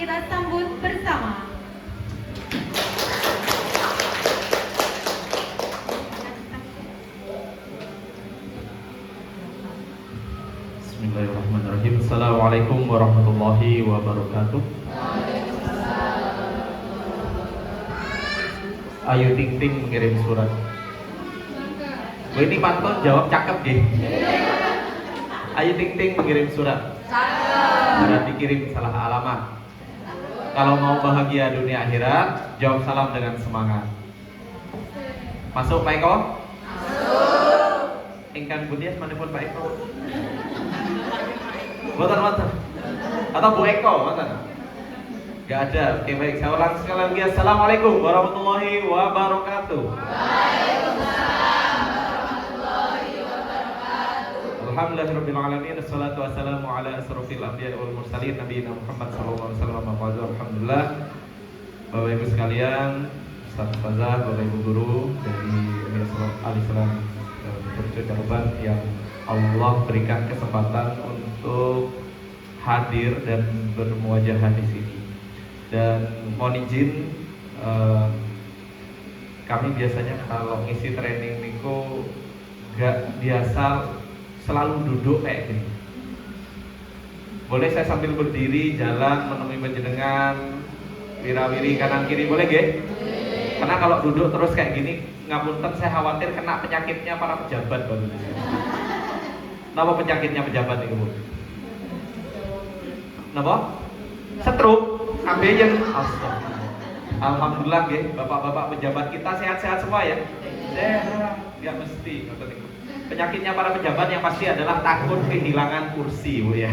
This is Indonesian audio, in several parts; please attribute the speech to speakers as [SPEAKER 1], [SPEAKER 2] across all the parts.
[SPEAKER 1] Kita sambut bersama.
[SPEAKER 2] Bismillahirrahmanirrahim. Assalamualaikum warahmatullahi wabarakatuh. Ayu Ting Ting mengirim surat. Ini pantun jawab cakep deh. Ayu Ting Ting mengirim surat. Surat dikirim salah alamat. Kalau mau bahagia dunia akhirat, jawab salam dengan semangat. Masuk Pak Eko? Masuk. Ingkang Budias manipun Pak Eko? Boten. Atau Bu Eko, boten? Gak ada. Oke baik, saya ulang sekali lagi. Assalamualaikum warahmatullahi wabarakatuh. Alhamdulillahirabbil alamin, wassalatu wassalamu ala asrofil anbiya'i wal mursalin nabiyina Muhammad sallallahu alaihi wasallam. Alhamdulillah. Bapak Ibu sekalian, Ustaz Ustazah, Bapak Ibu guru dari Al-Islam Darban yang Allah berikan kesempatan untuk hadir dan bermuajahah di sini. Dan mohon izin, kami biasanya kalau ngisi training niku gak biasa selalu duduk kayak gini. Boleh saya sambil berdiri jalan menemui panjenengan, wirawiri kanan kiri, boleh gak? Karena kalau duduk terus kayak gini, ngapunten saya khawatir kena penyakitnya para pejabat baru. Napa penyakitnya pejabat itu, Bu? Napa? Stroke, ambeien. Astagfirullah. Alhamdulillah nggih, bapak-bapak pejabat kita sehat-sehat semua ya. Sehat, enggak mesti ngoten niku. Penyakitnya para pejabat yang pasti adalah takut kehilangan kursi, Bu ya.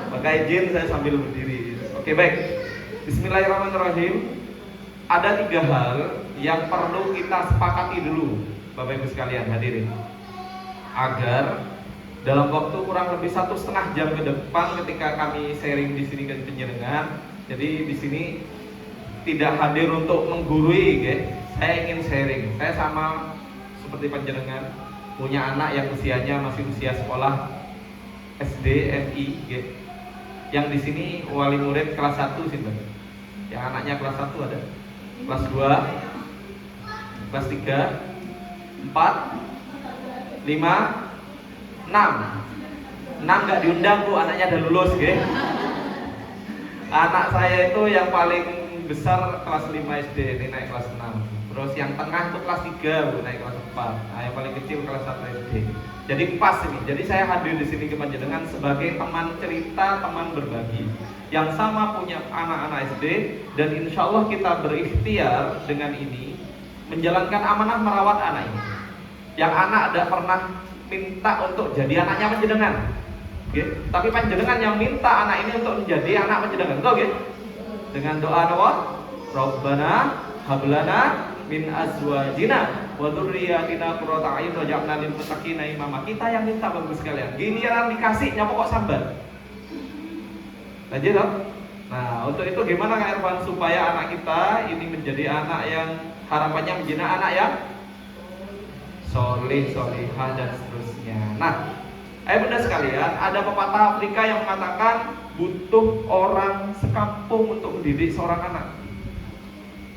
[SPEAKER 2] Maka izin saya sambil berdiri. Oke, baik. Bismillahirrahmanirrahim. Ada 3 hal yang perlu kita sepakati dulu, Bapak Ibu sekalian hadirin, agar dalam waktu kurang lebih 1,5 jam ke depan ketika kami sharing di sini ke penjenengan. Jadi di sini tidak hadir untuk menggurui, saya ingin sharing. Saya sama seperti panjenengan, punya anak yang usianya masih usia sekolah SD, MI, yang di sini wali murid kelas 1 sih, yang anaknya kelas 1 ada, kelas 2, kelas 3, 4, 5, 6 gak diundang Bu, anaknya udah lulus Anak saya itu yang paling besar kelas 5 SD, ini naik kelas 6. Terus yang tengah itu kelas 3 Bu, naik kelas 4. Nah, yang paling kecil kelas 1 SD. Jadi pas ini. Jadi saya hadir di sini ke panjenengan sebagai teman cerita, teman berbagi. Yang sama punya anak-anak SD, dan insya Allah kita berikhtiar dengan ini menjalankan amanah merawat anak ini. Yang anak ada pernah minta untuk jadi anaknya panjenengan, tapi panjenengan yang minta anak ini untuk menjadi anak panjenengan, betul dengan doa doa Rabbana hablana min azwajina wa dzurriyyatina qurrata a'yun waj'alna lil muttaqina imama. Kita yang minta bagus sekalian. Giliran dikasih nyapa kok sambat. Lanjut dong. Nah, untuk itu gimana Kak Irfan supaya anak kita ini menjadi anak yang harapannya menjadi anak yang soleh, solehah dan seterusnya. Nah, bunda sekalian, ada pepatah Afrika yang mengatakan butuh orang sekampung untuk mendidik seorang anak.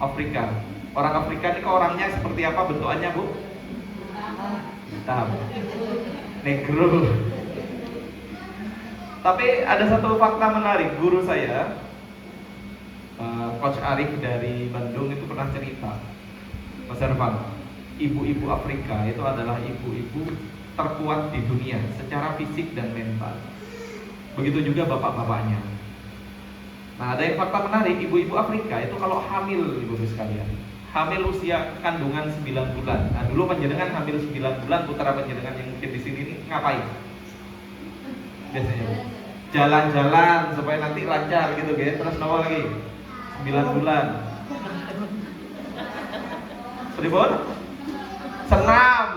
[SPEAKER 2] Afrika. Orang Afrika ini orangnya seperti apa bentukannya, Bu? Hitam. Negro. Tapi ada satu fakta menarik. Guru saya, Coach Arif dari Bandung itu pernah cerita, Mas Irfan, ibu-ibu Afrika itu adalah ibu-ibu terkuat di dunia secara fisik dan mental. Begitu juga bapak-bapaknya. Nah, ada yang fakta menarik, ibu-ibu Afrika itu kalau hamil, ibu-ibu sekalian, hamil usia kandungan 9 bulan. Nah, dulu panjenengan hamil 9 bulan, putra panjenengan yang mungkin di sini ini ngapain? Biasanya jalan-jalan supaya nanti lancar gitu, terus nawa lagi 9 bulan. Pripun? Senam,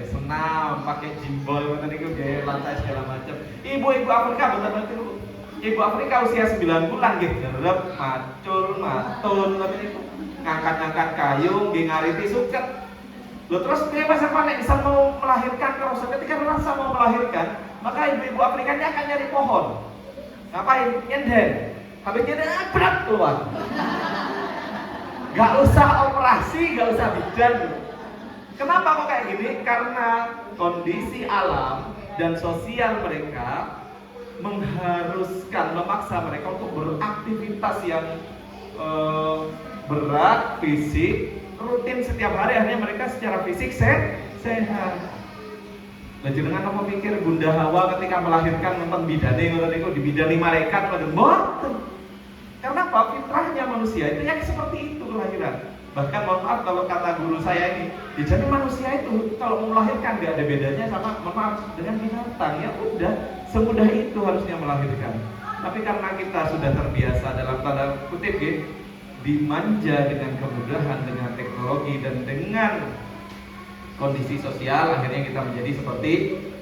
[SPEAKER 2] senam pakai jimbol tadi gue lantai segala macam. Ibu-ibu Afrika benar-benar itu. Ibu Afrika usia 9 bulan gerep, macul, matun, ngangkat-ngangkat kayu, ngariti suket. Loh terus dia masa panik bisa mau melahirkan, kalau ketika merasa mau melahirkan, maka ibu-ibu Afrika ini akan nyari pohon. Ngapain? Nyenden. Habis jadi berat keluar. Gak usah operasi, gak usah bidan. Kenapa kok kayak gini? Karena kondisi alam dan sosial mereka mengharuskan, memaksa mereka untuk beraktivitas yang berat, fisik, rutin setiap hari. Akhirnya mereka secara fisik sehat. Lah jenengan apa pikir Bunda Hawa ketika melahirkan nonton bidane ngoten niku dibidani malaikat pada mboten. Karena apa? Fitrahnya manusia itu yang seperti itu kelahiran. Bahkan mohon maaf kalau kata guru saya ini, jadi manusia itu kalau mau melahirkan gak ada bedanya sama mohon maaf dengan binatang. Ya udah, semudah itu harusnya melahirkan. Tapi karena kita sudah terbiasa dalam tanda kutip ya, dimanja dengan kemudahan, dengan teknologi dan dengan kondisi sosial, akhirnya kita menjadi seperti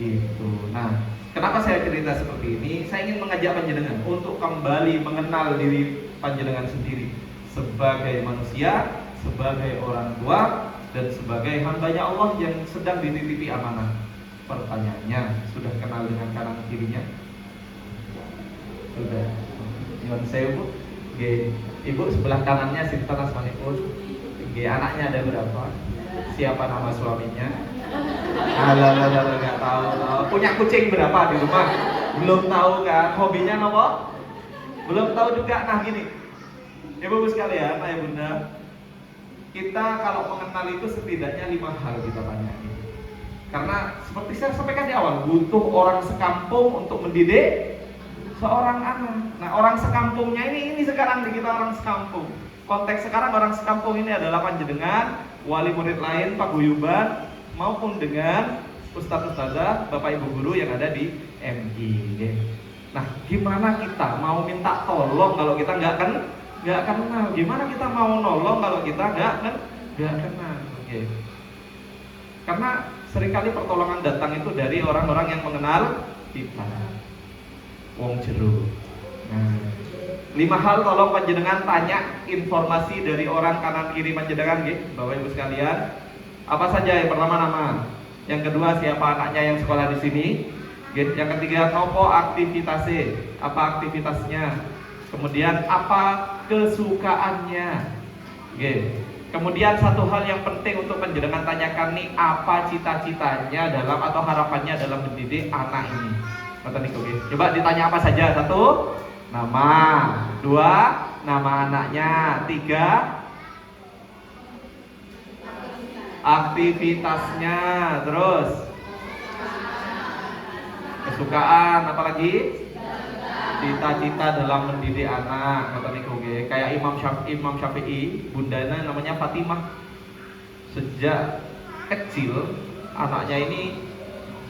[SPEAKER 2] itu. Nah, kenapa saya cerita seperti ini? Saya ingin mengajak panjenengan untuk kembali mengenal diri panjenengan sendiri sebagai manusia, sebagai orang tua, dan sebagai hambanya Allah yang sedang dititipi amanah. Pertanyaannya, sudah kenal dengan kanan kirinya? Sudah. Nyuwun sewu. Ibu sebelah kanannya sinten asmanipun? Anaknya ada berapa? Siapa nama suaminya? Nggak tahu. Punya kucing berapa di rumah? Belum tahu kan? Hobinya apa? Belum tahu juga. Nah gini, ibu sekalian, ayah bunda, kita kalau mengenal itu setidaknya 5 hal kita tanyain. Karena seperti saya sampaikan di awal, butuh orang sekampung untuk mendidik seorang anak. Nah orang sekampungnya ini sekarang di kita orang sekampung. Konteks sekarang orang sekampung ini adalah panjenengan, wali murid lain, paguyuban, maupun dengan ustadz-ustadzah, bapak ibu guru yang ada di MI. Nah, gimana kita mau minta tolong kalau kita nggak kenal? Gimana kita mau nolong kalau kita nggak kenal? Oke. Karena seringkali pertolongan datang itu dari orang-orang yang mengenal kita. Wong jero. Nah, 5 hal tolong panjenengan tanya informasi dari orang kanan kiri panjenengan nggih, Bapak Ibu sekalian. Apa saja? Yang pertama nama. Yang kedua siapa anaknya yang sekolah di sini? Yang ketiga nopo aktivitasnya? Apa aktivitasnya? Kemudian apa kesukaannya? Kemudian satu hal yang penting untuk panjenengan tanyakan nih, apa cita-citanya dalam atau harapannya dalam mendidik anak ini? Coba ditanya apa saja. 1, nama. 2, nama anaknya. 3, aktivitasnya. Terus kesukaan. Apalagi cita-cita dalam mendidik anak. Kayak Imam Syafi'i, bundanya namanya Fatimah. Sejak kecil anaknya ini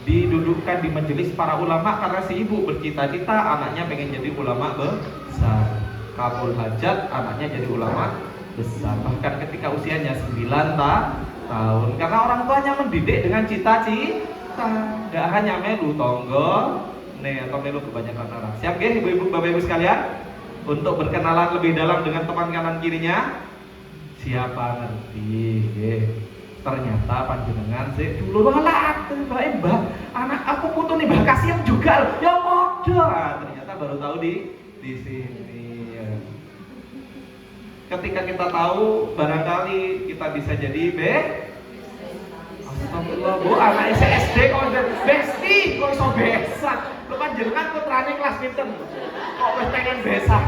[SPEAKER 2] didudukkan di majelis para ulama karena si ibu bercita-cita anaknya pengen jadi ulama besar. Kabul hajat, anaknya jadi ulama besar. Bahkan ketika usianya 9 tahun. Karena orang tuanya mendidik dengan cita-cita. Gak hanya melu tonggo atau melu kebanyakan orang. Siap gak ibu-ibu, bapak-ibu sekalian? Untuk berkenalan lebih dalam dengan teman kanan kirinya. Siapa ngerti? Ternyata panjenengan sih dulu malah mbak anak aku putu nih mbak kasihan juga ya bodoh. Ternyata baru tahu di sini ya. Ketika kita tahu barangkali kita bisa jadi astagfirullah bu, anak SD kok udah besti kok iso besak. Lu panjenengan putrane kelas pinten kok wis pengen besak.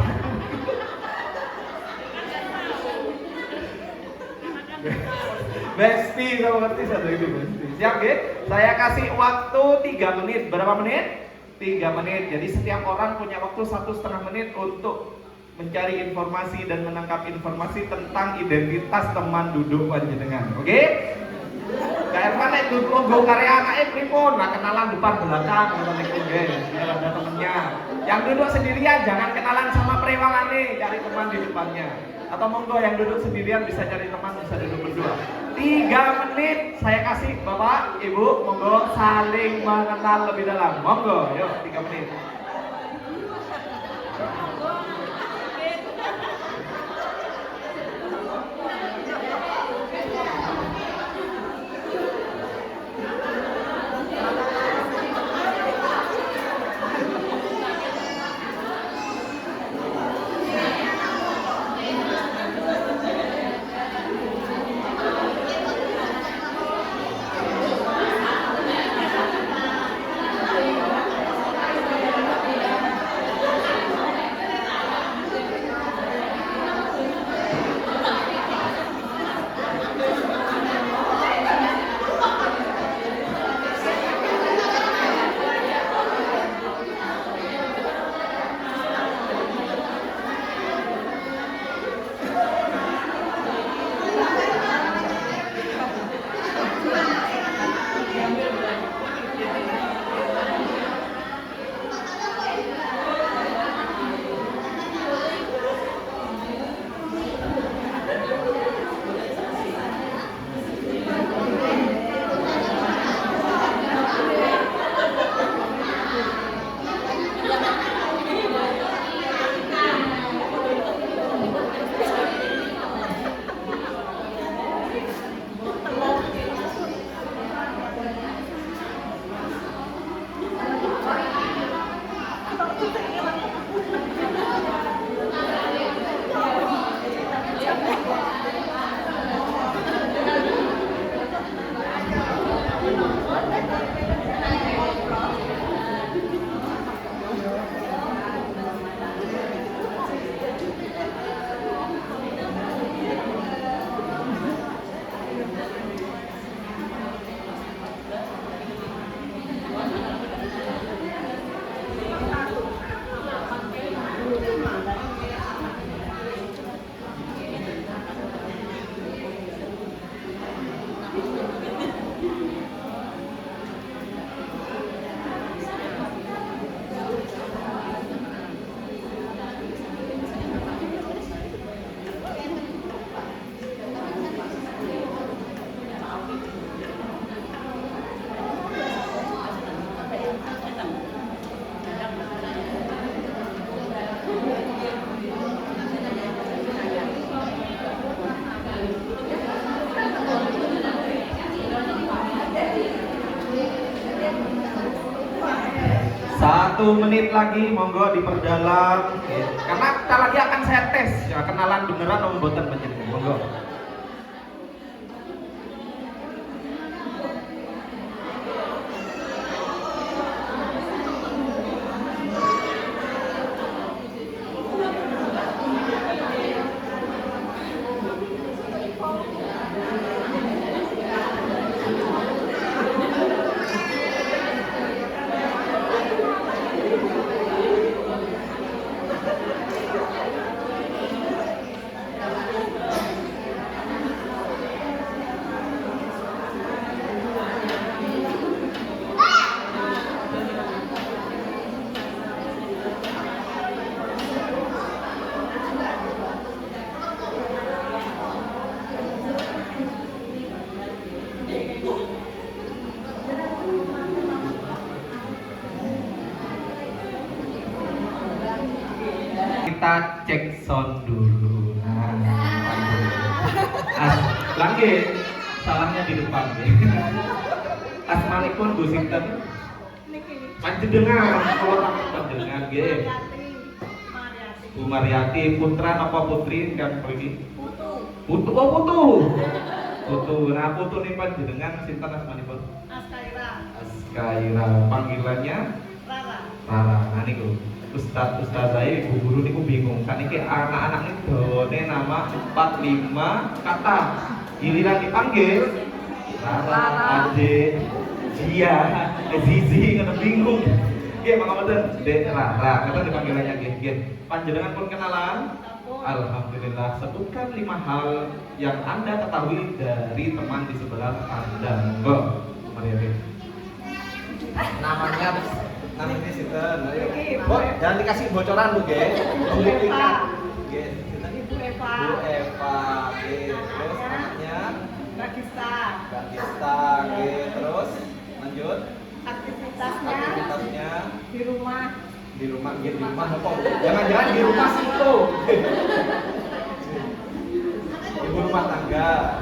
[SPEAKER 2] Besti, sama ngerti satu itu besti. Siap ya? Saya kasih waktu 3 menit. Berapa menit? 3 menit. Jadi setiap orang punya waktu 1,5 menit untuk mencari informasi dan menangkap informasi tentang identitas teman duduk panjenengan. Oke? Kayak mana itu logo karya anaknya pripun? Nah kenalan depan belakang biar ada temennya. Yang duduk sendirian jangan kenalan sama prewalane, cari teman di depannya. Atau monggo yang duduk sendirian bisa cari teman, bisa duduk berdua. 3 menit saya kasih Bapak, Ibu, monggo saling mengenal lebih dalam. Monggo, yuk 3 menit. menit lagi, monggo diperdalam. Karena kita lagi akan saya tes, ya, kenalan beneran om boten panjenengan. Monggo. Kita cek sound dulu. Lagi salahnya di depan deh. Asmanipun Bu Sinten. Panjenengan kalau panjenengan nggih. Bu Mariati, putra napa putri kan pergi? Putu. Oh putu. Putu. Nah putu nih panjenengan sinten asmanipun? Askaira. Panggilannya? Rara. Nah niku. Ustadz saya, ibu guru niku bingung. Saniki anak-anak ini dawane nama 4-5 kata. Giliran dipanggil Rara, Ade, Zia, Zizi, ngono bingung. Nggih, mangga Dek Rara, kata dipanggilannya nggih. Panjenengan pun kenalan? Alhamdulillah. Sebutkan 5 hal yang Anda ketahui dari teman di sebelah Anda. Monggo, Mariati.
[SPEAKER 3] Namanya Sinten. Bo, jangan dikasih bocoran lu, Ge. Buktikan. Ge,
[SPEAKER 1] Ibu Eva.
[SPEAKER 3] Bu Eva. Ge, terus anaknya
[SPEAKER 1] Bagista.
[SPEAKER 3] Ge, terus lanjut. Aktivitasnya
[SPEAKER 1] Di rumah.
[SPEAKER 3] di rumah apa? Jangan-jangan di rumah situ. Ibu rumah tangga.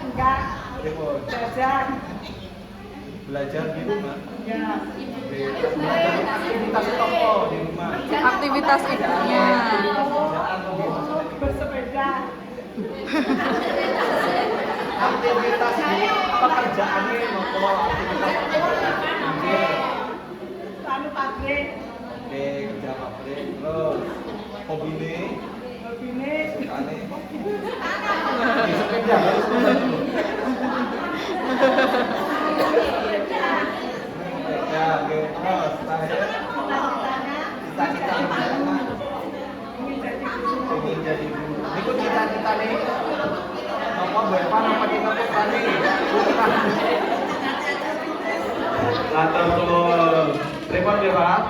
[SPEAKER 1] Enggak.
[SPEAKER 3] Ibu
[SPEAKER 1] Belajar.
[SPEAKER 3] belajar di rumah.
[SPEAKER 1] Ya.
[SPEAKER 3] Belajar aktivitas apa di rumah?
[SPEAKER 4] Aktivitas ibunya.
[SPEAKER 1] Bersepeda.
[SPEAKER 3] Aktivitas di pekerjaannya nopo aktivitas oke
[SPEAKER 1] Lalu pabrik.
[SPEAKER 3] kerja pabrik terus hobine sukane di sepeda harus sepeda oke terus terakhir cita-cita ingin jadi guru itu cita-cita nih nopo Bu Eva nopo cita-cita nih
[SPEAKER 2] Latar nuwun. Pripun nggih, Pak?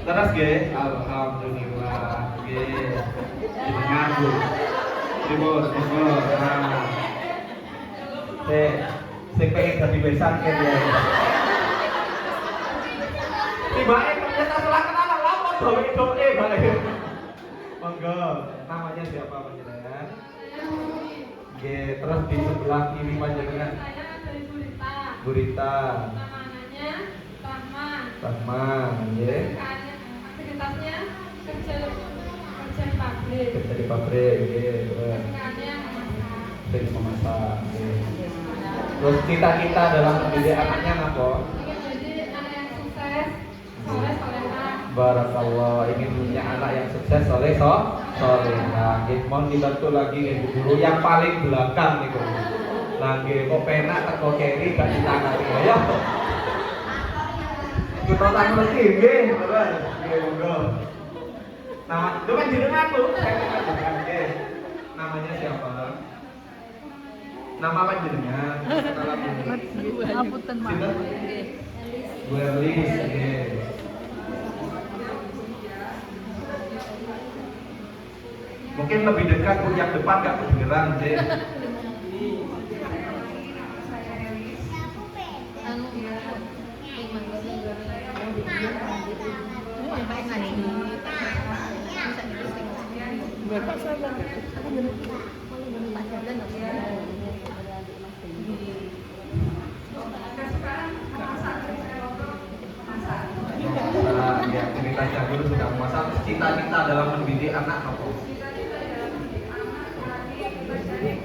[SPEAKER 2] Terus nggih, alhamdulillah nggih. Jenengan Bu. Pripun? Nah. Sing pengen dadi besan kan ya. Tibake ternyata salah kenalan lapor doe balik. Monggo, namanya siapa panjenengan? Nggih, terus di sebelah kiri panjenengan. Gurita.
[SPEAKER 1] Namanya Rahman.
[SPEAKER 2] Rahman, nggih.
[SPEAKER 1] Aktivitasnya kerja di pabrik.
[SPEAKER 2] Kerja di pabrik, nggih. Terus
[SPEAKER 1] Sukanya memasak.
[SPEAKER 2] sering memasak, nggih. Terus cita-cita dalam mendidik anaknya apa?
[SPEAKER 1] Ingin jadi anak yang sukses, soleh-solehah.
[SPEAKER 2] Barakallah, ingin punya anak yang sukses solehah. Nggih, mohon dibantu lagi Ibu Guru yang paling belakang niku. Lagi kok penak teko keri gak ditangani ya. Kita tak ngerti nggih, terus nggih monggo. Nama itu kan jenengan tuh, saya kan nggih. Namanya siapa? Nama apa jenengan? Kenalan dulu.
[SPEAKER 4] Ngapunten Mak.
[SPEAKER 2] Sinten? Bu Erlis, nggih. Mungkin lebih dekat Bu yang depan gak kedengeran deh. cita-cita dalam mendidik anak apa?
[SPEAKER 1] Cita-cita dalam mendidik anak berarti kita jadi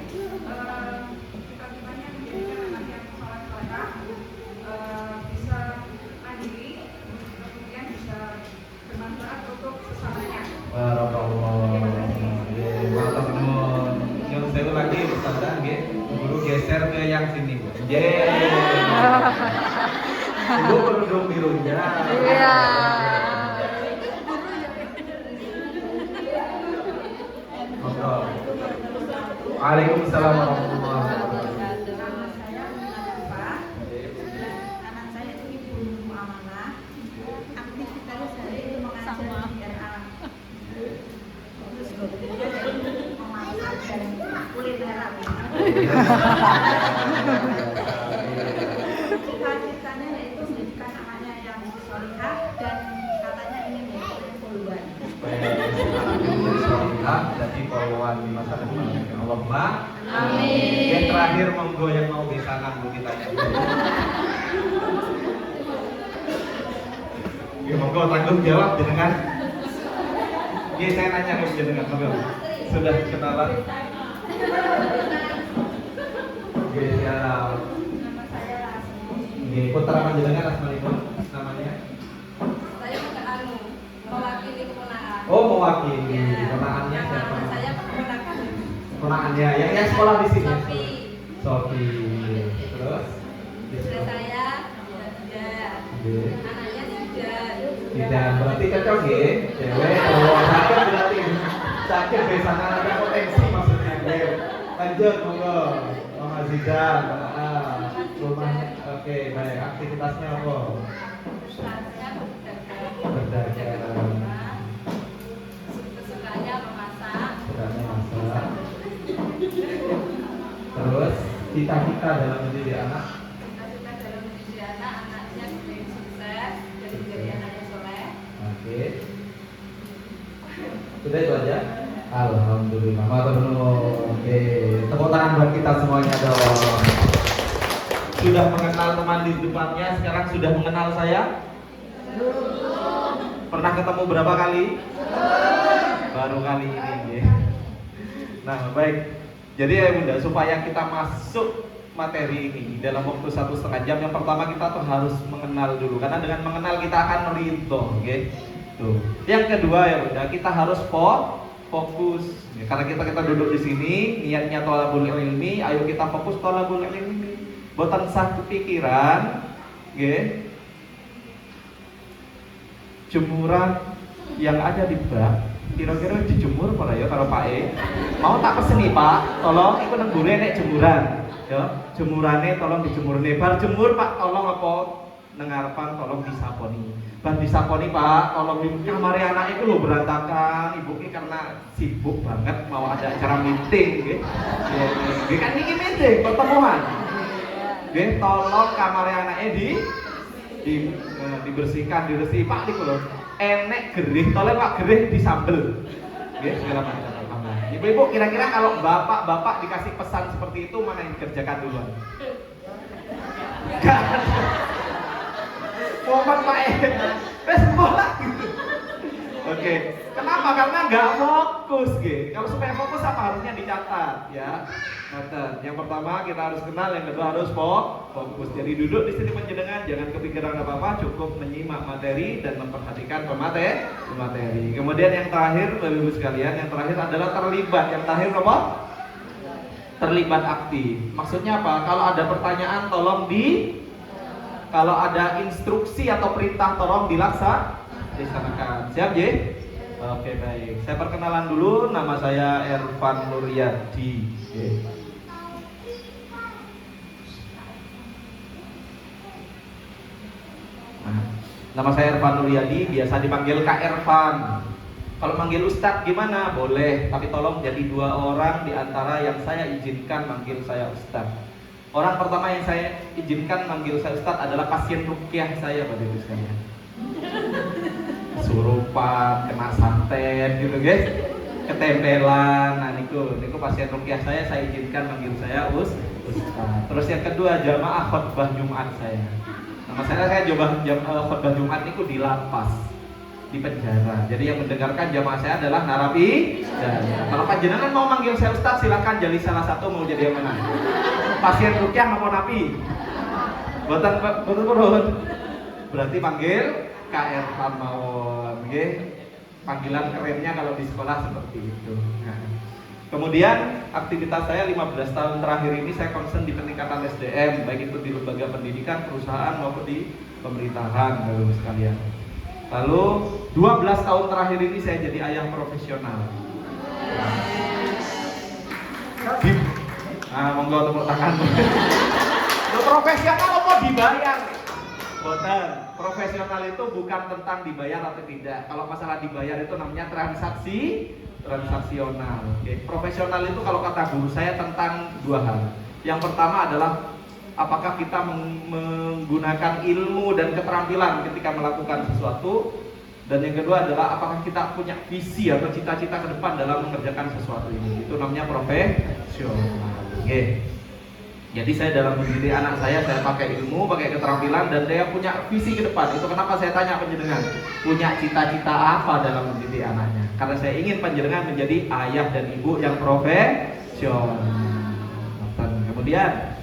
[SPEAKER 1] cita-citanya menjadikan anak yang soleh-solehah, bisa mandiri, kemudian bisa bermanfaat untuk sesamanya.
[SPEAKER 2] Barakallah. Mantap nun. Yang saya lagi Ustazah nggih, guru geser ke yang sini. Ibu kerudung birunya.
[SPEAKER 4] Iya.
[SPEAKER 2] Monggo. Waalaikumsalam warahmatullahi wabarakatuh.
[SPEAKER 5] Nama saya Munafah. Anak saya itu ibu amanah. Aktivitasnya saya itu mengajar biar anak. Terus kemudian memasak dan kulineran. Cita-citanya yaitu menjadikan anaknya yang solihah dan katanya ingin menjadi poluan.
[SPEAKER 2] Jadi poluan di masa depan. Allahumma
[SPEAKER 4] Amin.
[SPEAKER 2] yang terakhir monggo yang mau besangan bu kita. Ya monggo tanggung jawab jenengan. Iya saya nanya ke jenengan monggo. Sudah kenalan? Oke siap.
[SPEAKER 5] Nama saya Lasmi.
[SPEAKER 2] Oke putra panjenengan asmanipun namanya?
[SPEAKER 5] Saya mewakili keponakan.
[SPEAKER 2] Oh mewakili.
[SPEAKER 5] Ya,
[SPEAKER 2] Keponakannya
[SPEAKER 5] yang
[SPEAKER 2] siapa?
[SPEAKER 5] nama saya keponakan.
[SPEAKER 2] Keponakannya yang sekolah di sini.
[SPEAKER 5] Sofi.
[SPEAKER 2] Sofi. Terus?
[SPEAKER 5] Istri saya Zidan.
[SPEAKER 2] Oke.
[SPEAKER 5] Anaknya Zidan.
[SPEAKER 2] Tidak, berarti cocok ya? Cewek, cowok, sakit berarti sakit besanan ada potensi maksudnya ya. Lanjut, monggo Mama Zidan, rumahnya, oke baik, aktivitasnya apa?
[SPEAKER 5] Saya
[SPEAKER 2] Berdagang,
[SPEAKER 5] Kesukaannya memasak.
[SPEAKER 2] berdagang masak. Terus, cita-cita dalam mendidik anak?
[SPEAKER 5] Cita-cita dalam mendidik anak, anaknya menjadi sukses, jadi menjadi anak yang soleh.
[SPEAKER 2] Oke. Sudah itu aja? Alhamdulillah. Matur nuwun. Oke, tepuk tangan buat kita semuanya dong. Sudah mengenal teman di depannya, sekarang sudah mengenal saya? Pernah ketemu berapa kali? Baru kali ini. Ya. Nah, baik. Jadi ya Bunda, supaya kita masuk materi ini dalam waktu 1,5 jam, yang pertama kita tuh harus mengenal dulu, karena dengan mengenal kita akan merinto, oke? Tuh. Yang kedua ya Bunda, kita harus fokus. Ya, karena kita duduk di sini, niatnya thalabul ilmi, ayo kita fokus thalabul ilmi. Boten sah kepikiran, nggih. Jemuran yang ada di bak, kira-kira dijemur apa ya karo Pak E? Mau tak peseni Pak, tolong iku nang mburi nek jemuran. Ya, jemurane tolong dijemurne. Bar jemur Pak, tolong apa nang ngarepan tolong disaponi. Bar disaponi Pak, tolong di kamare anak itu lho berantakan. Ibu ki karena sibuk banget mau ada acara meeting nggih. Nggih kan iki meeting pertemuan. Nggih, tolong kamare anake dibersihkan, diresi Pak niku lho. Enek gerih, tolong Pak gerih disambel. Nggih, segala macam. Ibu-ibu kira-kira kalau bapak-bapak dikasih pesan seperti itu mana yang dikerjakan duluan? Momen Pak wes bola gitu. Oke, kenapa? Karena nggak fokus gitu. Kalau supaya fokus apa harusnya dicatat ya. Catat. Yang pertama kita harus kenal, yang kedua harus fokus. Jadi duduk di sini panjenengan, jangan kepikiran apa-apa, cukup menyimak materi dan memperhatikan pemateri. Kemudian yang terakhir, Bapak Ibu sekalian, yang terakhir adalah terlibat. Yang terakhir apa? Terlibat aktif. Maksudnya apa? Kalau ada pertanyaan tolong kalau ada instruksi atau perintah tolong dilaksanakan. Siap, J? Oke, baik. Saya perkenalan dulu, nama saya Ervan Nuryadi. Nama saya Ervan Nuryadi, biasa dipanggil Kak Ervan. Kalau manggil Ustadz gimana? Boleh, tapi tolong jadi 2 orang di antara yang saya izinkan manggil saya Ustadz. Orang pertama yang saya izinkan manggil saya Ustadz adalah pasien ruqyah saya, Bapak Ibu sekalian. Kesurupan, kena santet gitu guys, ketempelan. Nah niku pasien ruqyah saya izinkan manggil saya Ustadz. Terus yang kedua, jamaah khutbah Jumat saya. Nama saya khutbah Jumat niku di lapas. di penjara. Jadi yang mendengarkan jamaah saya adalah narapidana. Kalau panjenengan mau manggil saya Ustaz, silakan jadi salah satu mau jadi yang mana? Pasien rukyah mau napi. Betul. Berarti panggil KR mawon, nggih. Panggilan kerennya kalau di sekolah seperti itu. Nah, kemudian aktivitas saya 15 tahun terakhir ini saya concern di peningkatan SDM, baik itu di lembaga pendidikan, perusahaan maupun di pemerintahan, Bapak sekalian. Lalu 12 tahun terakhir ini saya jadi ayah profesional. Monggo tepuk tangan. Profesional apa dibayar? Boten. Profesional itu bukan tentang dibayar atau tidak. Kalau masalah dibayar itu namanya transaksional. Oke. Profesional itu kalau kata guru saya tentang dua hal. Yang pertama adalah apakah kita menggunakan ilmu dan keterampilan ketika melakukan sesuatu, dan yang kedua adalah apakah kita punya visi atau cita-cita ke depan dalam mengerjakan sesuatu ini. Itu namanya profesional. Oke. Jadi saya dalam mendidik anak saya pakai ilmu, pakai keterampilan, dan saya punya visi ke depan. Itu kenapa saya tanya panjenengan, punya cita-cita apa dalam mendidik anaknya? Karena saya ingin panjenengan menjadi ayah dan ibu yang profesional. Kemudian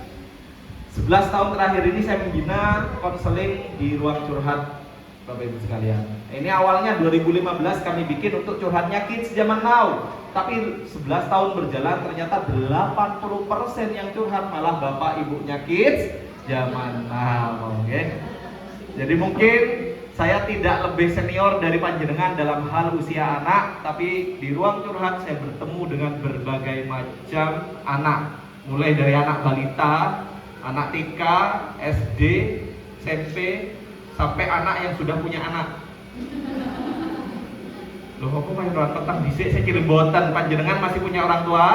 [SPEAKER 2] 11 tahun terakhir ini saya membina konseling di ruang curhat Bapak Ibu sekalian. Ini awalnya 2015 kami bikin untuk curhatnya kids zaman now. Tapi 11 tahun berjalan ternyata 80% yang curhat malah bapak ibunya kids zaman now. Okay? Jadi mungkin saya tidak lebih senior dari panjenengan dalam hal usia anak, tapi di ruang curhat saya bertemu dengan berbagai macam anak. Mulai dari anak balita, anak TK, SD, SMP, sampai anak yang sudah punya anak. Loh, aku main tentang disik saya kirim boten. Panjenengan masih punya orang tua,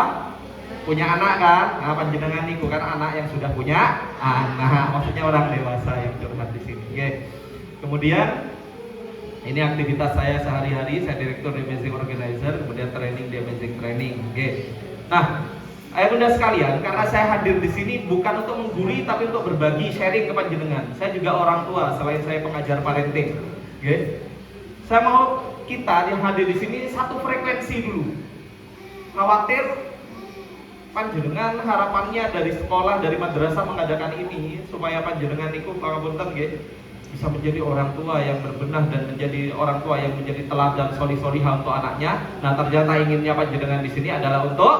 [SPEAKER 2] punya anak kan? Nah, panjenengan niku kan anak yang sudah punya anak, maksudnya orang dewasa yang curhat di sini. Oke. Kemudian ini aktivitas saya sehari-hari, saya direktur di Amazing Organizer, kemudian training di Amazing Training. Oke. Nah, ayah bunda sekalian, karena saya hadir di sini bukan untuk menggurui tapi untuk berbagi, sharing ke panjenengan. Saya juga orang tua selain saya pengajar parenting. Oke. Saya mau kita yang hadir di sini satu frekuensi dulu. Khawatir panjenengan harapannya dari sekolah, dari madrasah mengadakan ini supaya panjenengan niku pangapunten nggih bisa menjadi orang tua yang berbenah dan menjadi orang tua yang menjadi teladan solih-solihah untuk anaknya. Nah, ternyata inginnya panjenengan di sini adalah untuk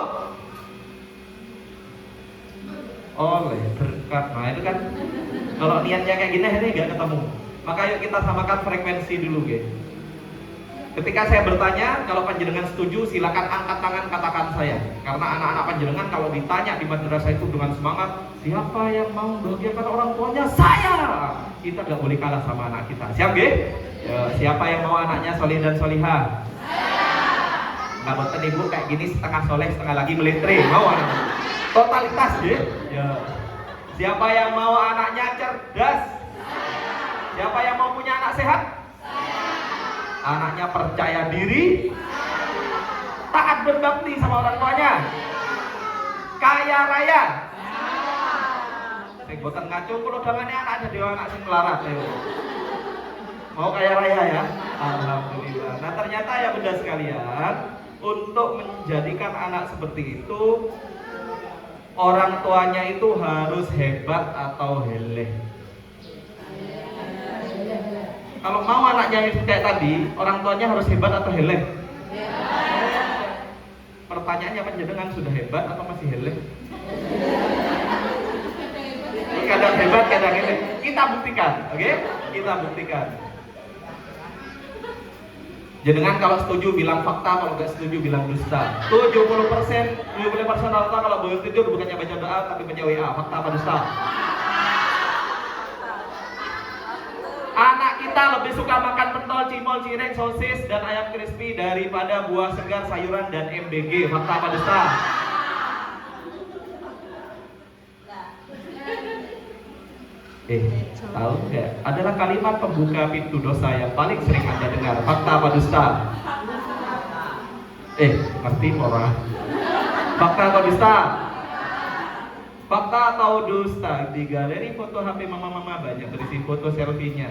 [SPEAKER 2] oleh berkat. Nah, itu kan kalau niatnya kayak gini ini nggak ketemu. Maka yuk kita samakan frekuensi dulu, guys. Ketika saya bertanya, kalau panjenengan setuju, silakan angkat tangan, katakan saya. Karena anak-anak panjenengan kalau ditanya di madrasah itu dengan semangat, siapa yang mau membahagiakan orang tuanya? Saya. Kita nggak boleh kalah sama anak kita. Siap, guys? Siapa yang mau anaknya soleh dan solihah? Nggak boten ibu kayak gini setengah soleh, setengah lagi meletre. Mau anak? Totalitas, guys. Siapa yang mau anaknya cerdas? Siapa yang mau punya anak sehat? Anaknya percaya diri, taat berbakti sama orang tuanya, kaya raya. Sing boten ngacung kalau dangane anak ada dewa anak sing melarat. Mau kaya raya ya? Alhamdulillah. Nah, ternyata ya bunda sekalian, untuk menjadikan anak seperti itu, orang tuanya itu harus hebat atau heleh. Kalau mau anaknya itu kayak tadi, orang tuanya harus hebat atau heleh? Pertanyaannya panjenengan sudah hebat atau masih heleh? Kadang hebat, kadang heleh. Kita buktikan, oke? Kita buktikan. Jenengan kalau setuju bilang fakta, kalau nggak setuju bilang dusta. 70% alta kalau boleh tidur bukannya baca doa tapi baca WA. Fakta apa dusta? Anak kita lebih suka makan pentol, cimol, cireng, sosis, dan ayam crispy daripada buah segar, sayuran, dan MBG. Fakta apa dusta? Tahu nggak? Adalah kalimat pembuka pintu dosa yang paling sering Anda dengar. Fakta apa dusta? Ngerti orang? Fakta apa dusta? Fakta atau dusta? Di galeri foto HP mama-mama banyak berisi foto selfie-nya.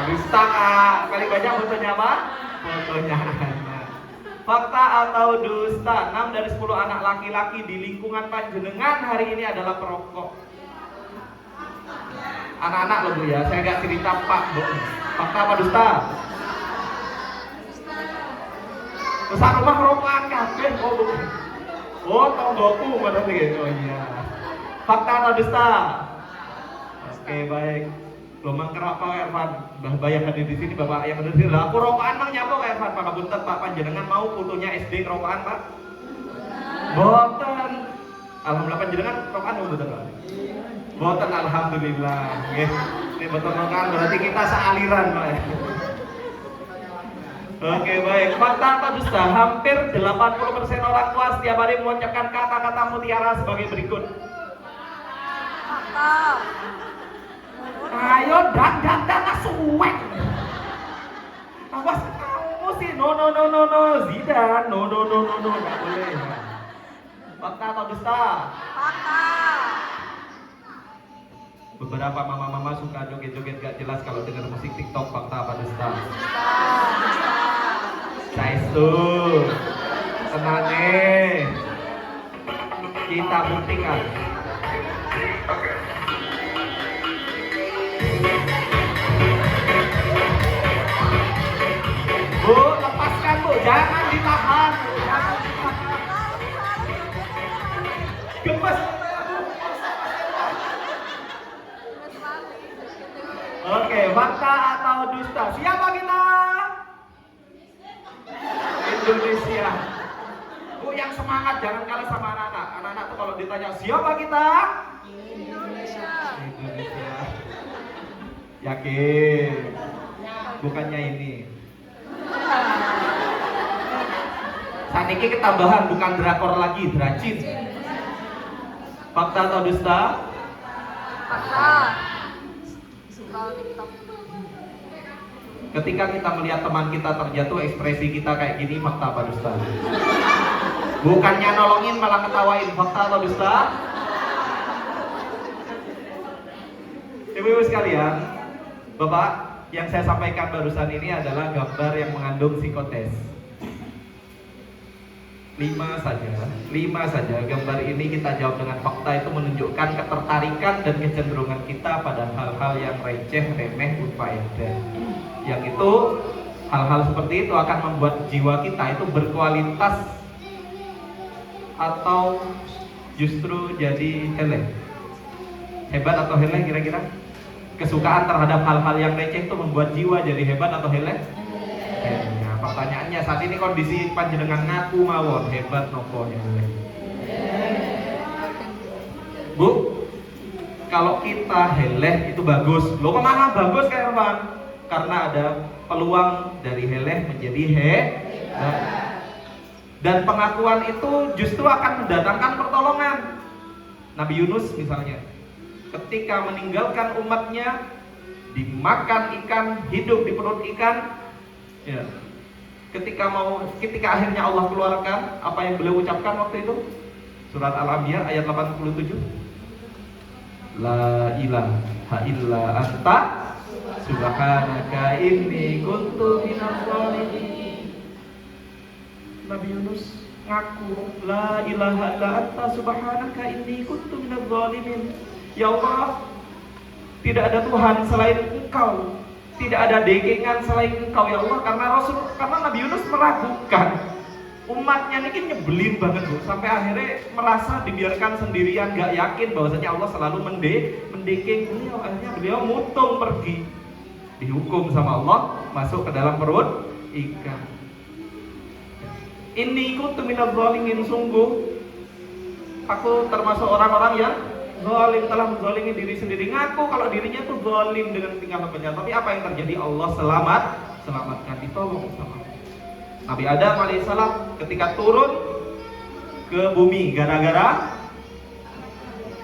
[SPEAKER 2] Dusta kak. Paling banyak fotonya apa? Fotonya anak. Fakta atau dusta? 6 dari 10 anak laki-laki di lingkungan panjenengan hari ini adalah perokok. Anak-anak loh Bu ya, saya nggak cerita Pak Bu. Fakta apa dusta? Besar rumah rokokan kabeh. Oh bukan. Oh tonggoku berarti gitu. Oh iya. Fakta atau dusta? Oke baik. Gelombang kerap Pak Ervan, bahaya hadir di sini Bapak yang hadir di sini. Aku rokokan mang nyapa Pak Ervan, Pak Buntet Pak panjenengan mau fotonya SD rokokan Pak? Boten. Alhamdulillah panjenengan rokokan mau boten Pak? Boten alhamdulillah. Nggih. Ini boten rokokan berarti kita sealiran Pak. Oke baik, fakta atau dusta? Hampir 80% orang tua setiap hari mengucapkan kata-kata mutiara sebagai berikut.
[SPEAKER 4] Fakta.
[SPEAKER 2] Ayo dan suwek. Awas kamu sih, no Zidan, no, nggak boleh. Fakta atau dusta?
[SPEAKER 4] Fakta.
[SPEAKER 2] Beberapa mama-mama suka joget-joget gak jelas kalau dengar musik TikTok. Fakta apa dusta? Saistu, tenane, kita buktikan. Bu, lepaskan Bu, jangan ditahan. Gemes. Oke, fakta atau dusta? Siapa kita? Indonesia. Bu, yang semangat jangan kalah sama anak-anak. Anak-anak tuh kalau ditanya siapa kita?
[SPEAKER 4] Indonesia.
[SPEAKER 2] Indonesia. Yakin? Bukannya ini. Saat ini ketambahan bukan drakor lagi, dracin. Fakta atau dusta?
[SPEAKER 4] Fakta. Suka TikTok.
[SPEAKER 2] Ketika kita melihat teman kita terjatuh, ekspresi kita kayak gini, fakta apa dusta? Bukannya nolongin malah ketawain, fakta atau dusta? Ibu-ibu sekalian, Bapak, yang saya sampaikan barusan ini adalah gambar yang mengandung psikotes. 5 saja gambar ini kita jawab dengan fakta, itu menunjukkan ketertarikan dan kecenderungan kita pada hal-hal yang receh, remeh, unfaedah. Yang itu, hal-hal seperti itu akan membuat jiwa kita itu berkualitas atau justru jadi heleh. Hebat atau heleh kira-kira? Kesukaan terhadap hal-hal yang receh itu membuat jiwa jadi hebat atau heleh? Nah, pertanyaannya saat ini kondisi panjenengan ngaku mawon hebat nopo heleh? Bu, kalau kita heleh itu bagus. Loh kemana bagus Kak Ervan? Karena ada peluang dari heleh menjadi hebat. Dan pengakuan itu justru akan mendatangkan pertolongan. Nabi Yunus misalnya, ketika meninggalkan umatnya, dimakan ikan, hidup di perut ikan, ya. Ketika akhirnya Allah keluarkan, apa yang beliau ucapkan waktu itu? Surat Al-Anbiya ayat 87. La ilaha illa anta subhanaka inni kuntu minadz zalimin. Nabi Yunus ngaku, la ilaha illa anta subhanaka inni kuntu minadz zalimin. Ya Allah, tidak ada Tuhan selain Engkau, tidak ada degengan selain Engkau ya Allah. Karena Nabi Yunus meragukan, umatnya ini nyebelin banget Bu, sampai akhirnya merasa dibiarkan sendirian, gak yakin bahwasanya Allah selalu mendekeng beliau. Akhirnya beliau mutung pergi, dihukum sama Allah masuk ke dalam perut ikan. Inni kuntu minadz zalimin, sungguh aku termasuk orang-orang yang zalim, telah menzalimi diri sendiri. Ngaku kalau dirinya tuh zalim dengan tingkah lakunya. Tapi apa yang terjadi? Allah selamatkan, ditolong sama Nabi Adam alaihissalam ketika turun ke bumi gara-gara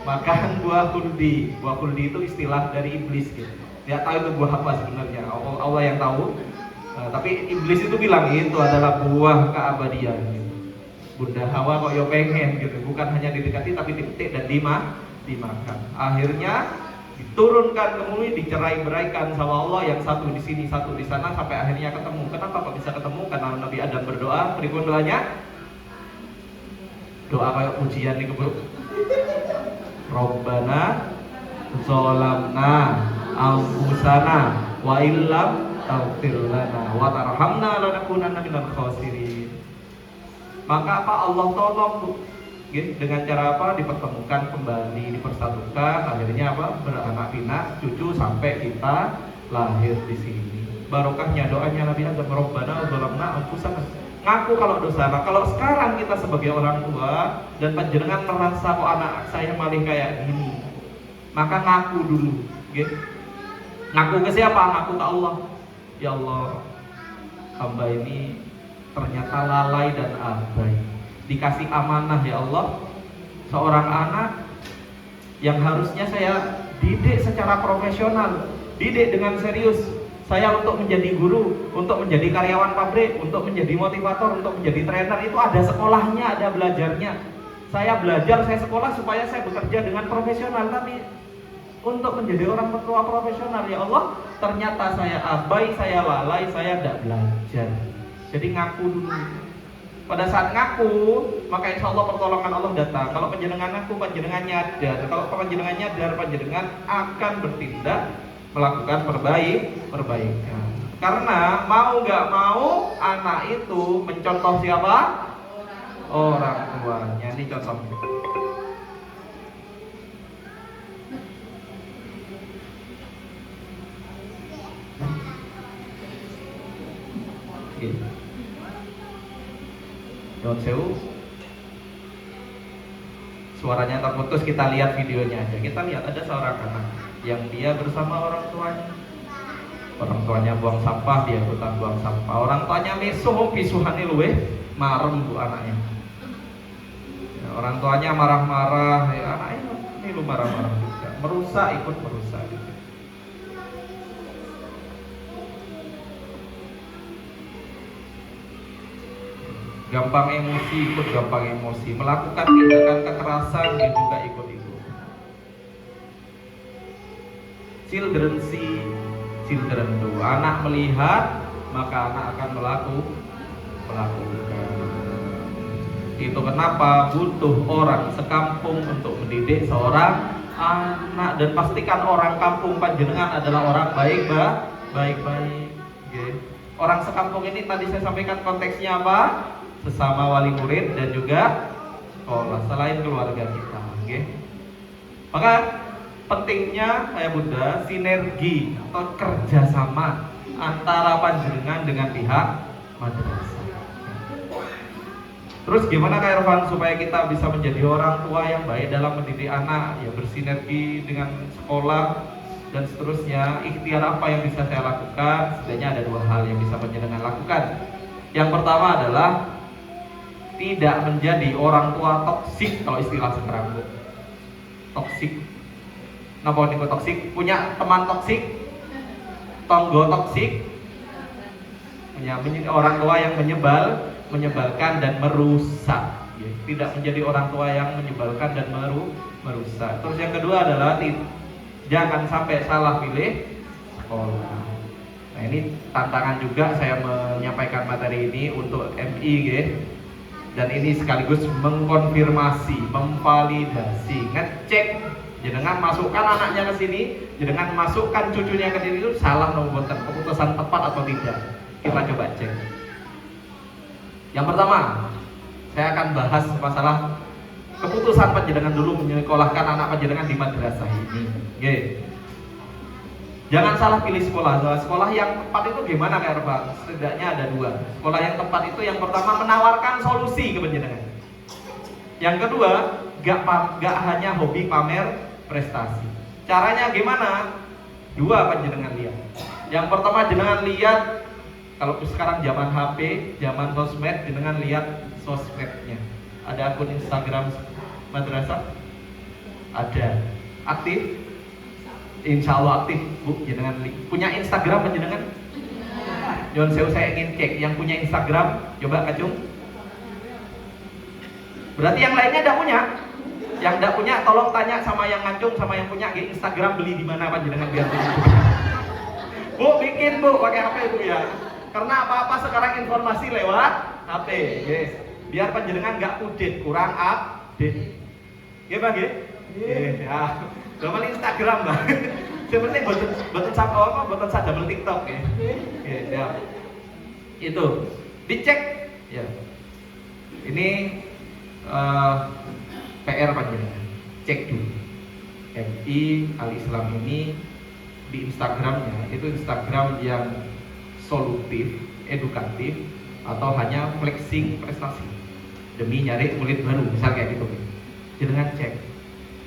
[SPEAKER 2] makan buah khuldi. Buah khuldi itu istilah dari iblis gitu. Dia tahu itu buah apa sebenarnya, Allah yang tahu. Tapi iblis itu bilang itu adalah buah keabadian gitu. Bunda Hawa kok yo pengen gitu, bukan hanya didekati tapi dipetik dan dimakan. Akhirnya diturunkan ke bumi, dicerai-beraikan sama Allah, yang satu di sini, satu di sana, sampai akhirnya ketemu. Kenapa kok bisa ketemu? Karena Nabi Adam berdoa. Berikut doanya, doa kayak ujian nih bro. Rabbana zolamna anfusana wa illam taghfir lana wa tarhamna lanakunanna minal khasirin. Maka apa? Allah tolong dengan cara apa? Dipertemukan kembali, dipersatukan, akhirnya apa? Beranak pinak, cucu sampai kita lahir di sini. Barokahnya doanya Nabi Adam, Rabbana zolamna anfusana. Ngaku kalau dosa. Nah, kalau sekarang kita sebagai orang tua dan panjenengan merasa kok anak saya malah kayak gini, maka ngaku dulu, gitu. Ngaku ke siapa? Ngaku ke Allah. Ya Allah, hamba ini ternyata lalai dan abai. Dikasih amanah ya Allah, seorang anak yang harusnya saya didik secara profesional, didik dengan serius. Saya untuk menjadi guru, untuk menjadi karyawan pabrik, untuk menjadi motivator, untuk menjadi trainer, itu ada sekolahnya, ada belajarnya. Saya belajar, saya sekolah supaya saya bekerja dengan profesional. Tapi untuk menjadi orang tua profesional, ya Allah, ternyata saya abai, saya lalai, saya tidak belajar. Jadi ngaku dulu. Pada saat ngaku, maka insya Allah pertolongan Allah datang. Kalau panjenengan ngaku, panjenengan nyadar. Kalau panjenengan nyadar, panjenengan akan bertindak melakukan perbaikan. Karena mau nggak mau anak itu mencontoh siapa? Orang tuanya. Ini contohnya. Don sewu. Suaranya terputus, kita lihat videonya aja. Kita lihat ada seorang anak yang dia bersama orang tuanya. Orang tuanya buang sampah, dia ikutan buang sampah. Orang tuanya misuh, pisuhani luweh, marem bu anaknya. Ya, orang tuanya marah-marah, ya anaknya ini lu marah-marah juga. Merusak, ikut merusak. Gitu. Gampang emosi, ikut gampang emosi. Melakukan tindakan kekerasan, dia juga ikut-ikut. Children see, children do. Anak melihat, maka anak akan melakukan. Itu kenapa butuh orang sekampung untuk mendidik seorang anak. Dan pastikan orang kampung panjenengan adalah orang baik-baik. Okay. Orang sekampung ini tadi saya sampaikan konteksnya apa? Sesama wali murid dan juga sekolah, selain keluarga kita. Okay. Maka pentingnya saya Bunda sinergi atau kerjasama antara panjenengan dengan pihak madrasah. Terus gimana Kak Irfan supaya kita bisa menjadi orang tua yang baik dalam mendidik anak? Ya bersinergi dengan sekolah dan seterusnya. Ikhtiar apa yang bisa saya lakukan? Setidaknya ada dua hal yang bisa panjenengan lakukan. Yang pertama adalah tidak menjadi orang tua toksik, kalau istilah sekarang Bu. Toksik. Napa niku toksik? Punya teman toksik, tonggo toksik, punya orang tua yang menyebalkan dan merusak. Ya, tidak menjadi orang tua yang menyebalkan dan merusak. Terus yang kedua adalah jangan sampai salah pilih sekolah. Nah ini tantangan juga saya menyampaikan materi ini untuk MI, dan ini sekaligus mengkonfirmasi, memvalidasi, ngecek. Jenengan masukkan anaknya ke sini, jenengan masukkan cucunya ke sini, itu salah nomor keputusan tepat atau tidak. Kita coba cek. Yang pertama, saya akan bahas masalah keputusan panjenengan dulu menyekolahkan anak panjenengan di madrasah ini. Oke. Jangan salah pilih sekolah. Sekolah yang tepat itu gimana Kak Irfan? Setidaknya ada dua. Sekolah yang tepat itu yang pertama menawarkan solusi ke panjenengan. Yang kedua, gak hanya hobi pamer prestasi. Caranya gimana? Dua panjenengan lihat. Yang pertama jenengan lihat, kalau sekarang zaman HP, zaman sosmed, jenengan lihat sosmednya. Ada akun Instagram madrasah? Ada. Aktif? Insya Allah aktif Bu, jenengan punya Instagram panjenengan? John Sewu saya ingin cek yang punya Instagram, coba kacung. Berarti yang lainnya tidak punya? Yang enggak punya tolong tanya sama yang ngacung sama yang punya di Instagram beli di mana panjenengan biar punya. Bu, bikin Bu pakai HP Bu ya. Karena apa-apa sekarang informasi lewat HP, guys. Biar panjenengan enggak update, kurang update. Nggih, Bang nggih? Nggih, ya. Damel Instagram, Bang. Sebenarnya boten apa boten sadamel TikTok ya. Nggih, siap. Itu dicek ya. Ini PR panjenengan. Cek dulu. MI Al-Islam ini di Instagramnya itu Instagram yang solutif, edukatif, atau hanya flexing prestasi demi nyari murid baru, misal kayak gitu. Jangan cek.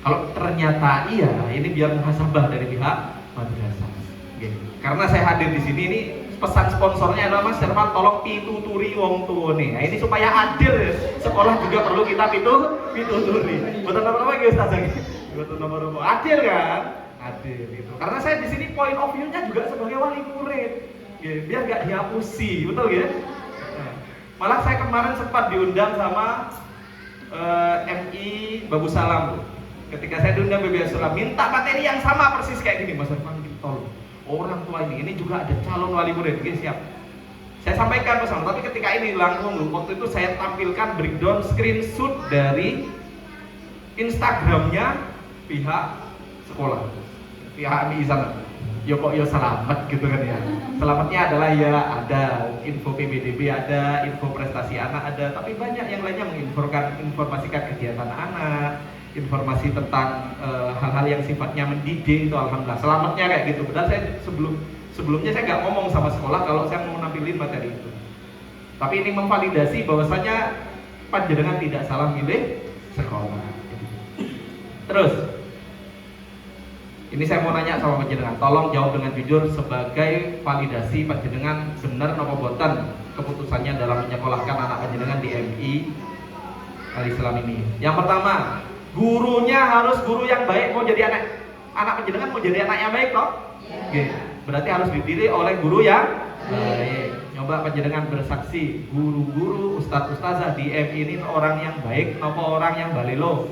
[SPEAKER 2] Kalau ternyata iya, ini biar muhasabah dari pihak madrasah. Gitu. Karena saya hadir di sini ini pesan sponsornya adalah Mas Herman tolong pituturi wong tuane. Nah, ini supaya adil ya. Sekolah juga perlu kita pituturi. Betul apa gitu Ustaz? Betul nomor adil kan? Adil itu. Karena saya di sini point of view-nya juga sebagai wali murid. Gitu. Biar gak dihapusi, betul gitu? Nah, malah saya kemarin sempat diundang sama MI Babu Salam. Ketika saya diundang BBS Salam minta materi yang sama persis kayak gini, Mas Herman tolong. Orang tua ini juga ada calon wali murid, oke siap. Saya sampaikan pesan, tapi ketika ini langsung waktu itu saya tampilkan breakdown screenshot dari Instagramnya pihak sekolah, pihak MI sana. Yo kok yo selamat gitu kan ya. Selamatnya adalah ya ada info PBDB, ada info prestasi anak ada, tapi banyak yang lainnya menginformasikan kegiatan anak, informasi tentang hal-hal yang sifatnya mendidik itu alhamdulillah. Selamatnya kayak gitu. Padahal saya sebelumnya saya nggak ngomong sama sekolah kalau saya mau nampilin materi itu. Tapi ini memvalidasi bahwasanya panjenengan tidak salah milih sekolah. Terus ini saya mau nanya sama panjenengan, tolong jawab dengan jujur sebagai validasi panjenengan benar napa boten keputusannya dalam menyekolahkan anak panjenengan di MI Al-Islam ini. Yang pertama, gurunya harus guru yang baik. Mau jadi anak panjenengan mau jadi anak yang baik toh? Oke, berarti harus dididik oleh guru yang baik. Coba panjenengan bersaksi, guru-guru, ustadz-ustazah di MI ini orang yang baik napa orang yang balelo?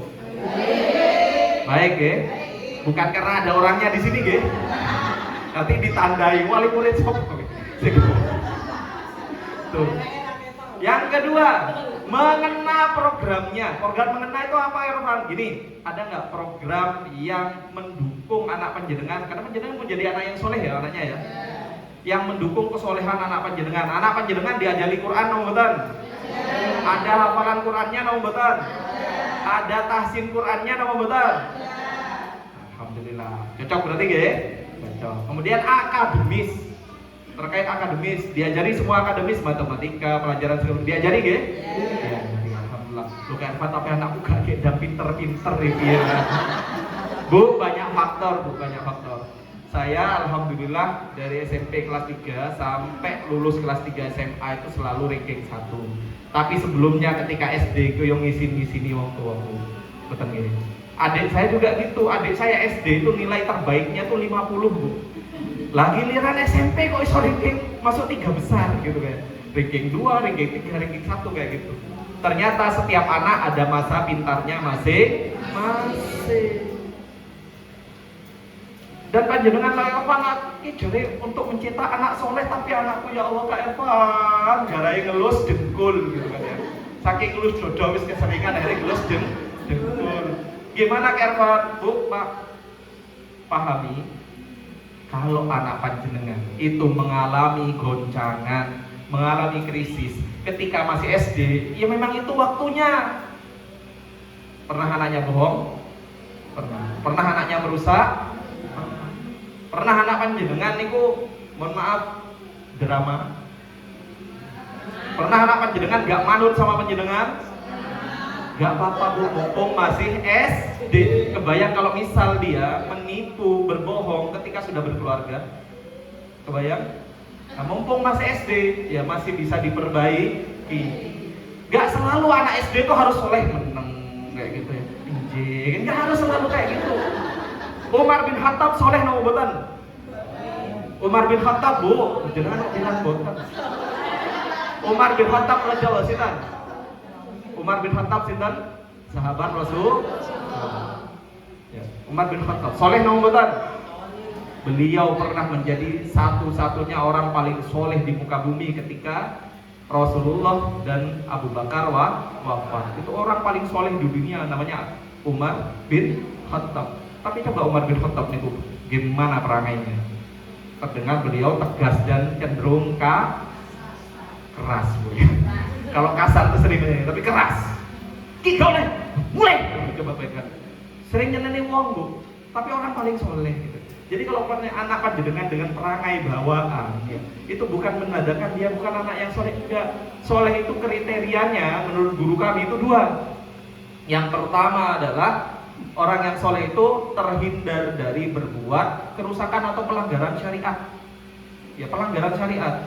[SPEAKER 2] Baik ya. Bukan karena ada orangnya di sini, nggih. Nanti ditandai wali murid sok. Tuh. Yang kedua, mengena programnya. Program mengena itu apa ya, Irfan? Gini, ada nggak program yang mendukung anak panjenengan? Karena panjenengan menjadi anak yang soleh ya anaknya ya. Yang mendukung kesolehan anak panjenengan. Anak panjenengan diajari Quran nomor betul. Ada hafalan Qurannya nomor betul. Ada tahsin Qurannya nomor betul. Alhamdulillah, cocok berarti nggih? Cocok. Kemudian akademis, terkait akademis, diajari semua akademis, matematika, pelajaran sekolah diajari nggih? Iya. Alhamdulillah. Lu kayak apa tapi anakku gak kayak pinter-pinter ya. Bu, banyak faktor, Bu, banyak faktor. Saya alhamdulillah dari SMP kelas 3 sampai lulus kelas 3 SMA itu selalu ranking 1. Tapi sebelumnya ketika SD itu yang ngisi-ngisini wong tuaku. Betul nggih? Adik saya juga gitu, adik saya SD itu nilai terbaiknya tuh 50 Bu. Lagi liran SMP kok iso ranking masuk 3 besar gitu kan. Ranking 2, ranking 3, ranking 1 kayak gitu. Ternyata setiap anak ada masa pintarnya masing-masing. Dan panjenengan lah apa jadi untuk mencetak anak soleh tapi anakku ya Allah Kak Evan garai ngelus dengkul gitu kan ya. Saking ngelus jodoh wis keseringan akhirnya ngelus dengkul. Gimana Kervan? Bu, Pak, pahami kalau anak panjenengan itu mengalami goncangan, mengalami krisis ketika masih SD, ya memang itu waktunya. Pernah anaknya bohong? Pernah. Pernah anaknya merusak? Pernah anak panjenengan niku, mohon maaf, drama? Pernah anak panjenengan gak manut sama panjenengan? Gak apa-apa Bu, mumpung masih SD. Kebayang kalau misal dia menipu, berbohong ketika sudah berkeluarga? Kebayang? Nah, mumpung masih SD, ya masih bisa diperbaiki. Gak selalu anak SD tuh harus soleh meneng kayak gitu ya. Injing, gak harus selalu kayak gitu. Umar bin Khattab soleh no boten? Umar bin Khattab Bu, jangan bilang boten. Umar bin Khattab radhiyallahu anhu. Umar bin Khattab sinten? sahabat Rasul. Ya, Umar bin Khattab. Soleh nombotan. Beliau pernah menjadi satu-satunya orang paling soleh di muka bumi ketika Rasulullah dan Abu Bakar wafat. Itu orang paling soleh di dunia, namanya Umar bin Khattab. Tapi coba Umar bin Khattab itu gimana perangainya? Terdengar beliau tegas dan cenderung keras, Bu. Kalau kasar itu sering, tapi keras. Ki boleh, mulai. Coba pegang. Sering nyeneni wong, Bu. Tapi orang paling soleh gitu. Jadi kalau anak panjenengan dengan perangai bawaan, ya, itu bukan menandakan dia bukan anak yang soleh, enggak. Soleh itu kriterianya menurut guru kami itu dua. Yang pertama adalah orang yang soleh itu terhindar dari berbuat kerusakan atau pelanggaran syariat. Ya, pelanggaran syariat.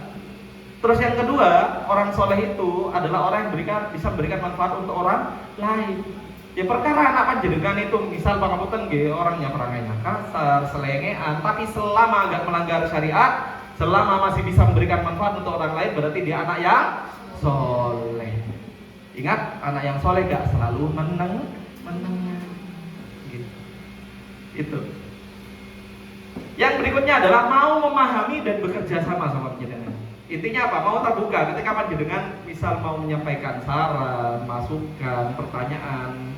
[SPEAKER 2] Terus yang kedua, orang soleh itu adalah orang yang bisa memberikan manfaat untuk orang lain. Ya perkara anak panjenengan itu misal pangapunten nggih orangnya perangainya kasar, selengean, tapi selama enggak melanggar syariat, selama masih bisa memberikan manfaat untuk orang lain, berarti dia anak yang soleh. Ingat, anak yang soleh enggak selalu menang. Gitu. Itu. Yang berikutnya adalah mau memahami dan bekerja sama panjenengan. Intinya apa? Mau terbuka ketika panjenengan misal mau menyampaikan saran, masukan, pertanyaan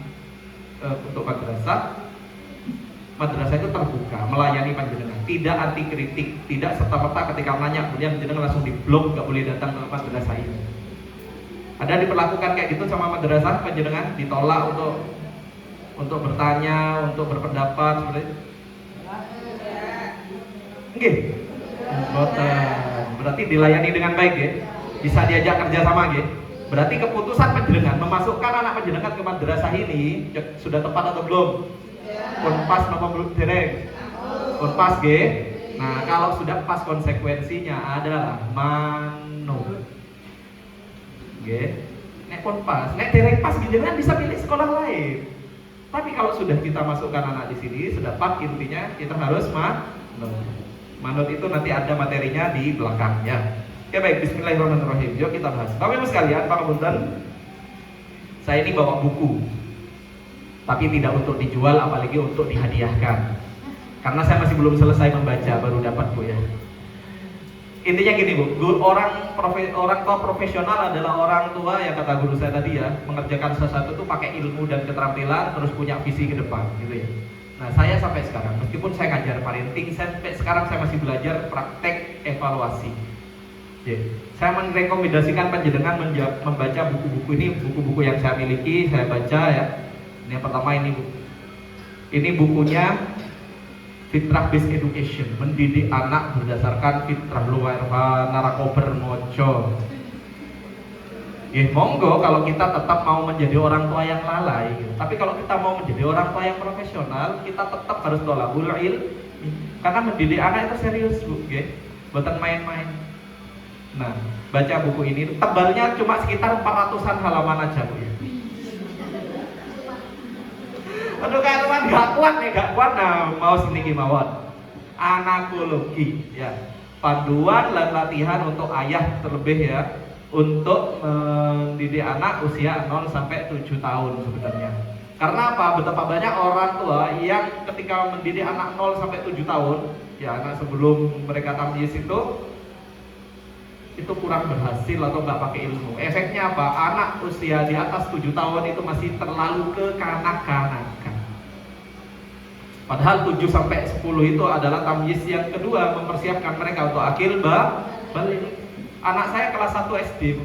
[SPEAKER 2] untuk madrasah itu terbuka, melayani panjenengan, tidak anti kritik, tidak serta-merta ketika nanya kemudian panjenengan langsung diblok, nggak boleh datang ke madrasah ini. Ada diperlakukan kayak gitu sama madrasah panjenengan, ditolak untuk bertanya, untuk berpendapat seperti itu? Nggih. Berarti dilayani dengan baik ya, bisa diajak kerja sama ya. Berarti keputusan panjenengan memasukkan anak panjenengan ke madrasah ini sudah tepat atau belum? Pun pas napa belum dereng? Pun pas nggih. Nah, kalau sudah pas konsekuensinya adalah manut. Nggih. Nek pun pas, nek dereng pas panjenengan bisa pilih sekolah lain. Tapi kalau sudah kita masukkan anak di sini, sudah pas, intinya kita harus manut. Manut itu nanti ada materinya di belakangnya. Oke baik, bismillahirrahmanirrahim. Yuk kita bahas. Bapak Ibu sekalian, Pak Kabunten, saya ini bawa buku, tapi tidak untuk dijual, apalagi untuk dihadiahkan. Karena saya masih belum selesai membaca, baru dapat Bu ya. Intinya gini Bu, orang tua profesional adalah orang tua yang kata guru saya tadi ya, mengerjakan sesuatu itu pakai ilmu dan keterampilan, terus punya visi ke depan, gitu ya. Nah saya sampai sekarang, meskipun saya ngajar parenting, sampai sekarang saya masih belajar praktek evaluasi. Saya merekomendasikan panjenengan membaca buku-buku ini, buku-buku yang saya miliki, saya baca ya. Ini yang pertama ini Bu. Ini bukunya Fitrah Based Education, mendidik anak berdasarkan fitrah luar narakober mojo. Monggo kalau kita tetap mau menjadi orang tua yang lalai, gitu. Tapi kalau kita mau menjadi orang tua yang profesional, kita tetap harus tolabul ilmi. Karena mendidik anak itu serius Bu, bukan main-main. Nah, baca buku ini, tebalnya cuma sekitar 400-an halaman aja Bu ya. Aduh karuan gak kuat. Nah, mau sini mawon. Anakologi ya. Panduan dan latihan untuk ayah terlebih ya, untuk mendidik anak usia 0 sampai 7 tahun sebenarnya. Karena apa? Betapa banyak orang tua yang ketika mendidik anak 0 sampai 7 tahun, ya anak sebelum mereka tamyiz itu kurang berhasil atau nggak pakai ilmu. Efeknya apa? Anak usia di atas 7 tahun itu masih terlalu kekanak-kanakan. Padahal 7 sampai 10 itu adalah tamyiz yang kedua, mempersiapkan mereka untuk akil balik. Anak saya kelas 1 SD, Bu.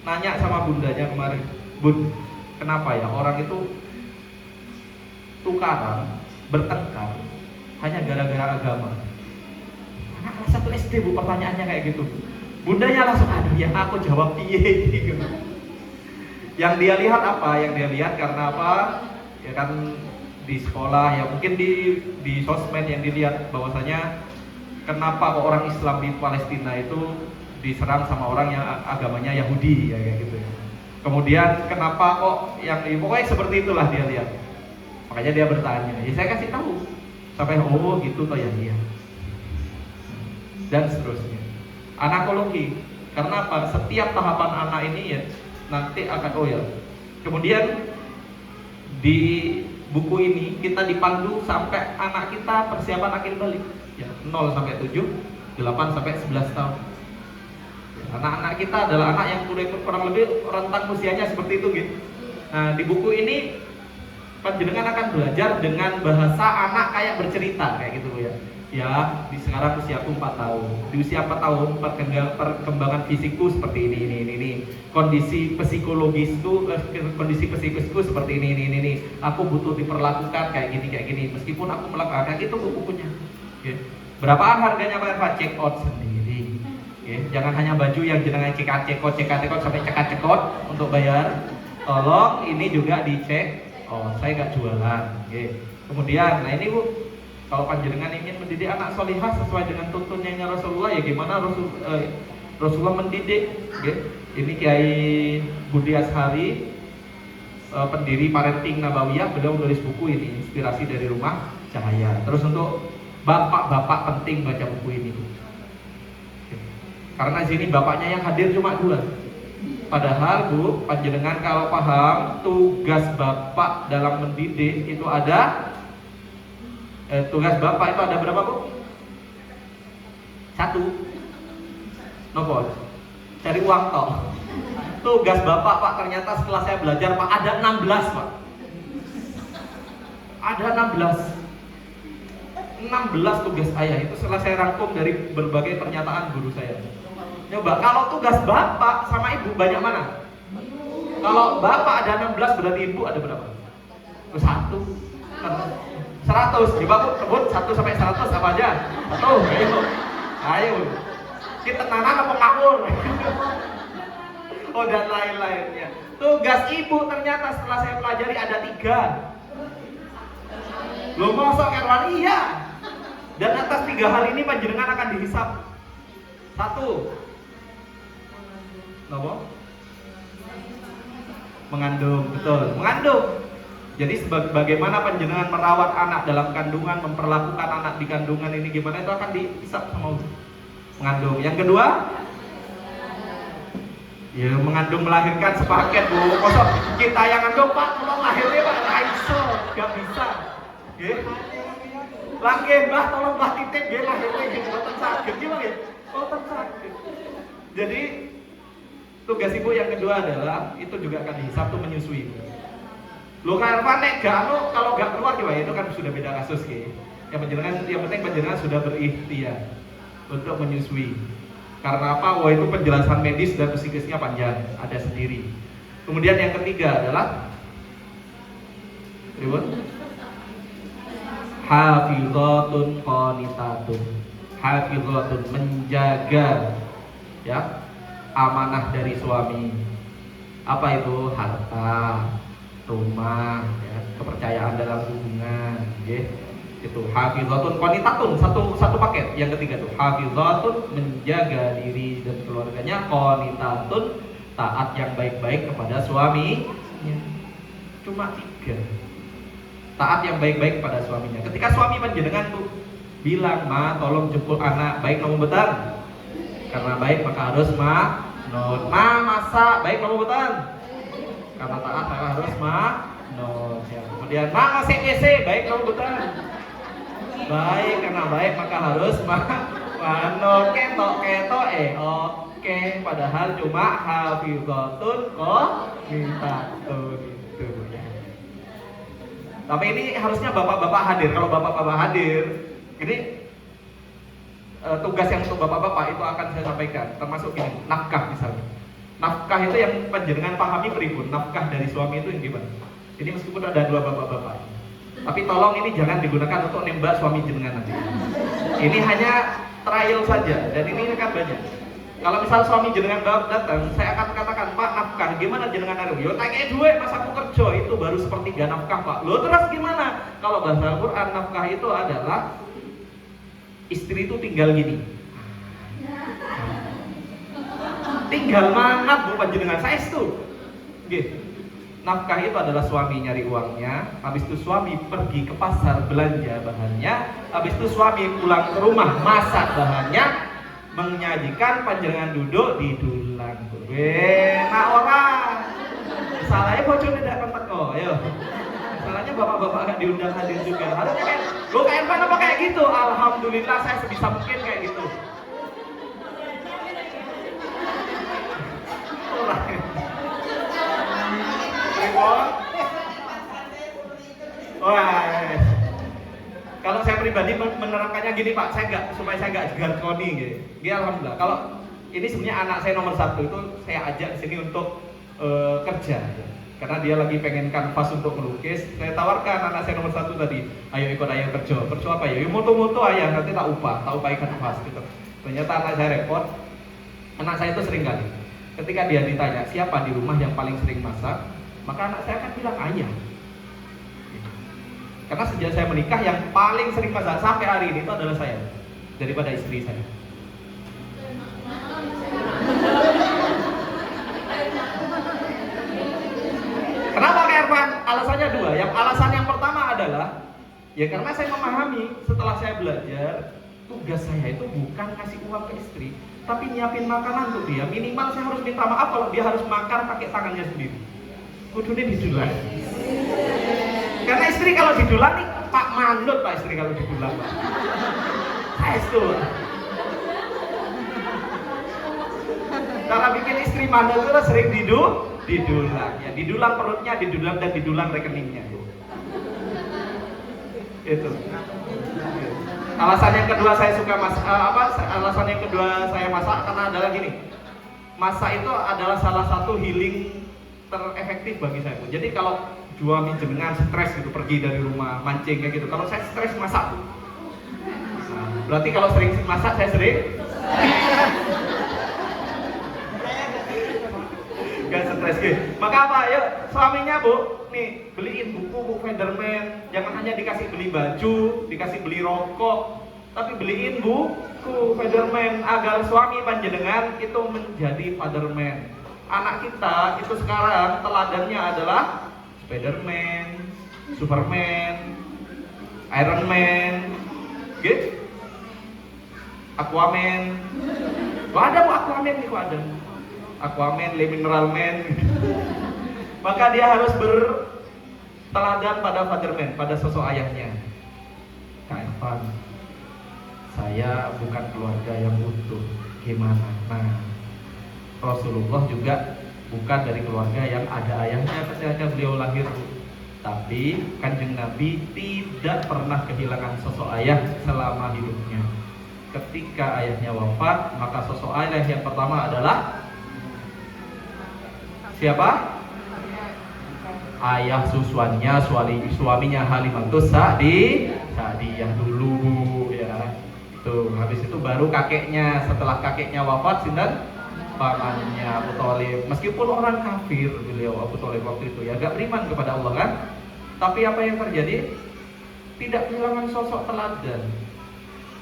[SPEAKER 2] Nanya sama bundanya kemarin, Bun, kenapa ya orang itu tukaran, bertengkar hanya gara-gara agama? Anak kelas 1 SD Bu, pertanyaannya kayak gitu. Bundanya langsung, aduh ya aku jawab piye gitu. Yang dia lihat apa? Yang dia lihat karena apa? Ya kan di sekolah, ya mungkin di sosmed yang dilihat bahwasanya kenapa kok orang Islam di Palestina itu diserang sama orang yang agamanya Yahudi ya kayak gitu ya. Kemudian kenapa kok yang pokoknya seperti itulah dia lihat. Makanya dia bertanya. Ya saya kasih tahu. Sampai oh gitu toh ya dia. Dan seterusnya. Anakologi. Karena apa? Setiap tahapan anak ini ya nanti akan oh ya. Kemudian Di buku ini kita dipandu sampai anak kita persiapan akhir balik ya, 0 sampai 7, 8 sampai 11 tahun. Anak-anak kita adalah anak yang kurang lebih rentang usianya seperti itu gitu. Nah, di buku ini panjenengan akan belajar dengan bahasa anak kayak bercerita kayak gitu ya. Ya, sekarang usiaku 4 tahun. Di usia 4 tahun perkembangan fisikku seperti ini. Kondisi psikologisku seperti ini. Aku butuh diperlakukan kayak gini. Meskipun aku melakukan kayak gitu bukunya. Okay. Berapaan harganya Pak? Check out sendiri. Okay. Jangan hanya baju yang jenengan cekot sampai cekot untuk bayar. Tolong ini juga dicek. Oh, saya nggak jualan. Okay. Kemudian, nah ini Bu, kalau panjenengan ingin mendidik anak solihah sesuai dengan tuntunannya Rasulullah, ya gimana Rasulullah mendidik? Okay. Ini Kiai Budi Ashari, pendiri Parenting Nabawiyah, beliau menulis buku ini, inspirasi dari Rumah Cahaya. Terus untuk bapak-bapak penting baca buku ini. Okay. Karena sini bapaknya yang hadir cuma 2. Padahal Bu, panjenengan kalau paham tugas bapak dalam mendidik itu ada tugas bapak itu ada berapa Bu? 1. Nopo? Cari uang toh. Tugas bapak Pak, ternyata setelah saya belajar Pak ada 16 Pak. Ada 16 tugas ayah itu setelah saya rangkum dari berbagai pernyataan guru saya. Coba kalau tugas bapak sama ibu banyak mana? Kalau bapak ada 16 berarti ibu ada berapa? 1. 100, coba Bu, sebut 1 sampai 100 apa aja? 1, ayo. Kita nanan apa ngawur? Oh, dan lain-lainnya. Tugas ibu ternyata setelah saya pelajari ada 3. Lo mosok Erwan? Iya. Dan atas 3 hal ini panjenengan akan dihisap. 1. Apa? Mengandung, betul. Mengandung. Jadi bagaimana panjenengan merawat anak dalam kandungan, memperlakukan anak di kandungan ini gimana itu akan dihisap sama mengandung. Yang kedua, ya mengandung melahirkan sepaket Bu. Kosong kita yang ngandung Pak, tolong lahirnya Pak, raiso, gak bisa. Ya. Lagi Mbah, tolong Mbah titip dia lahirnya gitu, sakit gimana ya? Sakit. Jadi tugas ibu yang kedua adalah itu juga akan dihisap tuh menyusui. Lo kayak apa nek kalau gak keluar juga itu kan sudah beda kasus ke. Yang penting panjenengan sudah berikhtiar untuk menyusui. Karena apa? Wah itu penjelasan medis dan psikisnya panjang, ada sendiri. Kemudian yang ketiga adalah hafizatun qanitatun. Hafizatun menjaga ya amanah dari suami. Apa itu? Harta, rumah, ya, kepercayaan dalam hubungan, ya. Itu hafizatun qanitatun, satu paket. Yang ketiga tuh hafizatun menjaga diri dan keluarganya, qanitatun taat yang baik-baik kepada suami. Ya. Cuma 3. Taat yang baik-baik kepada suaminya. Ketika suami panjenengan tuh bilang, "Ma, tolong jemput anak." Baik kamu betul. Karena baik maka harus manut. Ma, masak, baik kamu betul. Karena taat maka harus manut. Ya. Kemudian ma, ngasih WC, baik kamu betul. Baik karena baik maka harus manut. Ketok oke. Padahal cuma hafizatun qanitatun itu ya. Tapi ini harusnya bapak-bapak hadir. Kalau bapak-bapak hadir, ini tugas yang untuk bapak-bapak itu akan saya sampaikan. Termasuk ini, nafkah misalnya. Nafkah itu yang panjenengan pahami pripun. Nafkah dari suami itu yang gimana? Ini meskipun ada 2 bapak-bapak, tapi tolong ini jangan digunakan untuk nembak suami jenengan nanti. Ini hanya trial saja, dan ini kan banyak. Kalau misal suami jenengan datang, saya akan katakan, "Pak, nafkah gimana jenengan ada?" Yo tanya duit pas aku kerja itu baru sepertiga nafkah Pak. Lo terus gimana? Kalau bahasa Al-Quran nafkah itu adalah istri itu tinggal gini. Tinggal mangat Bu panjenengan saya itu. Gitu. Nafkah itu adalah suami nyari uangnya, habis itu suami pergi ke pasar belanja bahannya, habis itu suami pulang ke rumah masak bahannya, menyajikan panjenengan duduk di dulang. Nah orang salahnya bocor tidak teko, ayo. Masalahnya bapak-bapak gak diundang hadir juga. Harusnya kayak, lo Kak Irfan apa kayak gitu? Alhamdulillah saya sebisa mungkin kayak gitu. Wah, kalau saya pribadi menerapkannya gini Pak, supaya saya nggak jargoni gitu. Ya alhamdulillah. Kalau ini sebenarnya anak saya nomor 1 itu saya ajak sini untuk kerja, karena dia lagi pengen kanvas untuk melukis. Saya tawarkan anak saya nomor 1 tadi, ayo ikut ayah kerja. Kerja apa ya? Moto-moto ayah, nanti tak upahi kanvas gitu. Ternyata anak saya repot. Anak saya itu sering kali, ketika dia ditanya siapa di rumah yang paling sering masak, maka anak saya akan bilang ayah. Karena sejak saya menikah yang paling sering masak sampai hari ini itu adalah saya daripada istri saya. Kenapa Kak Irfan? Alasannya 2. Alasan yang pertama adalah ya karena saya memahami setelah saya belajar tugas saya itu bukan kasih uang ke istri, tapi nyiapin makanan untuk dia. Minimal saya harus minta maaf kalau dia harus makan pakai tangannya sendiri. Kudunya didulang. Karena istri kalau didulang nih Pak manut Pak istri kalau didulang Pak. Saya itu. Cara bikin istri manut itu sering didulang. Ya didulang perutnya, didulang dan didulang rekeningnya. Itu. Alasan yang kedua saya suka masak alasan yang kedua saya masak karena adalah gini. Masak itu adalah salah satu healing terefektif bagi saya. Jadi kalau suami jenengan stres gitu pergi dari rumah mancing kayak gitu. Kalau saya stres masak. Nah, berarti kalau sering masak saya sering. Gak stres gitu. Maka apa? Yuk suaminya Bu, nih beliin buku Federman. Jangan hanya dikasih beli baju, dikasih beli rokok, tapi beliin buku Federman agar suami panjenengan itu menjadi Fatherman. Anak kita itu sekarang teladannya adalah Spiderman, Superman, Iron Man, gitu, Aquaman. Wah ada Bu Aquaman nih, kok ada Aquaman, Le Mineral Man. Maka dia harus berteladan pada Fatherman, pada sosok ayahnya. Kak Irfan, saya bukan keluarga yang utuh. Gimana? Nah, Rasulullah juga bukan dari keluarga yang ada ayahnya ketika beliau lahir. Tapi Kanjeng Nabi tidak pernah kehilangan sosok ayah selama hidupnya. Ketika ayahnya wafat, maka sosok ayah yang pertama adalah siapa? Ayah suaminya Halimatus Sa'diyah dulu ya. Tuh, habis itu baru kakeknya. Setelah kakeknya wafat, sinten? Pamannya Abu Thalib. Meskipun orang kafir beliau Abu Thalib waktu itu ya, gak beriman kepada Allah kan. Tapi apa yang terjadi? Tidak kehilangan sosok teladan.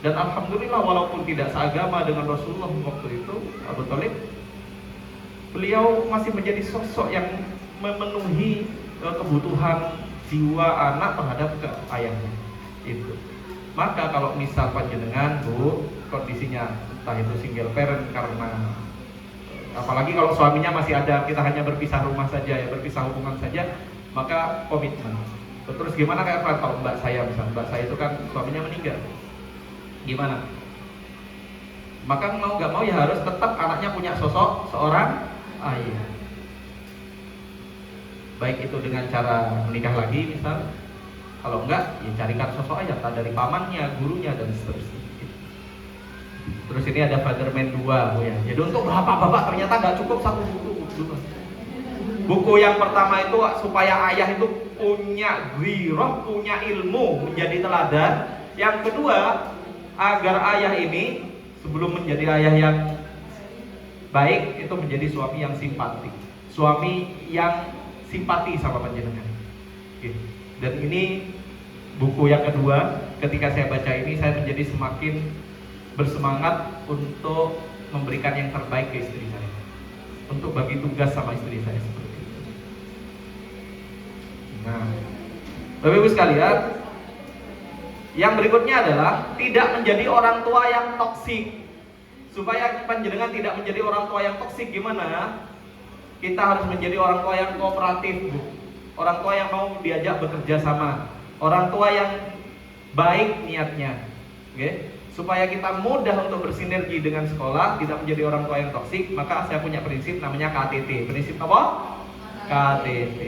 [SPEAKER 2] Dan alhamdulillah walaupun tidak seagama dengan Rasulullah waktu itu Abu Thalib, beliau masih menjadi sosok yang memenuhi kebutuhan jiwa anak terhadap ayahnya itu. Maka kalau misal panjenengan Bu kondisinya entah itu single parent karena apalagi kalau suaminya masih ada, kita hanya berpisah rumah saja ya, berpisah hubungan saja, maka komitmen. Terus gimana kayak kalau mbak saya itu kan suaminya meninggal, gimana? Maka mau nggak mau ya harus tetap anaknya punya sosok seorang ayah. Baik itu dengan cara menikah lagi misal, kalau enggak ya carikan sosok ayah dari pamannya, gurunya dan seterusnya. Terus ini ada Fatherman 2 Bu ya. Jadi untuk bapak-bapak ternyata nggak cukup satu buku. Buku yang pertama itu supaya ayah itu punya ghiroh, punya ilmu, menjadi teladan. Yang kedua, agar ayah ini sebelum menjadi ayah yang baik itu menjadi suami yang simpatik, suami yang simpati sama panjenengan. Dan ini buku yang kedua. Ketika saya baca ini, saya menjadi semakin bersemangat untuk memberikan yang terbaik ke istri saya, untuk bagi tugas sama istri saya seperti itu. Nah, Bapak Ibu sekalian, yang berikutnya adalah tidak menjadi orang tua yang toksik. Supaya panjenengan tidak menjadi orang tua yang toksik, gimana? Kita harus menjadi orang tua yang kooperatif, Bu. orang tua yang mau diajak bekerja sama, orang tua yang baik niatnya, oke? Supaya kita mudah untuk bersinergi dengan sekolah, tidak menjadi orang tua yang toksik, maka saya punya prinsip namanya KTT. Prinsip apa? KTT.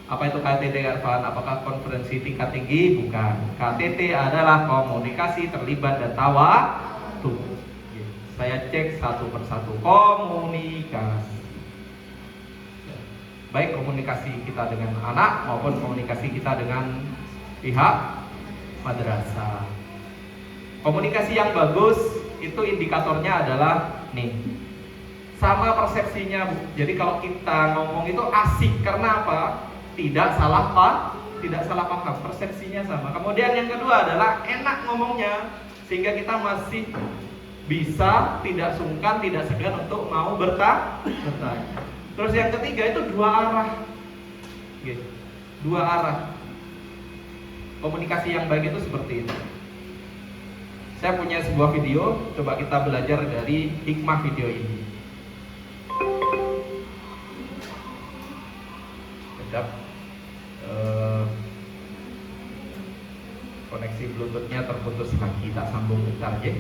[SPEAKER 2] Apa itu KTT, Arfan? Apakah konferensi tingkat tinggi? Bukan. KTT adalah komunikasi, terlibat, dan tawa tuh. Saya cek satu persatu. Komunikasi. Baik komunikasi kita dengan anak maupun komunikasi kita dengan pihak madrasah. Komunikasi yang bagus itu indikatornya adalah nih, sama persepsinya. Jadi kalau kita ngomong itu asik karena apa? Tidak salah paham, persepsinya sama. Kemudian yang kedua adalah enak ngomongnya, sehingga kita masih bisa tidak sungkan, tidak segan untuk mau bertanya. Terus yang ketiga itu dua arah, gitu. Dua arah. Komunikasi yang baik itu seperti itu. Saya punya sebuah video, coba kita belajar dari hikmah video ini. Sedap. Koneksi Bluetooth-nya terputus lagi, tak sambung bentar ya.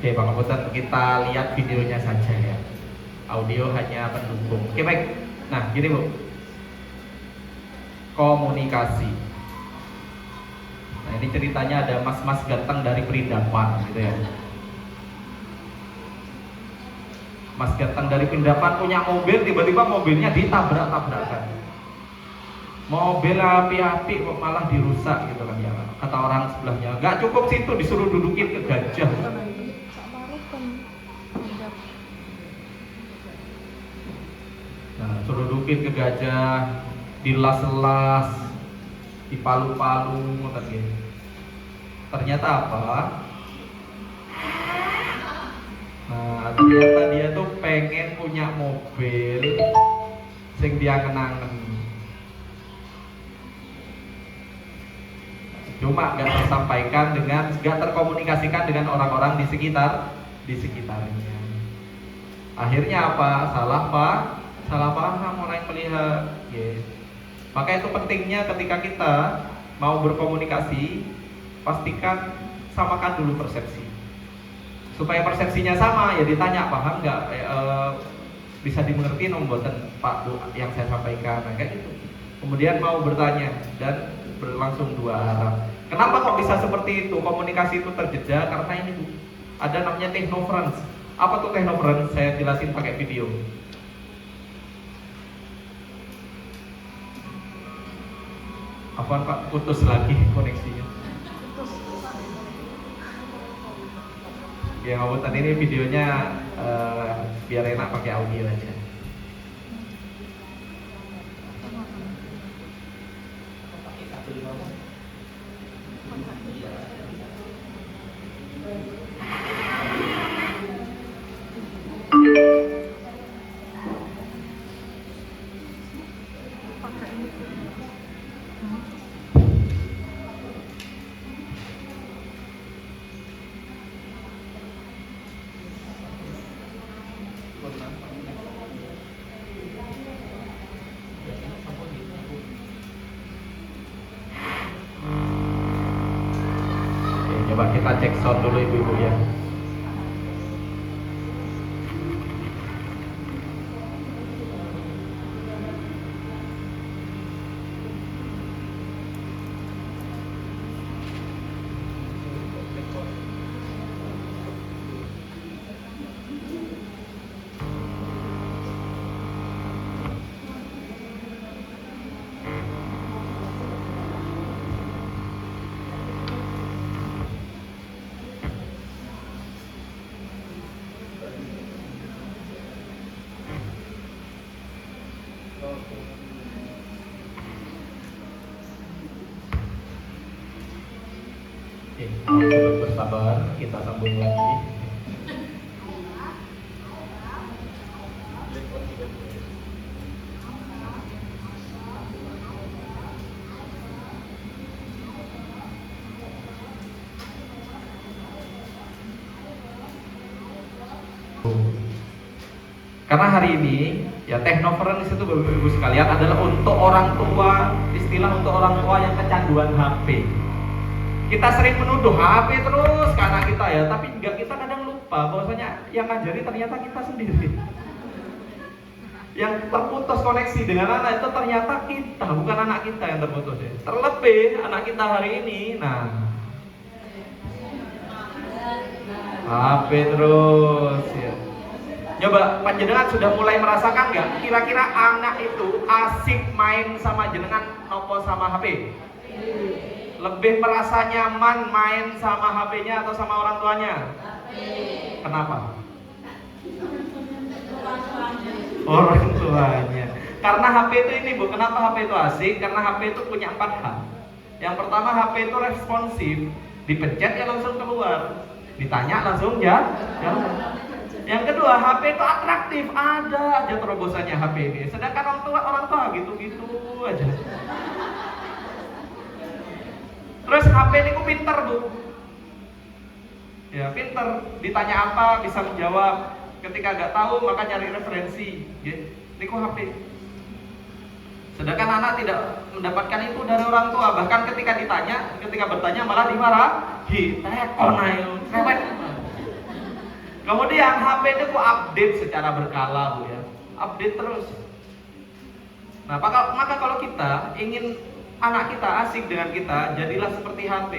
[SPEAKER 2] Oke, Pak Komputer, kita lihat videonya saja ya. Audio hanya pendukung. Oke, baik. Nah, gini Bu. Komunikasi. Nah, ini ceritanya ada mas-mas ganteng dari Perindapan gitu ya. Mas ganteng dari Perindapan punya mobil, tiba-tiba mobilnya ditabrak-tabrakan. Mobil api-api kok malah dirusak gitu kan ya. Kata orang sebelahnya, nggak cukup situ, disuruh dudukin ke gajah. Nah, suruh dudukin ke gajah, dilas-las, dipalu-palu, gitu. Ternyata apa? Nah, ternyata dia tuh pengen punya mobil sing dia kenangen. Cuma gak tersampaikan gak terkomunikasikan dengan orang-orang di sekitarnya. Akhirnya apa? Salah paham orang yang melihat. Yes. Maka itu pentingnya ketika kita mau berkomunikasi, pastikan samakan dulu persepsi. Supaya persepsinya sama, ya ditanya paham nggak? Bisa dimengerti nomboten Pak Bu yang saya sampaikan, nah, kayak gitu. Kemudian mau bertanya dan berlangsung dua arah. Kenapa kok bisa seperti itu? Komunikasi itu terjeda karena ini Bu, ada namanya technofrance. Apa tuh technofrance? Saya jelasin pakai video. Apa Pak, putus lagi koneksinya? Ya Komputer, ini videonya biar enak pakai audio aja. Coba kita cek sound dulu ibu-ibu ya. Oke, cukup bersabar, kita sambung lagi. Karena hari ini ya teknoferenis itu Bapak-Ibu sekalian adalah untuk orang tua, istilah untuk orang tua yang kecanduan HP. Kita sering menuduh HP terus ke anak kita ya, tapi juga kita kadang lupa bahwasanya yang ngajari ternyata kita sendiri. Yang terputus koneksi dengan anak itu ternyata kita, bukan anak kita yang terputus ya. Terlebih anak kita hari ini, nah HP terus ya. Coba panjenengan sudah mulai merasakan nggak? Kira-kira anak itu asik main sama jenengan nopo sama HP? Lebih merasa nyaman main sama HP-nya atau sama orang tuanya? Kenapa? Orang tuanya. Karena HP itu ini Bu, kenapa HP itu asik? Karena HP itu punya 4 hal. Yang pertama, HP itu responsif, dipencet ya langsung keluar, ditanya langsung ya. Yang kedua, HP itu atraktif, ada aja terobosannya HP ini. Sedangkan orang tua gitu-gitu aja. Terus HP ini ku pinter Bu. Ya pinter, ditanya apa bisa menjawab. Ketika nggak tahu maka cari referensi. Ya, ini ku HP. Sedangkan anak tidak mendapatkan itu dari orang tua. Bahkan ketika bertanya malah dimarahi. Telepon ayo, rewet. Kemudian HP itu ku update secara berkala Bu ya. Update terus. Nah, maka kalau kita ingin anak kita asik dengan kita, jadilah seperti HP.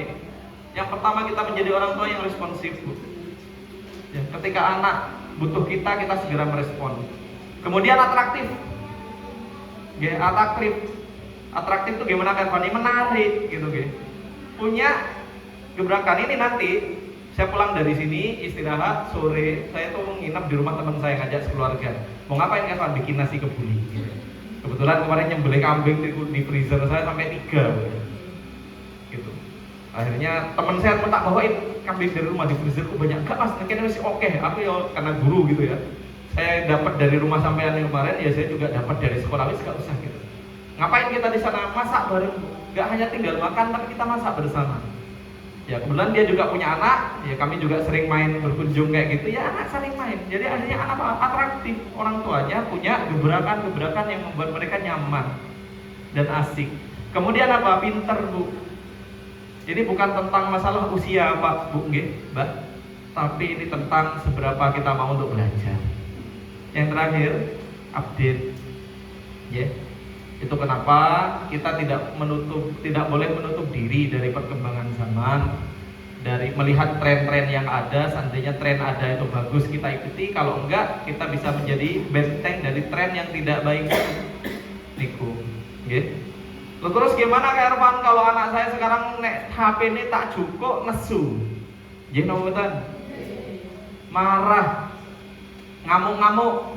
[SPEAKER 2] Yang pertama, kita menjadi orang tua yang responsif Bu. Ya, ketika anak butuh kita segera merespon. Kemudian atraktif. Ya, atraktif itu gimana kan Fani? Menarik gitu ya. Punya gebrakan. Ini nanti saya pulang dari sini istirahat sore, saya tuh nginep di rumah teman saya, ngajak sekeluarga. Mau ngapain Evan? Bikin nasi kebuli. Kebetulan kemarin nyembelih kambing di freezer saya sampai 3. Gitu. Akhirnya teman saya minta bawain kambing dari rumah di freezerku banyak. Enggak Mas, kayaknya masih oke. Aku ya karena guru gitu ya. Saya dapat dari rumah sampean yang kemarin, ya saya juga dapat dari sekolah, wis enggak usah gitu. Ngapain kita di sana? Masak bareng. Enggak hanya tinggal makan, tapi kita masak bersama. Ya kebetulan dia juga punya anak, ya kami juga sering main berkunjung kayak gitu, ya anak saling main. Jadi akhirnya anak atraktif, orang tuanya punya gebrakan-gebrakan yang membuat mereka nyaman dan asik. Kemudian apa? Pinter Bu. Ini bukan tentang masalah usia Pak Bu, Mbak, tapi ini tentang seberapa kita mau untuk belajar. Yang terakhir, update. Ya. Itu kenapa kita tidak boleh menutup diri dari perkembangan zaman, dari melihat tren-tren yang ada. Seandainya tren ada itu bagus, kita ikuti. Kalau enggak, kita bisa menjadi benteng dari tren yang tidak baik. Niku, nggih. Terus gimana Kak Ervan kalau anak saya sekarang nek HP ini tak cukup nesu? Nggih napa mboten? Marah, ngamuk-ngamuk.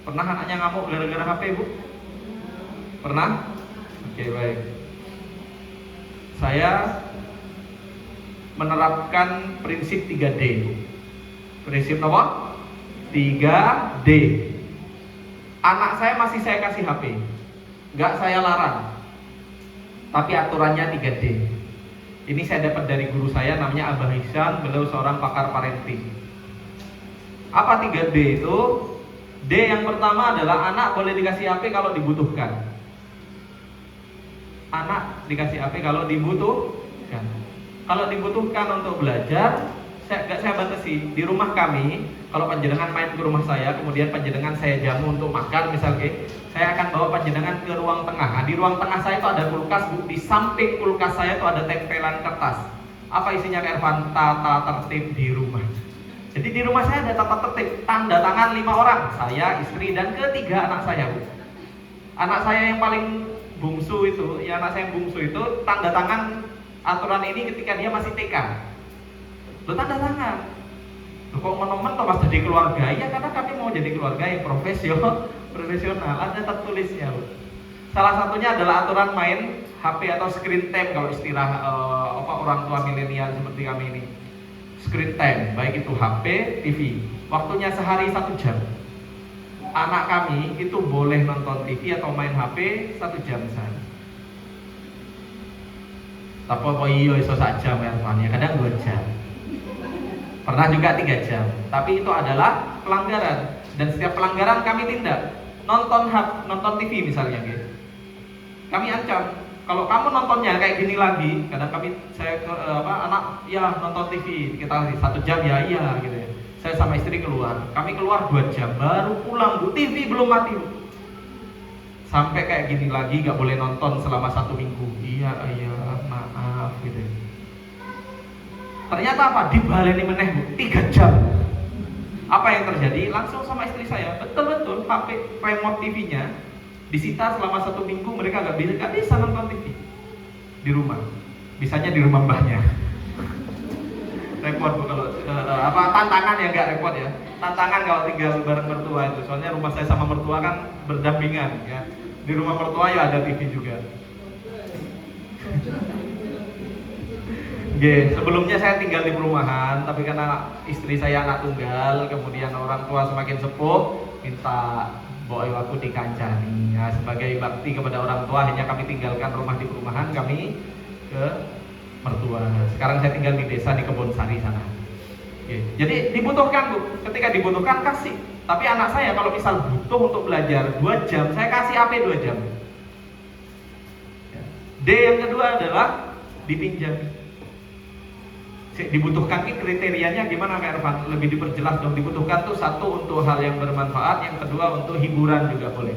[SPEAKER 2] Pernah anaknya ngamuk gara-gara HP, Bu? Pernah? Oke, baik. Saya menerapkan prinsip 3D. Prinsip apa? 3D. Anak saya masih saya kasih HP, nggak saya larang, tapi aturannya 3D. Ini saya dapat dari guru saya, namanya Abah Ihsan. Beliau seorang pakar parenting. Apa 3D itu? D yang pertama adalah anak boleh dikasih HP kalau dibutuhkan. Anak dikasih HP kalau dibutuhkan. Kalau dibutuhkan untuk belajar, saya batasi. Di rumah kami, kalau panjenengan main ke rumah saya, kemudian panjenengan saya jamu untuk makan misalnya, saya akan bawa panjenengan ke ruang tengah. Nah, di ruang tengah saya itu ada kulkas, Bu. Di samping kulkas saya itu ada tempelan kertas. Apa isinya Kak Ervan? Tata tertib di rumah. Jadi di rumah saya ada tata tertib, tanda tangan 5 orang, saya, istri, dan ketiga anak saya, Bu. Anak saya yang paling bungsu itu, ya anak saya yang bungsu itu tanda tangan aturan ini ketika dia masih TK. Lo tanda tangan. Lo kok teman-teman toh pas jadi keluarga? Ya karena kami mau jadi keluarga yang Profesional, ada tertulisnya Bu. Salah satunya adalah aturan main HP atau screen time kalau istilah orang tua milenial seperti kami ini. Screen time, baik itu HP, TV. Waktunya sehari 1 jam. Anak kami itu boleh nonton TV atau main HP 1 jam sehari. Tapi kok iya iso 1 jam ya, kadang 2 jam. Pernah juga 3 jam. Tapi itu adalah pelanggaran dan setiap pelanggaran kami tindak. Nonton TV misalnya gitu. Kami ancam, kalau kamu nontonnya kayak gini lagi, kadang anak ya nonton TV kita 1 jam ya iya gitu ya. Saya sama istri keluar, kami keluar 2 jam baru pulang Bu, TV belum mati Bu. Sampai kayak gini lagi nggak boleh nonton selama 1 minggu. Iya maaf gitu ya. Ternyata apa? Dibaleni meneh Bu, 3 jam. Apa yang terjadi? Langsung sama istri saya, betul-betul HP remote TV-nya disita selama 1 minggu. Mereka nggak bisa nonton TV di rumah. Bisanya di rumah mbahnya. Repot Bu kalau tantangan ya, nggak repot ya. Tantangan kalau tinggal bareng mertua itu. Soalnya rumah saya sama mertua kan berdampingan ya. Di rumah mertua ya ada TV juga. Sebelumnya saya tinggal di perumahan, tapi karena istri saya anak tunggal, kemudian orang tua semakin sepuh, minta boy aku dikancani. Ya, sebagai bakti kepada orang tua, akhirnya kami tinggalkan rumah di perumahan, kami ke mertua. Sekarang saya tinggal di desa di Kebon Sari sana. Jadi dibutuhkan Bu, ketika dibutuhkan kasih. Tapi anak saya kalau misal butuh untuk belajar 2 jam, saya kasih HP 2 jam. D yang kedua adalah dipinjam. Dibutuhkan ini kriterianya gimana Kak Ervan? Lebih diperjelas dong. Dibutuhkan tuh 1 untuk hal yang bermanfaat, yang kedua untuk hiburan juga boleh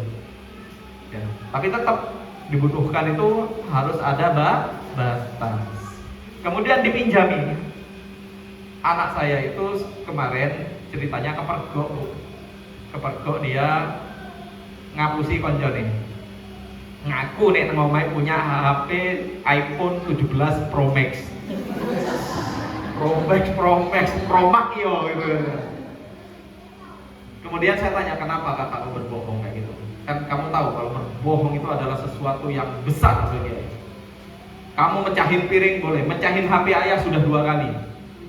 [SPEAKER 2] ya. Tapi tetap dibutuhkan itu harus ada batas. Kemudian dipinjami. Anak saya itu kemarin ceritanya kepergok dia ngapusi koncone. Ngaku nek nang omahe punya HP iPhone 17 Pro Max. Pro Max yo gitu. Kemudian saya tanya, kenapa kakak berbohong kayak gitu? Kan kamu tahu kalau berbohong itu adalah sesuatu yang besar bagi ayah. Kamu mecahin piring boleh, mecahin HP ayah sudah 2 kali.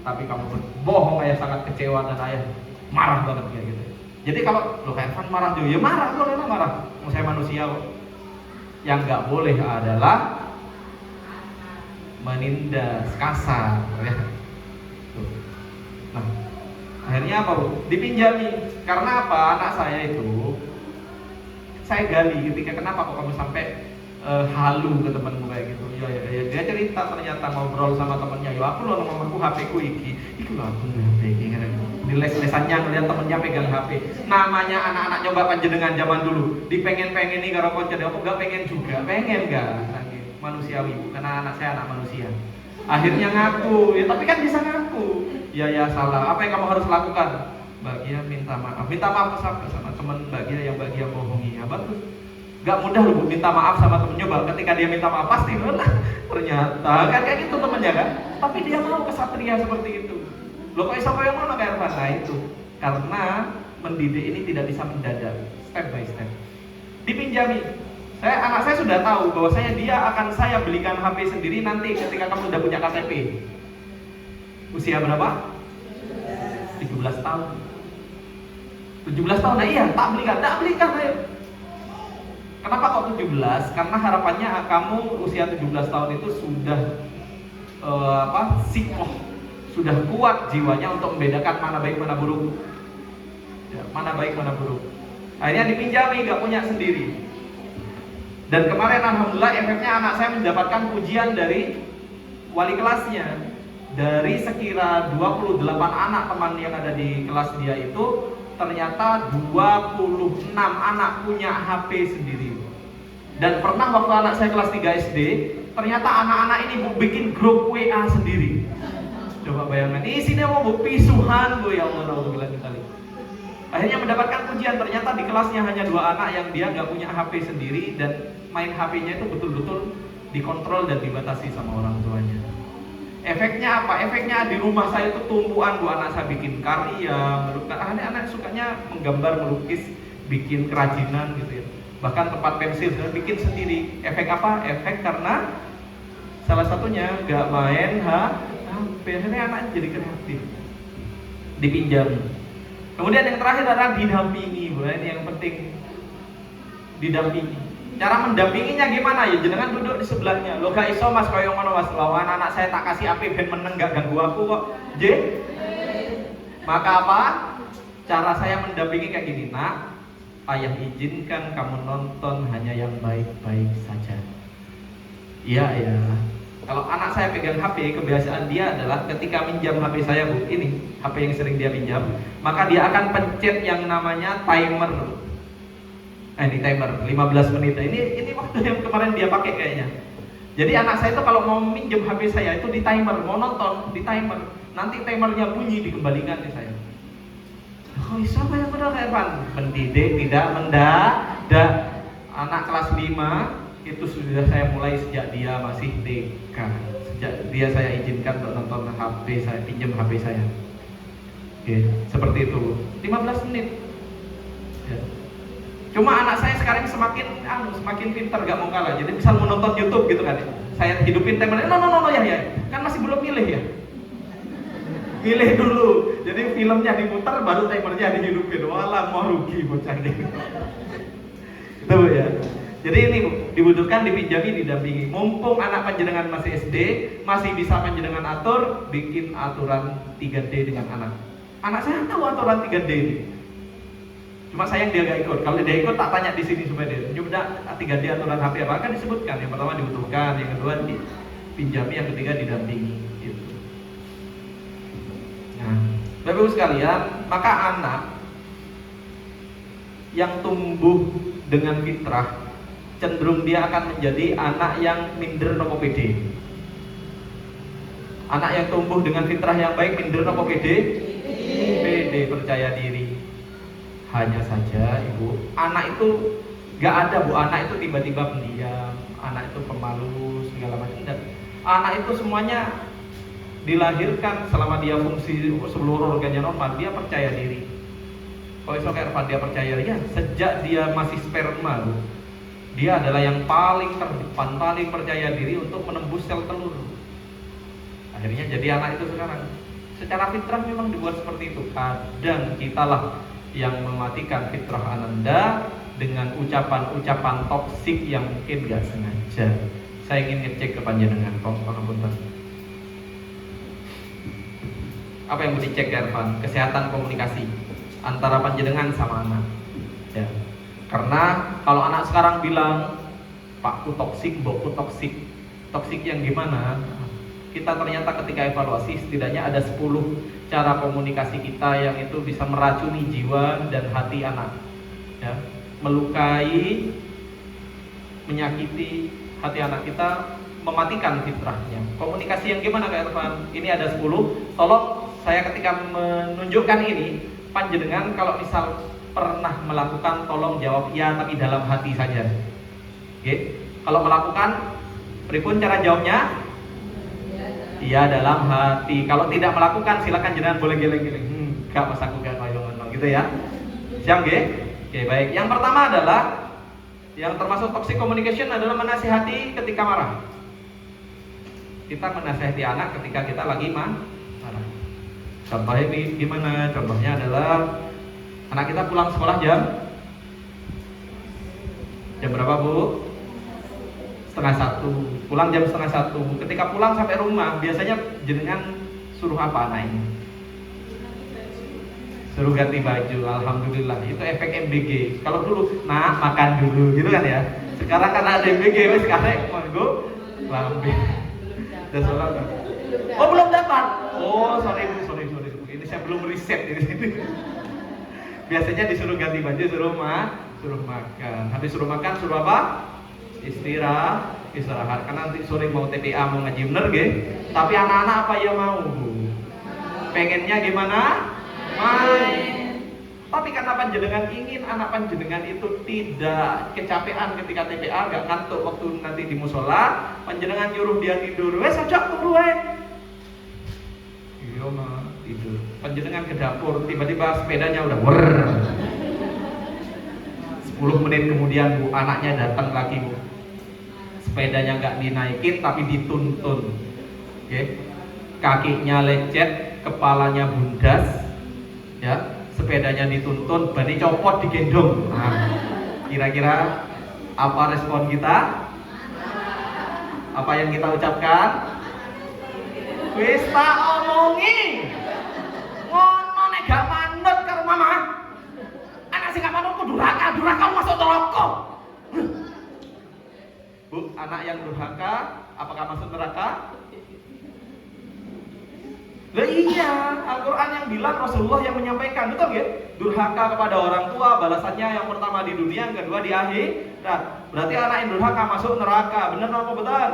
[SPEAKER 2] Tapi kamu berbohong, ayah sangat kecewa dan ayah marah banget kayak gitu. Jadi kalau lo kayak Evan marah juga, ya marah, boleh marah. Saya manusia kok. Yang nggak boleh adalah menindas kasar ya. Nah, akhirnya apa Bu? Dipinjami. Karena apa? Anak saya itu saya gali ketika kenapa kok kamu sampai halu ke temanmu kayak gitu. Ya, dia cerita ternyata ngobrol sama temennya. Ya aku loh ngomongku HP ku iki loh aku HP iki kan. Di les-lesannya ngeliat temennya pegang HP. Namanya anak-anak nyoba panjenengan zaman dulu. Dipengen-pengen nih karo konco, aku enggak pengen juga. Pengen enggak? Manusiawi Bu, karena anak saya anak manusia. Akhirnya ngaku, ya tapi kan bisa ngaku. Ya salah. Apa yang kamu harus lakukan? Bagia minta maaf. Minta maaf sama teman Bagia yang Bagia bohongi. Ya bagus. Gak mudah loh minta maaf sama temen. Nyoba ketika dia minta maaf pasti ternyata kan kayak gitu temennya kan. Tapi dia mau kesatria seperti itu. Loh kok iso yang mana kayak Ervan? Nah itu karena mendidik ini tidak bisa mendadak, step by step. Dipinjami. Anak saya sudah tahu bahwa dia akan saya belikan HP sendiri nanti ketika kamu sudah punya KTP. Usia berapa? 17 tahun. 17 tahun, nah iya, tak belikan ayo. Kenapa kok 17? Karena harapannya kamu usia 17 tahun itu sudah sikoh, sudah kuat jiwanya untuk membedakan mana baik mana buruk. Ya, mana baik mana buruk. Akhirnya dipinjami, gak punya sendiri. Dan kemarin alhamdulillah efeknya anak saya mendapatkan pujian dari wali kelasnya. Dari sekira 28 anak teman yang ada di kelas dia itu, ternyata 26 anak punya HP sendiri. Dan pernah waktu anak saya kelas 3 SD, ternyata anak-anak ini bikin grup WA sendiri. Coba bayangkan, isinya mau pisuhan, ya Allah, alhamdulillah sekali. Akhirnya mendapatkan pujian, ternyata di kelasnya hanya 2 anak yang dia nggak punya HP sendiri dan main HP-nya itu betul-betul dikontrol dan dibatasi sama orang tuanya. Efeknya apa? Efeknya di rumah saya itu tumpuan Bu, anak saya bikin karya, anak-anak sukanya menggambar, melukis, bikin kerajinan gitu ya. Bahkan tempat pensil bikin sendiri. Efek apa? Efek karena salah satunya nggak main HP. Akhirnya anak jadi kreatif. Dipinjam. Kemudian yang terakhir adalah didampingi, Bu. Ini yang penting. Didampingi. Cara mendampinginya gimana ya? Jenengan duduk di sebelahnya. Lo gak iso Mas koyo ngono Mas. Lawan anak saya tak kasih HP ben meneng gak ganggu aku kok. Maka apa? Cara saya mendampingi kayak gini, Nak. Ayah izinkan kamu nonton hanya yang baik-baik saja. Iya ya. Kalau anak saya pegang HP, kebiasaan dia adalah ketika minjam HP saya, Bu, ini HP yang sering dia pinjam, maka dia akan pencet yang namanya timer. Ini timer 15 menit. Ini waktu yang kemarin dia pakai kayaknya. Jadi anak saya itu kalau mau minjem HP saya itu di timer, mau nonton di timer. Nanti timernya bunyi dikembalikan ke saya. Oh, siapa yang benar kayak Pan? Mendidik tidak mendadak. Anak kelas 5 itu sudah saya mulai sejak dia masih TK. Sejak dia saya izinkan untuk nonton HP saya, pinjam HP saya. Oke, seperti itu. 15 menit. Ya. Cuma anak saya sekarang semakin pintar, gak mau kalah. Jadi misal mau nonton YouTube gitu kan, saya hidupin timernya. No ya. Kan masih belum milih ya. Milih dulu. Jadi filmnya diputar baru timernya dihidupin. Walah, mau rugi bocah ini. Itu ya. Jadi ini Bu, dibutuhkan dipinjami, didampingi. Mumpung anak panjenengan masih SD, masih bisa panjenengan atur, bikin aturan 3D dengan anak. Anak saya tahu aturan 3D ini. Cuma sayang dia gak ikut. Kalau dia ikut tak tanya di sini supaya dia. Coba 3D aturan HP apa kan disebutkan. Yang pertama dibutuhkan, yang kedua dipinjami, yang ketiga didampingi. Gitu. Nah, Bapak Ibu sekalian, maka anak yang tumbuh dengan fitrah cenderung dia akan menjadi anak yang minder nopo pede. Anak yang tumbuh dengan fitrah yang baik minder nopo pede? Pede, percaya diri. Hanya saja Ibu, anak itu gak ada Bu, anak itu tiba-tiba pendiam, anak itu pemalu segala macam. Dan anak itu semuanya dilahirkan selama dia fungsi seluruh organnya normal, dia percaya diri. Kalau iso kayak dia percaya diri ya, sejak dia masih sperma Bu. Dia adalah yang paling terdepan, paling percaya diri untuk menembus sel telur. Akhirnya jadi anak itu sekarang. Secara fitrah memang dibuat seperti itu. Kadang kitalah yang mematikan fitrah Ananda dengan ucapan-ucapan toksik yang mungkin gak sengaja. Saya ingin ngecek ke panjenengan, Pangapunten. Apa yang mau dicek ya, Irfan? Kesehatan komunikasi antara panjenengan sama anak. Ya. Karena kalau anak sekarang bilang Pakku toksik, Mbokku toksik. Toksik yang gimana? Kita ternyata ketika evaluasi setidaknya ada 10 cara komunikasi kita yang itu bisa meracuni jiwa dan hati anak. Ya. Melukai, menyakiti hati anak kita, mematikan fitrahnya. Komunikasi yang gimana Kak Irfan? Ini ada 10. Tolong saya ketika menunjukkan ini, panjenengan kalau misal pernah melakukan, tolong jawab ya tapi dalam hati saja. Oke? Kalau melakukan, pripun cara jawabnya? Iya dalam hati. Kalau tidak melakukan, silakan jenengan boleh geleng-geleng. Gak mas aku gak kayak ngomong gitu ya. Siap nggih? Oke, baik. Yang pertama adalah yang termasuk toxic communication adalah menasihati ketika marah. Kita menasihati anak ketika kita lagi marah. Contohnya gimana? Contohnya adalah anak kita pulang sekolah jam berapa Bu? 12:30. Pulang jam 12:30. Ketika pulang sampai rumah, biasanya jenengan suruh apa anak ini? Suruh ganti baju. Alhamdulillah. Itu efek MBG. Kalau dulu, nah makan dulu, gitu kan ya. Sekarang kan ada MBG, wes karek monggo lambe. Dan sholat. Oh belum dapat. Oh sorry Bu. Ini saya belum riset di sini. Biasanya disuruh ganti baju, suruh makan. Habis suruh makan, suruh apa? Istirahat. Karena nanti sore mau TPA, mau ngaji bener nggih. Tapi anak-anak apa ya mau? Pengennya gimana? Main. Tapi karena panjenengan ingin anak panjenengan itu tidak kecapean ketika TPA, gak ngantuk waktu nanti di musola, panjenengan nyuruh dia tidur. Wes ajak turu wae. Iya mah tidur. Panjenengan ke dapur, tiba-tiba sepedanya udah wer. 10 menit kemudian Bu, anaknya datang lagi Bu. Sepedanya nggak dinaikin tapi dituntun. Oke. Kakinya lecet, kepalanya bundas. Ya, sepedanya dituntun, ban copot digendong. Nah, kira-kira apa respon kita? Apa yang kita ucapkan? Wis tak omongi. Ngono nek gak manut karo mama. Anak sing gak manut ku durhaka masuk neraka. Bu, anak yang durhaka apakah masuk neraka? Lah iya, Al-Quran yang bilang, Rasulullah yang menyampaikan, betul ya? Durhaka kepada orang tua, balasannya yang pertama di dunia, yang kedua di akhirat. Berarti anak yang durhaka masuk neraka, benar apa betul?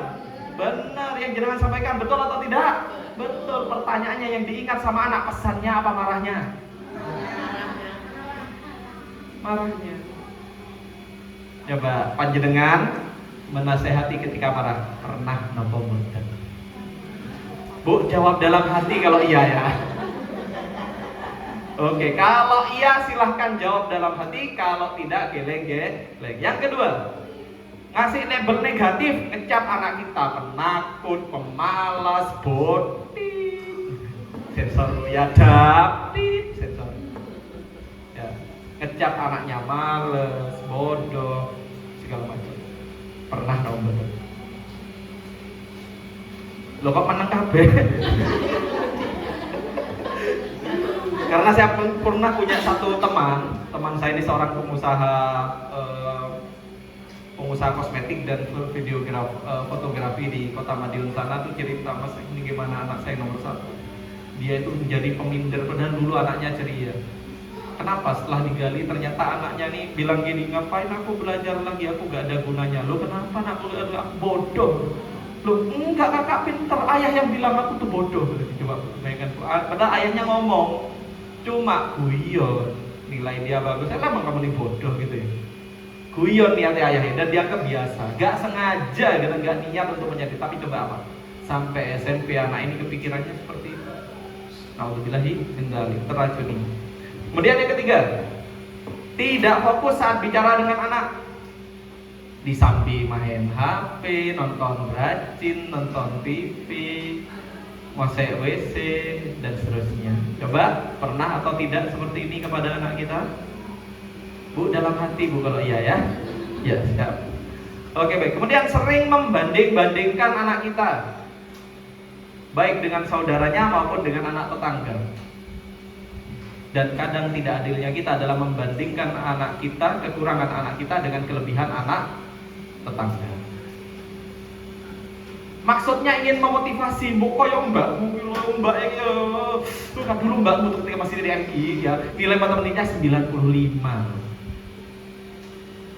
[SPEAKER 2] Benar, yang jenengan sampaikan, betul atau tidak? Betul, pertanyaannya yang diingat sama anak, pesannya apa marahnya? Marahnya. Coba, panjenengan menasehati ketika marah, pernah nopo mboten? Bu, jawab dalam hati kalau iya ya. Oke, kalau iya silahkan jawab dalam hati, kalau tidak geleng-geleng. Yang kedua, ngasih label negatif, ngecap anak kita penakut, pemalas, bodoh. Sensor ya dapet, sensor. Ya, ngecap anaknya males, bodoh, segala macam. Pernah dong betul. Lo kok menang kabeh? Karena saya pernah punya satu teman saya ini seorang pengusaha kosmetik dan fotografi di Kota Madiun sana tuh cerita, Mas ini gimana anak saya nomor 1. Dia itu menjadi peminder padahal dulu anaknya ceria. Kenapa? Setelah digali ternyata anaknya nih bilang gini, ngapain aku belajar lagi, aku gak ada gunanya. Lo kenapa aku bodoh? Loh, enggak, kakak pinter, ayah yang bilang aku tuh bodoh. Coba bayangkan, padahal ayahnya ngomong cuma guyon, nilai dia bagus, emang kamu nih bodoh gitu ya. Guyon niatnya ayahnya dan dia kebiasa, gak sengaja gitu, gak niat untuk menjadi, tapi coba apa? Sampai SMP anak ini kepikirannya seperti itu. Nauzubillahi min dzalik, teracuni. Kemudian yang ketiga, tidak fokus saat bicara dengan anak. Disambi main HP, nonton rajin, nonton TV, ngosek WC, dan seterusnya. Coba, pernah atau tidak seperti ini kepada anak kita? Bu, dalam hati Bu kalau iya ya. Ya, siap. Oke, baik. Kemudian sering membanding-bandingkan anak kita, baik dengan saudaranya maupun dengan anak tetangga. Dan kadang tidak adilnya kita dalam membandingkan anak kita, kekurangan anak kita dengan kelebihan anak tetangga. Maksudnya ingin memotivasi, bu koyo mbakmu ini tuh kan dulu mbakmu ketika masih di MI ya, nilai matematikanya 95.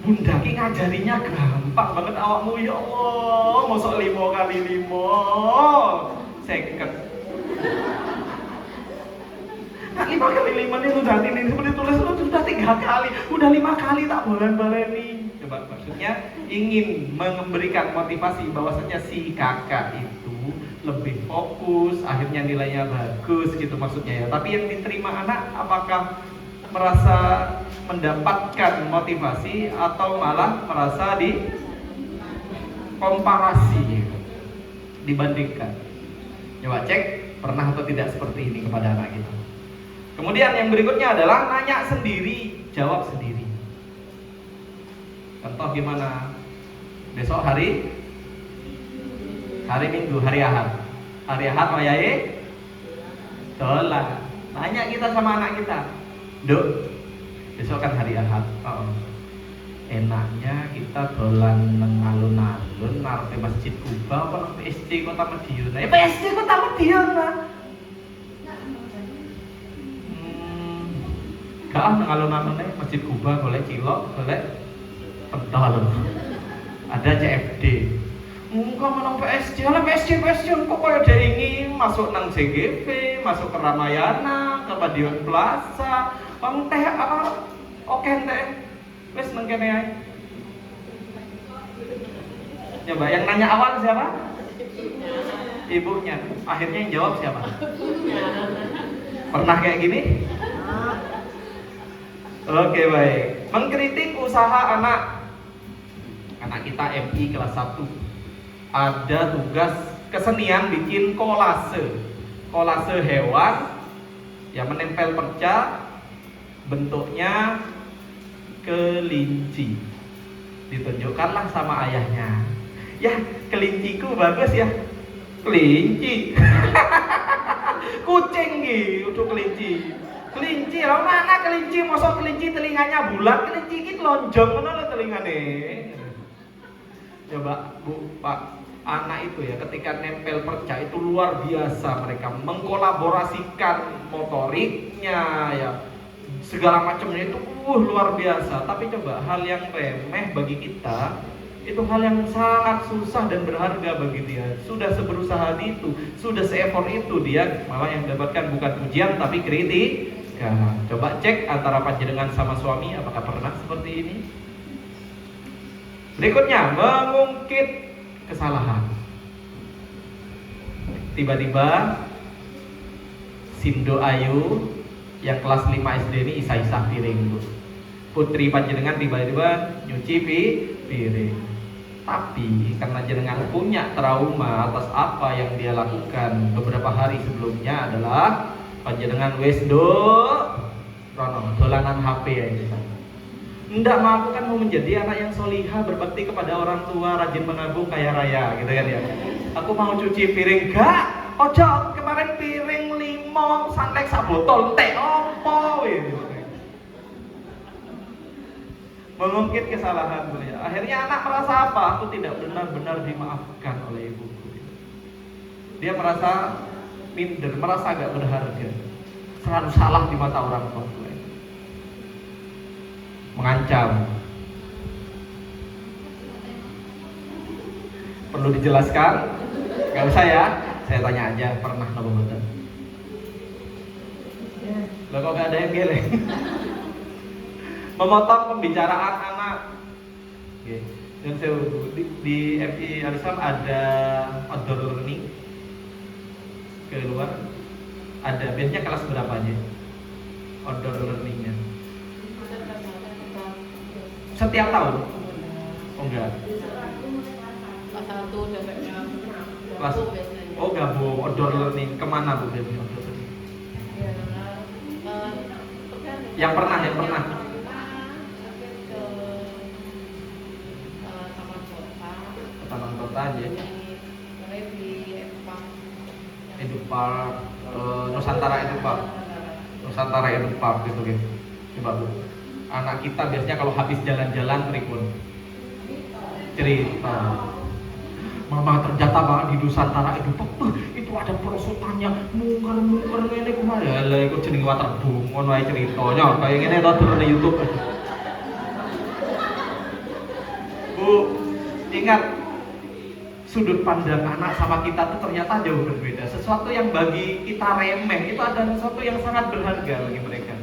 [SPEAKER 2] Bunda ki ngajarinya gampang banget awakmu, ya Allah, mosok 5 kali 5 50. Nah, 5 kali 5 ini sudah ditulis sudah 3 kali, udah 5 kali tak balen-baleni. Coba, maksudnya ingin memberikan motivasi bahwasanya si kakak itu lebih fokus, akhirnya nilainya bagus gitu maksudnya ya. Tapi yang diterima anak apakah merasa mendapatkan motivasi atau malah merasa dikomparasi gitu, dibandingkan. Coba cek pernah atau tidak seperti ini kepada anak kita. Kemudian yang berikutnya adalah nanya sendiri, jawab sendiri. Contoh gimana? Besok hari Minggu, hari Ahad. Hari Ahad wayahe dolan. Tanya kita sama anak kita, Duk, besok kan hari Ahad. Enaknya kita dolan nang alun-alun ngarepe Masjid Kuba apa nang PSG Kota Madiun. PSG Kota Madiun lah. Gak nang alun-alun Masjid Kuba boleh cilok, boleh pentol. Ada CFD. Enggak menang PSG, lah PSG kok kaya diingi masuk nang CGV, masuk ke Ramayana, ke Madiun Plaza. Bang teh apa? Oke teh. Wes nang kene ae. Coba yang nanya awal siapa? Ibunya. Akhirnya yang jawab siapa? Pernah kayak gini? Oke, baik. Mengkritik usaha anak kita MI kelas 1. Ada tugas kesenian bikin kolase hewan yang menempel perca, bentuknya kelinci. Ditunjukkanlah sama ayahnya. Ya, kelinciku bagus ya. Kelinci. Kucing gitu, kelinci. Kelinci, lah mana kelinci? Mosok kelinci telinganya bulat, kelinci iki lonjong ngono lho telingane. Coba Bu, Pak, anak itu ya ketika nempel perca itu luar biasa, mereka mengkolaborasikan motoriknya ya. Segala macamnya itu luar biasa. Tapi coba hal yang remeh bagi kita itu hal yang sangat susah dan berharga bagi dia. Sudah seberusaha itu, sudah se-effort itu, dia malah yang mendapatkan bukan pujian tapi kritik. Ya, coba cek antara panjenengan sama suami apakah pernah seperti ini. Berikutnya, mengungkit kesalahan. Tiba-tiba Sindo Ayu yang kelas 5 SD ini isah-isah piring, Bu. Putri panjenengan tiba-tiba nyuci piring. Tapi karena jenengan punya trauma atas apa yang dia lakukan beberapa hari sebelumnya adalah panjenengan wis dolanan HP ya ini. Ndak mau, aku kan mau menjadi anak yang solihah, berbakti kepada orang tua, rajin menabung, kaya raya gitu kan ya. Aku mau cuci piring, gak? Ojo, kemarin piring 5 santek sak botol teh opo gitu. Mengungkit kesalahan beliau. Akhirnya anak merasa apa? Aku tidak benar-benar dimaafkan oleh ibuku. Dia merasa minder, merasa agak berharga, selalu salah di mata orang tua. Mengancam. Perlu dijelaskan? Gak usah ya, saya tanya aja, pernah nopo mboten? Loh kok gak ada yang geleng? Memotong pembicaraan anak. Oke. Dan di FI Al-Islam ada outdoor learning keluar. Ada, biasanya kelas berapa aja? Outdoor learningnya setiap tahun? Oh enggak. Kelas oh gabung outdoor learning kemana Bu biasanya outdoor learning? Yang pernah Taman Kota aja. Edupark, Nusantara Edupark gitu kan. Coba Bu. Anak kita biasanya kalau habis jalan-jalan pripun? Cerita. Mama ternyata banget di Nusantara Edupark itu ada perosotannya mungker ngene kuwi. Lah iku jenenge waterboom ngono ae ceritanya. Kayak ngene to delok di YouTube. Bu, ingat sudut pandang anak sama kita tuh ternyata jauh berbeda. Sesuatu yang bagi kita remeh itu ada sesuatu yang sangat berharga bagi mereka.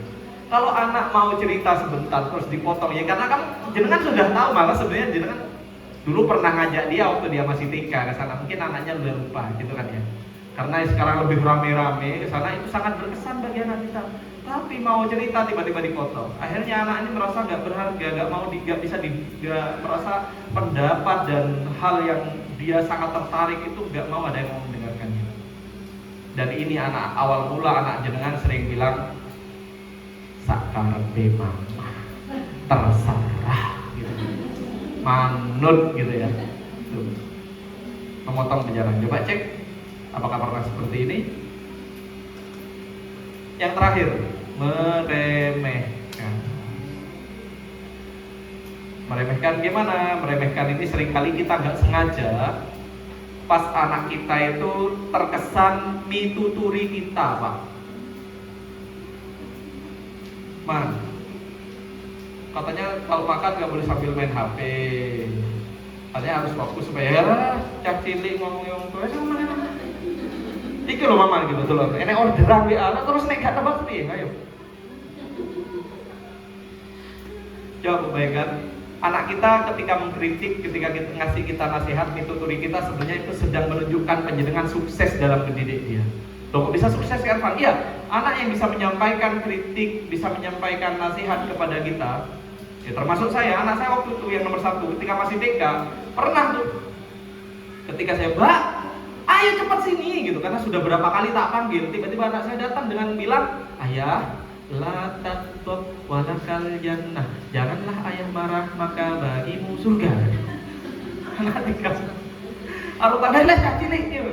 [SPEAKER 2] Kalau anak mau cerita sebentar terus dipotong ya karena kan jenengan sudah tahu, malah sebenarnya jenengan dulu pernah ngajak dia waktu dia masih TK ke sana, mungkin anaknya udah lupa gitu kan ya. Karena sekarang lebih rame-rame ke sana itu sangat berkesan bagi anak kita. Tapi mau cerita tiba-tiba dipotong. Akhirnya anak ini merasa nggak berharga, nggak bisa merasa pendapat dan hal yang dia sangat tertarik itu nggak mau ada yang mau mendengarkannya. Dan ini anak awal mula anak jenengan sering bilang sakarepe mama, terserah gitu. Manut gitu ya. Tuh. Memotong penjara. Coba cek apakah pernah seperti ini. Yang terakhir, meremehkan. Meremehkan gimana? Meremehkan ini seringkali kita nggak sengaja pas anak kita itu terkesan mituturi kita, Pak. Man, katanya kalau makan nggak boleh sambil main HP. Katanya harus fokus supaya cak cilik ngomong iki lho mama gitu tuh lho. Enek orderan WA terus nek gak tebak piye? Ayo. Coba bayangkan anak kita ketika mengkritik, ketika kita ngasih kita nasihat, mituturi kita sebenarnya itu sedang menunjukkan panjenengan sukses dalam mendidik dia. Loh kok bisa sukses kan Pak? Iya, Anak yang bisa menyampaikan kritik, bisa menyampaikan nasihat kepada kita, ya termasuk saya, anak saya waktu itu yang nomor 1 ketika masih TK, pernah tuh ketika saya, Mbak, ayo cepat sini gitu, karena sudah berapa kali tak panggil, tiba-tiba anak saya datang dengan bilang, ayah, la tatub walakal jannah, janganlah ayah marah maka bagimu surga. Anak TK, arutan les cilik gitu.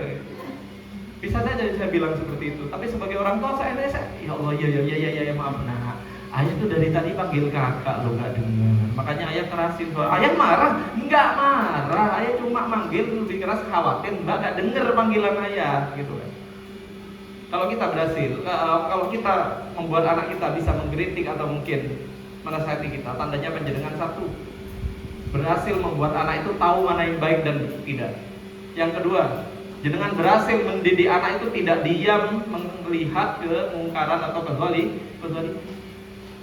[SPEAKER 2] Bisa saja saya bilang seperti itu, tapi sebagai orang tua saya ya Allah, ya maaf nak, ayah tuh dari tadi panggil kakak lo nggak dengar, makanya ayah kerasin suara. Ayah marah? Nggak marah, ayah cuma manggil lebih keras, khawatir mbak nggak dengar panggilan ayah gitu kan. Kalau kita berhasil, kalau kita membuat anak kita bisa mengkritik atau mungkin menasihati kita, tandanya panjenengan 1 berhasil membuat anak itu tahu mana yang baik dan tidak. Yang kedua, jenengan berhasil mendidik anak itu tidak diam melihat kemungkaran atau kezaliman.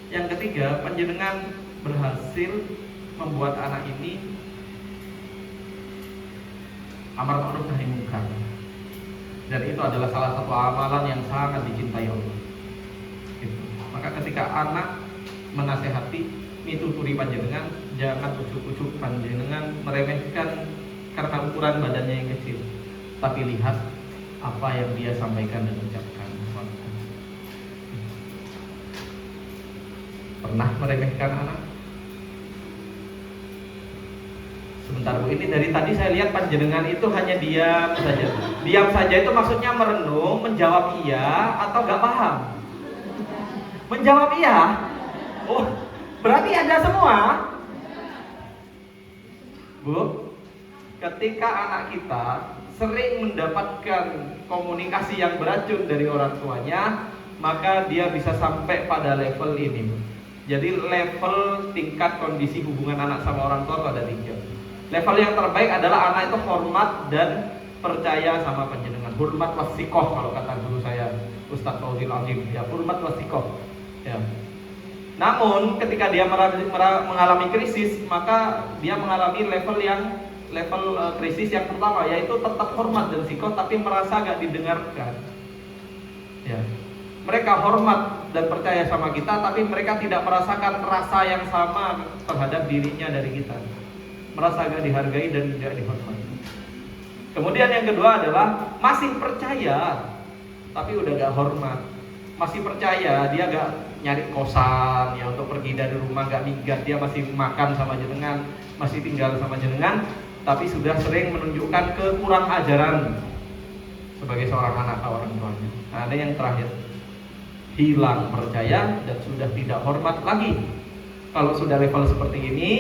[SPEAKER 2] Yang ketiga, panjenengan berhasil membuat anak ini amar ma'ruf nahi munkar. Dan itu adalah salah satu amalan yang sangat dicintai Allah. Gitu. Maka ketika anak menasehati, mituturi panjenengan, jangan ujuk-ujuk panjenengan meremehkan karena ukuran badannya yang kecil, tapi lihat apa yang dia sampaikan dan ucapkan. Pernah meremehkan anak? Sebentar Bu, ini dari tadi saya lihat panjenengan itu hanya diam saja. Diam saja itu maksudnya merenung, menjawab iya atau gak paham? Menjawab iya? Oh, berarti ada semua. Bu, ketika anak kita sering mendapatkan komunikasi yang beracun dari orang tuanya, maka dia bisa sampai pada level ini. Jadi level tingkat kondisi hubungan anak sama orang tua itu ada 3. Level yang terbaik adalah anak itu hormat dan percaya sama panjenengan. Hormat wasikoh kalau kata guru saya Ustaz Fauzil Azim, ya hormat wasikoh. Ya. Namun ketika dia mengalami krisis, maka dia mengalami level krisis yang pertama, yaitu tetap hormat dan sikoh tapi merasa gak didengarkan. Ya. Mereka hormat dan percaya sama kita, tapi mereka tidak merasakan rasa yang sama terhadap dirinya dari kita. Merasa gak dihargai dan gak dihormati. Kemudian yang kedua adalah masih percaya, tapi udah gak hormat. Masih percaya, dia gak nyari kosan ya untuk pergi dari rumah, gak minggat, dia masih makan sama jenengan, masih tinggal sama jenengan, tapi sudah sering menunjukkan kekurang ajaran sebagai seorang anak atau orang tuanya. Nah, ada yang terakhir, hilang percaya dan sudah tidak hormat lagi. Kalau sudah level seperti ini,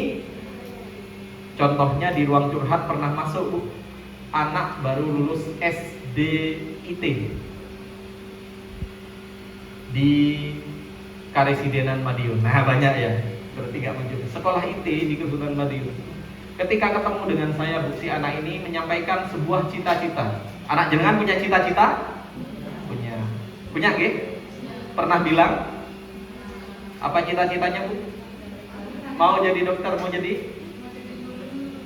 [SPEAKER 2] contohnya di ruang curhat pernah masuk Bu, anak baru lulus SDIT di Karesidenan Madiun. Nah banyak ya, berarti gak muncul. Sekolah IT di Kesultanan Madiun. Ketika ketemu dengan saya Bu, si anak ini menyampaikan sebuah cita-cita. Anak jenengan punya cita-cita? Punya G? Pernah bilang apa cita-citanya Bu? Mau jadi dokter, mau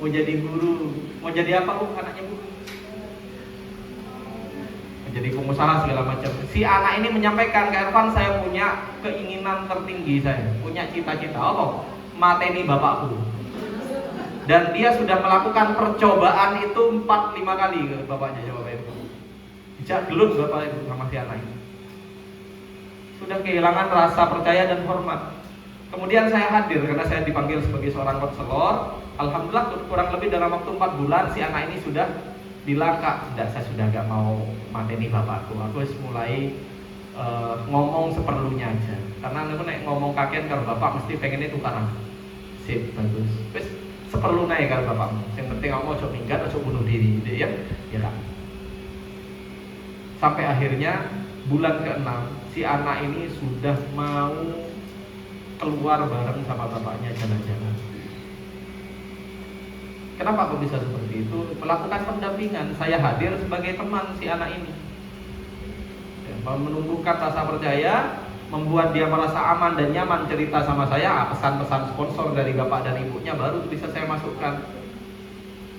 [SPEAKER 2] jadi guru, mau jadi apa Bu anaknya Bu? Mau jadi pengusaha segala macam. Si anak ini menyampaikan, Kak Irfan, saya punya keinginan tertinggi, saya punya cita-cita apa? Mateni bapakku. Dan dia sudah melakukan percobaan itu 4-5 kali ke bapaknya, coba Ibu. Dijak gelut bapak Ibu sama si anak ini. Sudah kehilangan rasa percaya dan hormat. Kemudian saya hadir karena saya dipanggil sebagai seorang konselor. Alhamdulillah kurang lebih dalam waktu 4 bulan si anak ini sudah bilang, Kak, saya sudah gak mau mateni bapakku. Aku mulai ngomong seperlunya aja. Karena aku naik ngomong kakek kalau bapak mesti pengennya tukaran. Sip, bagus. Terus seperlu naik kalau bapakmu. Yang penting kamu ojo minggat, ojo bunuh diri, gitu ya. Ya Kak. Sampai akhirnya bulan ke-6 si anak ini sudah mau keluar bareng sama bapaknya jalan-jalan. Kenapa kok bisa seperti itu? Melakukan pendampingan. Saya hadir sebagai teman si anak ini, menumbuhkan rasa percaya, membuat dia merasa aman dan nyaman cerita sama saya. Pesan-pesan sponsor dari bapak dan ibunya baru bisa saya masukkan.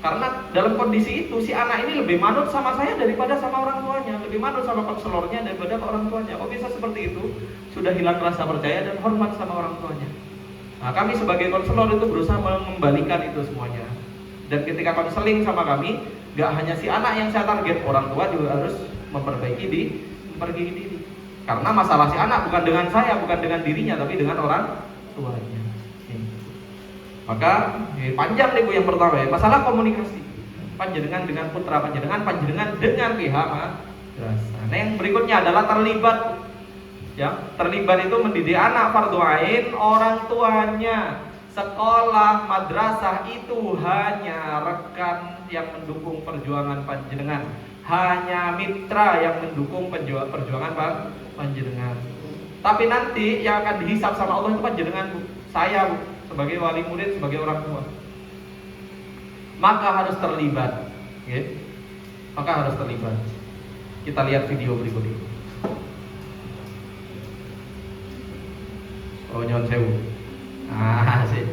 [SPEAKER 2] Karena dalam kondisi itu si anak ini lebih manut sama saya daripada sama orang tuanya, lebih manut sama konselornya daripada ke orang tuanya. Kok bisa seperti itu? Sudah hilang rasa percaya dan hormat sama orang tuanya. Nah, kami sebagai konselor itu berusaha mengembalikan itu semuanya. Dan ketika konseling sama kami, gak hanya si anak yang saya target, orang tua juga harus memperbaiki diri. Karena masalah si anak bukan dengan saya, bukan dengan dirinya, tapi dengan orang tuanya. Maka panjang nih Bu yang pertama ya, masalah komunikasi panjenengan dengan putra panjenengan dengan pihak madrasah. Nah, yang berikutnya adalah terlibat. Ya, terlibat itu mendidik anak fardu ain orang tuanya. Sekolah madrasah itu hanya rekan yang mendukung perjuangan panjenengan, hanya mitra yang mendukung perjuangan panjenengan. Tapi nanti yang akan dihisab sama Allah itu panjenengan, Bu. Saya, Bu, sebagai wali murid, sebagai orang tua. Maka harus terlibat, okay? Maka harus terlibat. Kita lihat video berikut ini. Oh, nyon sewu. Sih.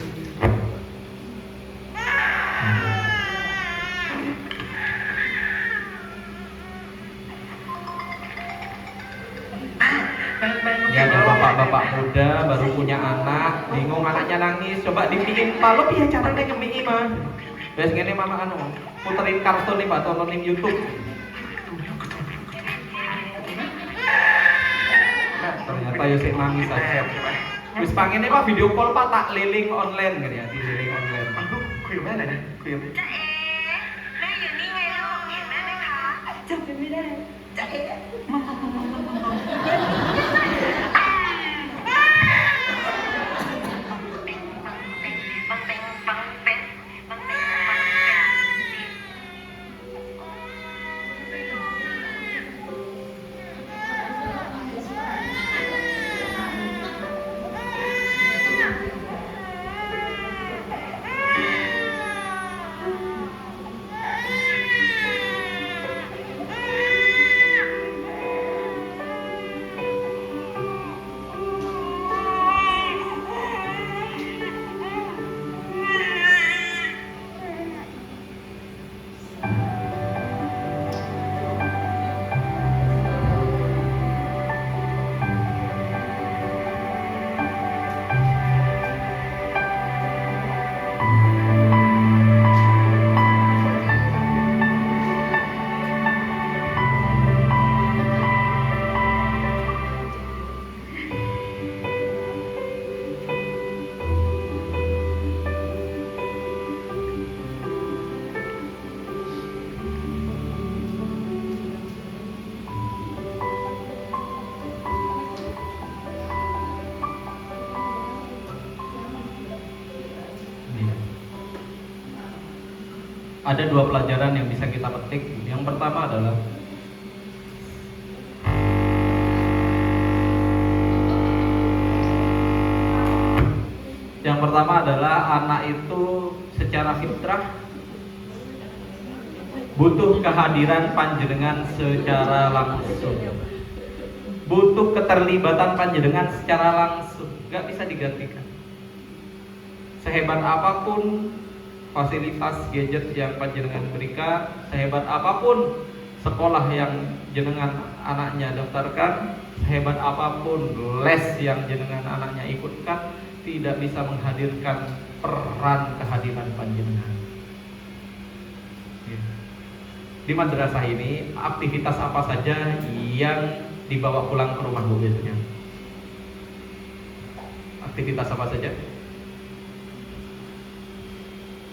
[SPEAKER 2] Ya, ada bapak-bapak muda baru punya anak, bingung anaknya nangis, coba dimiin Pak, lo piye caranya ngemiin mah? Wes ngene mama puterin kartun nih Pak, tontonin YouTube. Ternyata yo sik nangis aja. Wis pangene Pak video call Pak, tak liling online kan ya, di liling online. Aduh, kuwi mana nih? Kuwi.
[SPEAKER 6] แม่อยู่นี่ไงลูกเห็นแม่ไหมคะจำไม่ได้จะเอ๊ะ
[SPEAKER 2] Ada dua pelajaran yang bisa kita petik. Yang pertama adalah anak itu secara fitrah butuh kehadiran panjenengan secara langsung, butuh keterlibatan panjenengan secara langsung, gak bisa digantikan. Sehebat apapun fasilitas gadget yang panjenengan berikan, sehebat apapun sekolah yang jenengan anaknya daftarkan, sehebat apapun les yang jenengan anaknya ikutkan, tidak bisa menghadirkan peran kehadiran panjenengan. Di madrasah ini aktivitas apa saja yang dibawa pulang ke rumah Bu biasanya? Aktivitas apa saja?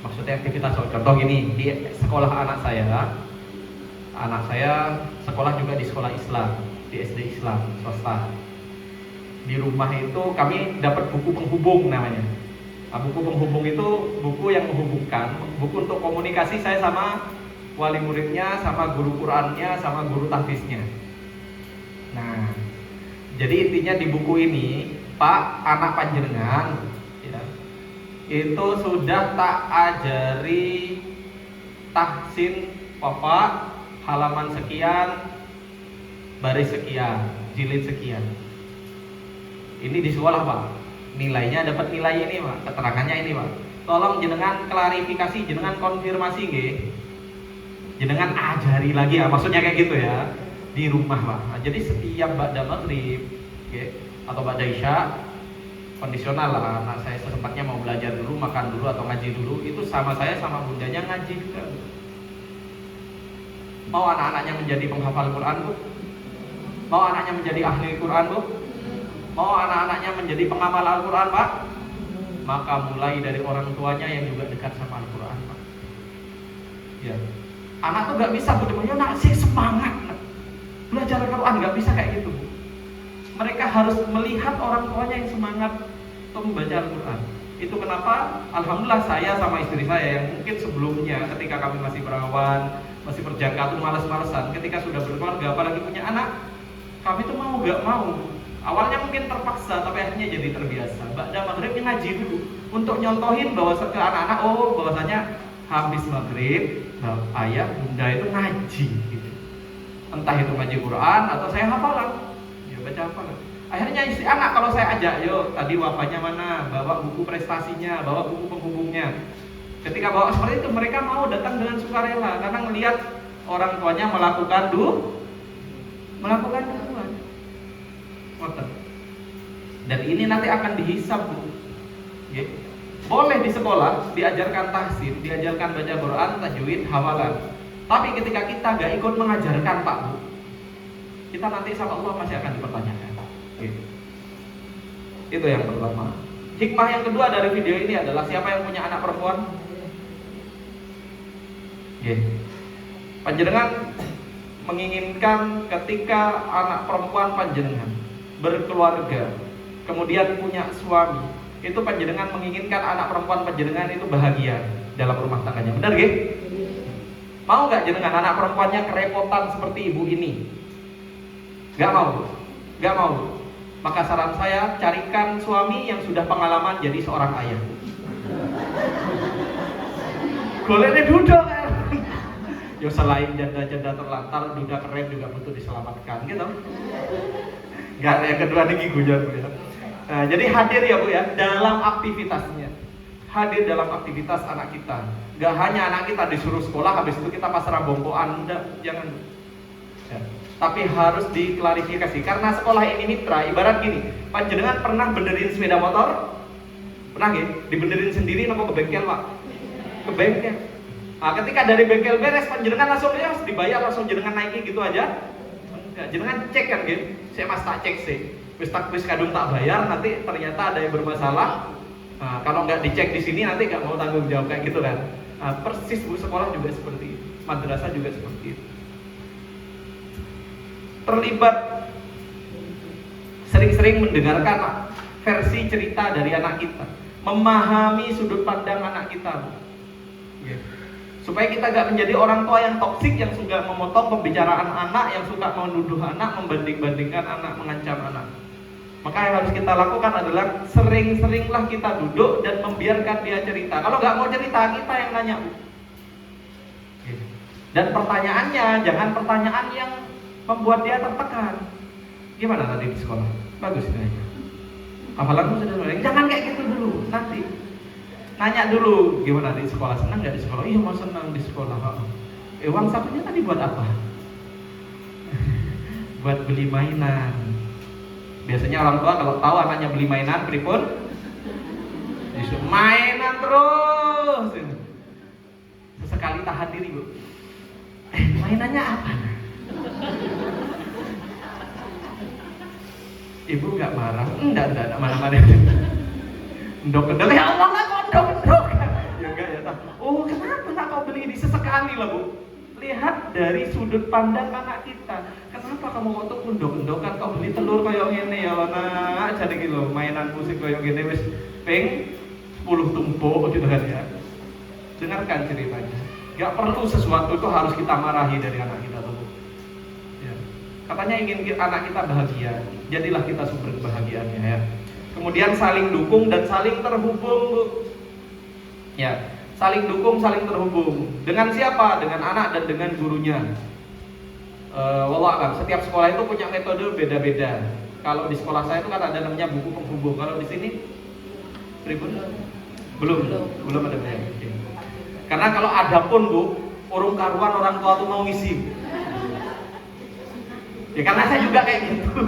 [SPEAKER 2] Maksudnya aktivitas, contoh gini, di sekolah anak saya sekolah juga di sekolah Islam, di SD Islam swasta. Di rumah itu kami dapat buku penghubung namanya. Nah, buku penghubung itu buku yang menghubungkan, buku untuk komunikasi saya sama wali muridnya, sama guru Qurannya, sama guru tahfiznya. Nah, jadi intinya di buku ini, Pak, anak panjenengan ya, itu sudah tak ajari tahsin Bapak halaman sekian, baris sekian, jilid sekian. Ini di sekolah Pak, nilainya dapat nilai ini Pak, keterangannya ini Pak. tolong jenengan klarifikasi, jenengan konfirmasi nggih. Jenengan ajari lagi ya, maksudnya kayak gitu ya. Di rumah, Pak. Nah, jadi setiap ba'da maghrib, nggih, atau ba'da isya, kondisional lah, anak saya sesempatnya mau belajar dulu, makan dulu atau ngaji dulu, itu sama saya sama bundanya ngaji juga. Mau anak-anaknya menjadi penghafal Quran, Bu? Mau anaknya menjadi ahli Quran, Bu? Mau anak-anaknya menjadi pengamal Al-Quran, Pak? Maka mulai dari orang tuanya yang juga dekat sama Al-Quran, Pak. Ya. Anak tuh gak bisa, Bu, ya nak sih semangat nak. Belajar Al-Quran, gak bisa kayak gitu, Bu. Mereka harus melihat orang tuanya yang semangat untuk membaca Al-Quran. Itu kenapa alhamdulillah saya sama istri saya yang mungkin sebelumnya ketika kami masih perawan, masih berjangka tuh malas-malesan, ketika sudah berkeluarga apalagi punya anak, kami tuh mau gak mau. Awalnya mungkin terpaksa tapi akhirnya jadi terbiasa. Ba'da maghrib ngaji dulu untuk nyontohin bahwa ke anak-anak, oh bahwasanya habis maghrib ayah bunda itu ngaji gitu. Entah itu ngaji Quran atau saya hafalan. Ya baca hafalan. Akhirnya istri anak kalau saya ajak, yuk tadi wafanya mana, bawa buku prestasinya, bawa buku penghubungnya. Ketika bawa seperti itu mereka mau datang dengan sukarela karena melihat orang tuanya melakukan duluan. Dan ini nanti akan dihisab, Bu. Ya. Boleh di sekolah diajarkan tahsin, diajarkan baca Quran, tajwid, hafalan. Tapi ketika kita gak ikut mengajarkan, Pak, Bu, kita nanti sama Allah masih akan dipertanyakan. Gitu. Itu yang pertama. Hikmah yang kedua dari video ini adalah siapa yang punya anak perempuan? Panjenengan menginginkan ketika anak perempuan panjenengan berkeluarga, kemudian punya suami, itu panjenengan menginginkan anak perempuan panjenengan itu bahagia dalam rumah tangganya. Benar nggih? Mau nggak jenengan anak perempuannya kerepotan seperti ibu ini? Nggak mau, nggak mau. Maka saran saya carikan suami yang sudah pengalaman jadi seorang ayah. Goleknya duduk kan? Yo selain janda-janda terlantar, duda keren juga butuh diselamatkan, gitu. Nggak, yang kedua nih guyon, Bu ya. Nah, jadi hadir ya, Bu ya, dalam aktivitasnya. Hadir dalam aktivitas anak kita. Nggak hanya anak kita disuruh sekolah, habis itu kita pasrah bongkoan, enggak, jangan. Ya. Tapi harus diklarifikasi karena sekolah ini mitra. Ibarat gini, panjenengan pernah benerin sepeda motor? Pernah ya? Dibenerin sendiri nopo ke bengkel, Pak? Ke bengkel. Nah, ketika dari bengkel beres, panjenengan langsung ya dibayar, langsung jenengan naiki gitu aja. Enggak, jenengan cek kan gitu. Saya mas tak cek sih. Wis kadung tak bayar, nanti ternyata ada yang bermasalah. Nah, kalau nggak dicek di sini nanti nggak mau tanggung jawab kayak gitu kan. Nah, persis, Bu, sekolah juga seperti itu. Madrasah juga seperti itu. Terlibat sering-sering mendengarkan versi cerita dari anak kita, memahami sudut pandang anak kita, supaya kita gak menjadi orang tua yang toksik, yang suka memotong pembicaraan anak, yang suka menuduh anak, membanding-bandingkan anak, mengancam anak. Maka yang harus kita lakukan adalah sering-seringlah kita duduk dan membiarkan dia cerita. Kalau gak mau cerita, kita yang nanya. Dan pertanyaannya jangan pertanyaan yang membuat dia tertekan. Gimana tadi di sekolah? Bagus nanya. Hafalanmu sudah mulai. Jangan kayak gitu dulu. Nanti nanya dulu, gimana di sekolah? Senang nggak di sekolah? Iya, mau senang di sekolah. Uang satunya tadi buat apa? Buat beli mainan. Biasanya orang tua kalau tahu anaknya beli mainan, pripun? Disuruh mainan terus. Sesekali tahan diri, Bu. Mainannya apa? Ibu nggak marah? Enggak marah-marah. Endok-endok, ya Allah lah kok endok-endok. Ya enggak ya, oh kenapa nak kau beli ini sesekali lah, Bu? Lihat dari sudut pandang anak kita. Kenapa kamu waktu endok-endokan kau beli telur kayak gini ya nak? Jadi gitu mainan musik kayak gini wis ping 10 tumpuk gitu kan ya. Dengarkan ceritanya. Gak perlu sesuatu itu harus kita marahi dari anak kita tuh. Ya. Katanya ingin anak kita bahagia, jadilah kita sumber kebahagiaannya ya. Kemudian saling dukung dan saling terhubung, Bu. Ya, saling dukung, saling terhubung. Dengan siapa? Dengan anak dan dengan gurunya. Wallah, setiap sekolah itu punya metode beda-beda. Kalau di sekolah saya itu kan ada namanya buku penghubung. Kalau di sini, pribun Belum ada bayar. Oke. Karena kalau ada pun Bu, urung karuan orang tua tuh mau ngisi. Ya karena saya juga kayak gitu.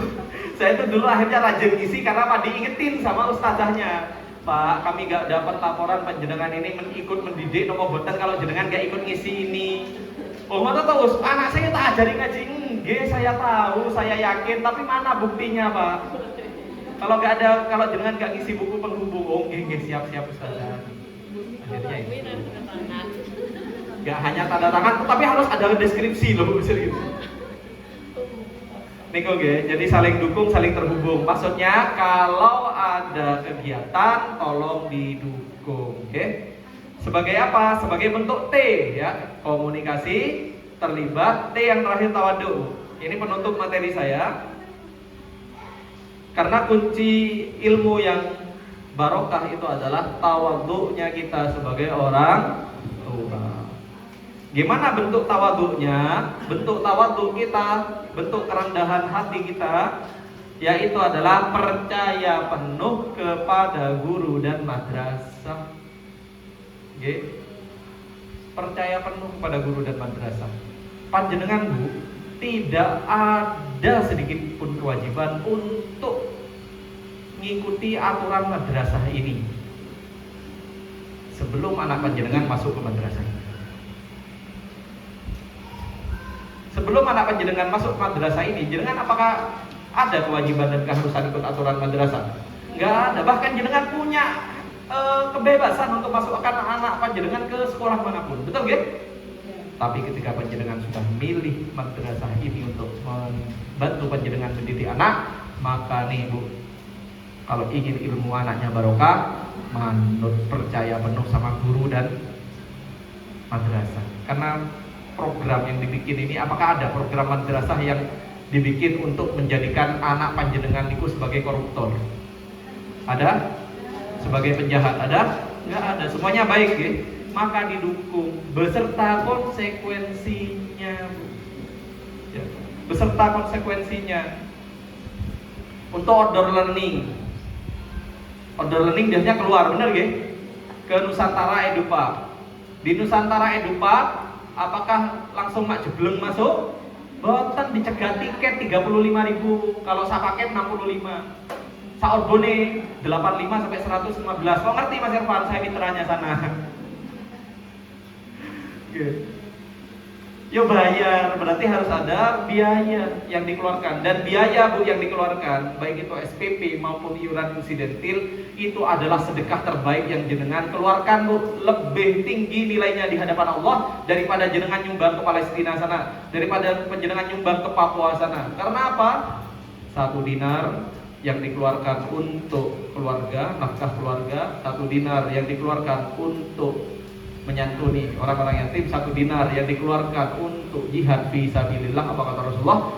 [SPEAKER 2] Saya itu dulu akhirnya rajin ngisi karena Pak diingetin sama ustazahnya. Pak, kami gak dapat laporan panjenengan ini ikut mendidik nopo boten kalau jenengan gak ikut ngisi ini. Oh, mana tahu anak saya tak ajari ngaji. Nggih, saya tahu, saya yakin, tapi mana buktinya, Pak? Kalau jenengan gak ngisi buku penghubung, oh nggih siap ustazah. Akhirnya itu. Gak hanya tanda tangan, tapi harus ada deskripsi loh, serius. Niko jadi saling dukung, saling terhubung. Maksudnya kalau ada kegiatan tolong didukung, oke? Sebagai apa? Sebagai bentuk T ya, komunikasi, terlibat. T yang terakhir tawadu. Ini penutup materi saya. Karena kunci ilmu yang barokah itu adalah tawadunya kita sebagai orang tua. Gimana bentuk tawadhunya? Bentuk tawadhu kita, bentuk kerendahan hati kita, yaitu adalah percaya penuh kepada guru dan madrasah. Oke. Percaya penuh kepada guru dan madrasah. Panjenengan Bu, tidak ada sedikit pun kewajiban untuk mengikuti aturan madrasah ini sebelum anak panjenengan masuk ke madrasah. Sebelum anak panjenengan masuk madrasah ini, jenengan apakah ada kewajiban dan keharusan ikut aturan madrasah? Enggak ada. Bahkan jenengan punya kebebasan untuk masukkan anak panjenengan ke sekolah manapun. Betul nggih? Tapi ketika panjenengan sudah milih madrasah ini untuk membantu panjenengan mendidik anak, maka nih Bu, kalau ingin ilmu anaknya barokah, manut percaya penuh sama guru dan madrasah. Karena program yang dibikin ini, apakah ada program madrasah yang dibikin untuk menjadikan anak panjenengan itu sebagai koruptor? Ada? Sebagai penjahat? Ada? Enggak ada. Semuanya baik ya. Maka didukung beserta konsekuensinya. Ya. Beserta konsekuensinya. Untuk outdoor learning. Outdoor learning biasanya keluar, bener ya? Ke Nusantara Edupark. Di Nusantara Edupark apakah langsung mak jebleng masuk? Boten, dicegat tiket 35.000, kalau saya paket 65. Saorbone 85 sampai 115. Kok ngerti Mas Irfan? Saya miteranya sana. Yo bayar, berarti harus ada biaya yang dikeluarkan. Dan biaya Bu yang dikeluarkan, baik itu SPP maupun iuran insidentil, itu adalah sedekah terbaik yang jenengan keluarkan Bu. Lebih tinggi nilainya di hadapan Allah daripada jenengan nyumbang ke Palestina sana, daripada jenengan nyumbang ke Papua sana. Karena apa? 1 dinar yang dikeluarkan untuk keluarga, nafkah keluarga, 1 dinar yang dikeluarkan untuk menyantuni orang-orang yatim, 1 dinar yang dikeluarkan untuk jihad fi sabilillah, apa kata Rasulullah?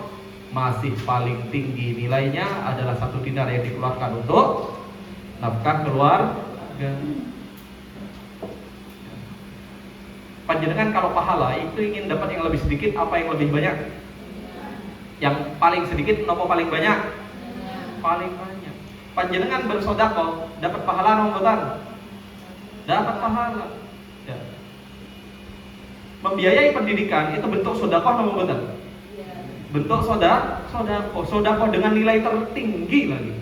[SPEAKER 2] Masih paling tinggi nilainya adalah 1 dinar yang dikeluarkan untuk nafkah keluarga. Panjenengan kalau pahala itu ingin dapat yang lebih sedikit apa yang lebih banyak? Yang paling sedikit nopo paling banyak? Paling banyak. Panjenengan bersedekah dapat pahala nopo boten? Dapat pahala. Ya. Membiayai pendidikan itu bentuk sedekah nopo boten? Bentuk sedekah dengan nilai tertinggi lagi.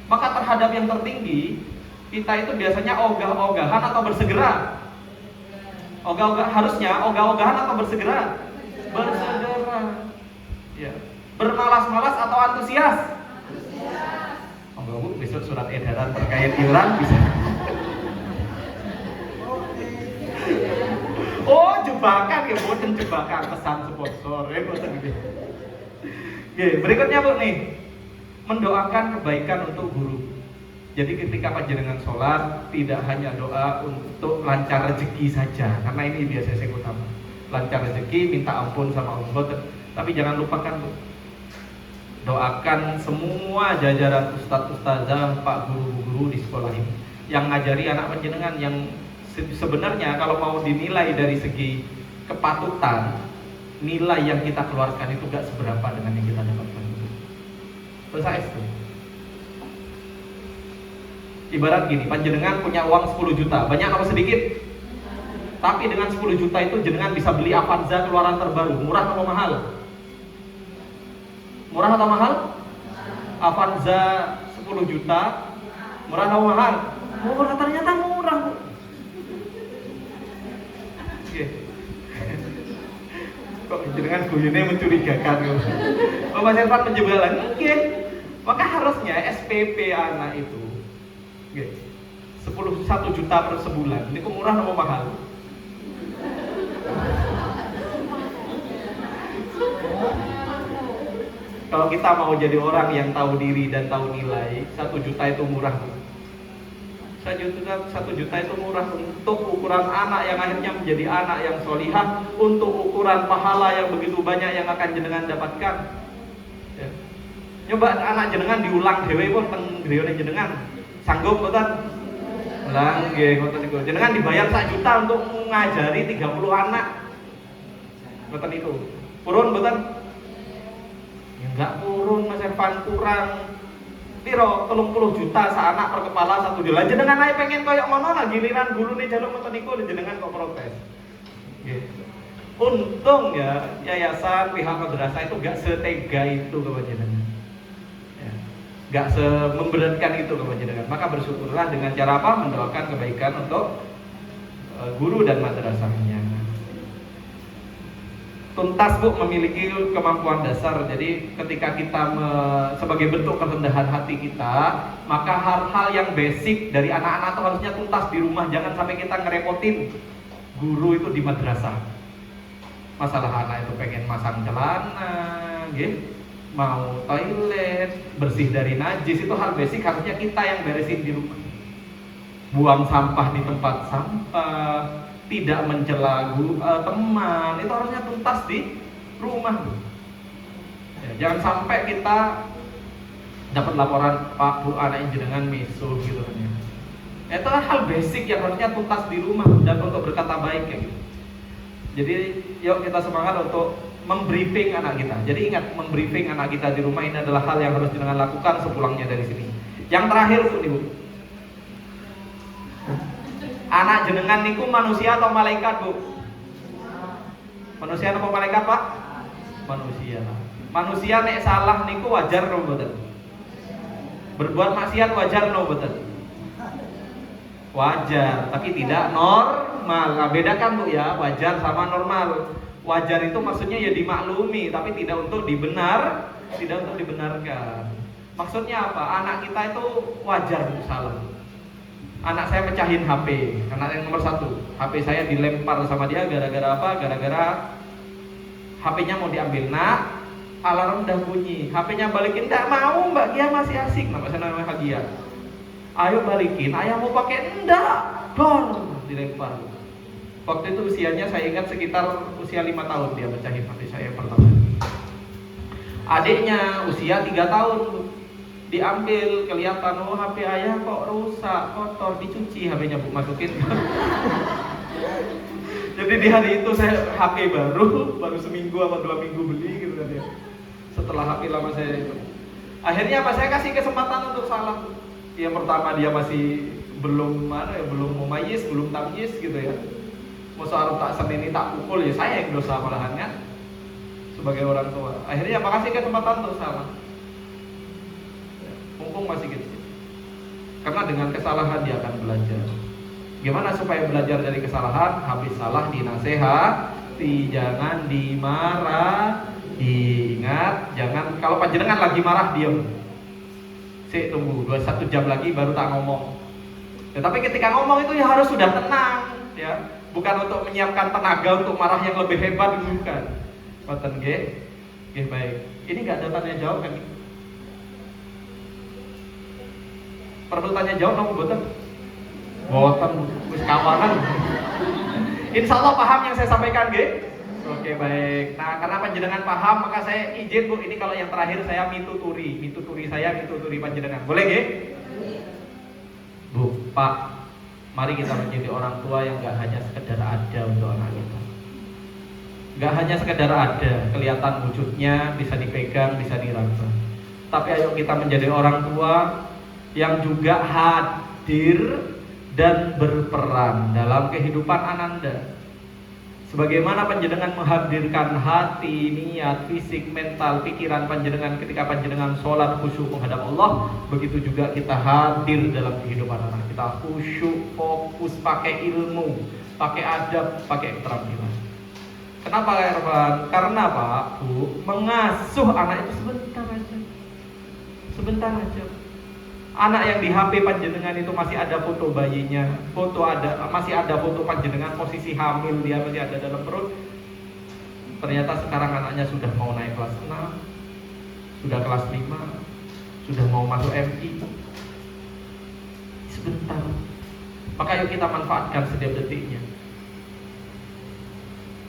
[SPEAKER 2] Maka terhadap yang tertinggi kita itu biasanya ogah-ogahan atau bersegera. Harusnya ogah-ogahan atau bersegera? Bersegera. Ya. Bermalas-malas atau antusias? Enggak Bu, besok surat edaran terkait iuran bisa. Oh, jebakan ya, boten jebakan pesan sponsor ya, boten gitu. Oke, berikutnya Bu nih. Mendoakan kebaikan untuk guru. Jadi ketika panjenengan sholat, tidak hanya doa untuk lancar rezeki saja, karena ini biasa saya utama. Lancar rezeki, minta ampun sama Allah, tapi jangan lupakan Bu, doakan semua jajaran ustadz-ustazah, pak guru-guru di sekolah ini yang ngajari anak panjenengan, yang sebenarnya kalau mau dinilai dari segi kepatutan, nilai yang kita keluarkan itu gak seberapa dengan yang kita dapatkan. Selesai itu. Ibarat gini, panjenengan punya uang 10 juta, banyak atau sedikit? Tapi dengan 10 juta itu jenengan bisa beli Avanza keluaran terbaru, murah atau mahal? Murah atau mahal? Avanza 10 juta, murah atau mahal? Murah, ternyata murah, Bu. Oke. Kok jenengan guyune mencurigakan gitu. Oh, Mas Irfan penjualan. Oke. Maka harusnya SPP anak itu 1 juta per sebulan. Ini kok murah atau mahal? Kalau kita mau jadi orang yang tahu diri dan tahu nilai, 1 juta itu murah. 1 juta itu murah untuk ukuran anak yang akhirnya menjadi anak yang solihah, untuk ukuran pahala yang begitu banyak yang akan jenengan dapatkan. Ya. Coba anak jenengan diulang dewe pun teng griyane jenengan. Sanggup mboten? Lah nggih ngoten niku. Jenengan dibayar 1 juta untuk ngajari 30 anak. Mboten itu. Purun mboten? Ya enggak purun, Mas Evan, kurang. Piro 30 juta anak per kepala 1 bulan. Jenengan ae pengen koyo ngono lah, giliran gulune jaluk ngoten niku jenengan kok protes. Nggih. Untung ya yayasan pihak madrasah itu enggak setega itu kepada jenengan. Ya. Enggak memberatkan itu kepada jenengan. Maka bersyukurlah dengan cara apa? Mendoakan kebaikan untuk guru dan madrasahnya. Tuntas, Bu, memiliki kemampuan dasar. Jadi ketika kita sebagai bentuk kerendahan hati kita, maka hal-hal yang basic dari anak-anak itu harusnya tuntas di rumah. Jangan sampai kita ngerepotin guru itu di madrasah. Masalah anak itu pengen masang celana, mau toilet, bersih dari najis, itu hal basic harusnya kita yang beresin di rumah. Buang sampah di tempat sampah, tidak mencela teman, itu harusnya tuntas di rumah. Ya, jangan sampai kita dapat laporan, Pak, Bu, anak jenengan misuh gitu kan ya. Itu hal basic yang harusnya tuntas di rumah dan untuk berkata baik ya gitu. Jadi yuk kita semangat untuk membriefing anak kita. Jadi ingat, membriefing anak kita di rumah ini adalah hal yang harus jenengan lakukan sepulangnya dari sini. Yang terakhir, Bu, anak jenengan niku manusia atau malaikat, Bu? Manusia atau malaikat, Pak? Manusia. Manusia nek salah niku wajar no mboten? Berbuat maksiat wajar no mboten? Wajar, tapi tidak normal. Nah, bedakan, Bu, ya, wajar sama normal. Wajar itu maksudnya ya dimaklumi, tapi tidak untuk dibenarkan. Maksudnya apa? Anak kita itu wajar Bu salah. Anak saya pecahin HP, anak yang nomor 1. HP saya dilempar sama dia gara-gara apa? Gara-gara HP-nya mau diambil. Nak, alarm udah bunyi, HP-nya balikin. Enggak mau, Mbak Gia masih asik. Nama saya namanya Gia. Ayo balikin, ayah mau pakai. Enggak, bor, dilempar. Waktu itu usianya saya ingat sekitar usia 5 tahun dia pecahin HP saya pertama. Adiknya usia 3 tahun. Diambil, kelihatan, oh HP ayah kok rusak, kotor, dicuci HP-nya, Bu, masukin. Jadi di hari itu saya HP baru seminggu atau 2 minggu beli gitu kan ya. Setelah HP lama saya itu. Akhirnya apa? Saya kasih kesempatan untuk salah. Yang pertama dia masih belum mumayyiz, belum tamyiz gitu ya. Mau soal tak seneni tak pukul ya saya yang dosa malahan kan. Sebagai orang tua. Akhirnya apa? Kasih kesempatan untuk salah. Mumpung masih kecil. Karena dengan kesalahan dia akan belajar. Gimana supaya belajar dari kesalahan? Habis salah dinasehati, jangan dimarah. Ingat, jangan kalau panjenengan lagi marah diam. Sik tunggu 1 jam lagi baru tak ngomong. Tetapi ketika ngomong itu ya harus sudah tenang, ya. Bukan untuk menyiapkan tenaga untuk marah yang lebih hebat, bukan. Ngoten nggih. Nggih baik. Ini enggak ada tanya jawab kan? Perlu tanya jawab dong, boten? Boten, wis kawanan. Insyaallah paham yang saya sampaikan, nggih? Oke, baik. Nah, karena panjenengan paham, maka saya izin, Bu, ini kalau yang terakhir saya mituturi panjenengan. Boleh, nggih? Bu, Pak, mari kita menjadi orang tua yang enggak hanya sekedar ada untuk anak kita. Enggak hanya sekedar ada, kelihatan wujudnya, bisa dipegang, bisa diraba. Tapi ayo kita menjadi orang tua yang juga hadir hadir dan berperan dalam kehidupan Ananda. Sebagaimana panjenengan menghadirkan hati, niat, fisik, mental, pikiran panjenengan ketika panjenengan sholat khusyuk menghadap Allah, begitu juga kita hadir dalam kehidupan anak kita, khusyuk, fokus, pakai ilmu, pakai adab, pakai keterampilan. Kenapa Erwan? Karena Pak, Bu, mengasuh anak itu sebentar aja. Sebentar aja. Anak yang di HP panjenengan itu masih ada foto bayinya, masih ada foto panjenengan posisi hamil, dia masih ada dalam perut. Ternyata sekarang anaknya sudah mau naik kelas 6, sudah kelas 5, sudah mau masuk MI. Sebentar. Maka yuk kita manfaatkan setiap detiknya.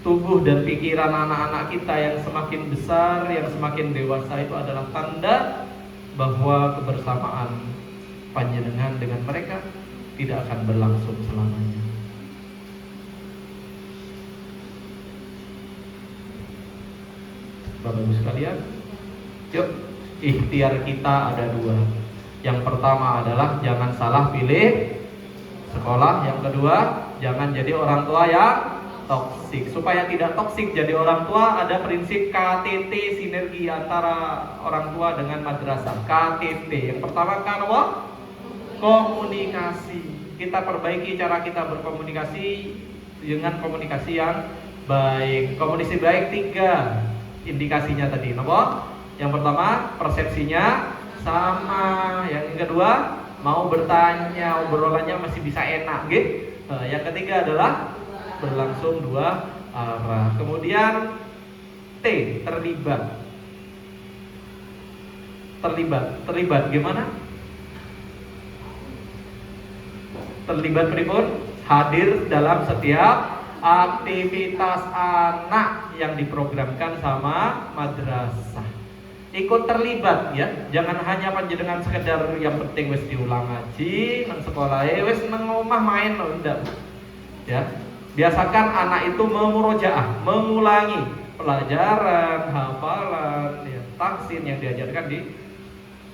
[SPEAKER 2] Tubuh dan pikiran anak-anak kita yang semakin besar, yang semakin dewasa itu adalah tanda bahwa kebersamaan panjenengan dengan mereka tidak akan berlangsung selamanya. Bapak Ibu sekalian, yuk, ikhtiar kita ada dua. Yang pertama adalah jangan salah pilih sekolah. Yang kedua, jangan jadi orang tua yang toksik. Supaya tidak toksik jadi orang tua, ada prinsip KTT, sinergi antara orang tua dengan madrasah. KTT. Yang pertama karena komunikasi. Kita perbaiki cara kita berkomunikasi dengan komunikasi yang baik. Komunikasi baik 3 indikasinya tadi. Nomor yang pertama, persepsinya sama. Yang kedua, mau bertanya, obrolannya masih bisa enak, gitu. Yang ketiga adalah berlangsung 2 arah. Kemudian T, terlibat. Terlibat gimana? Terlibat pripun? Hadir dalam setiap aktivitas anak yang diprogramkan sama madrasah. Ikut terlibat ya. Jangan hanya panjenengan sekedar yang penting wis diulang ngaji, nang sekolah wis nang omah main ndak. Ya. Biasakan anak itu memurojaah, mengulangi pelajaran, hafalan, ya, taksin yang diajarkan di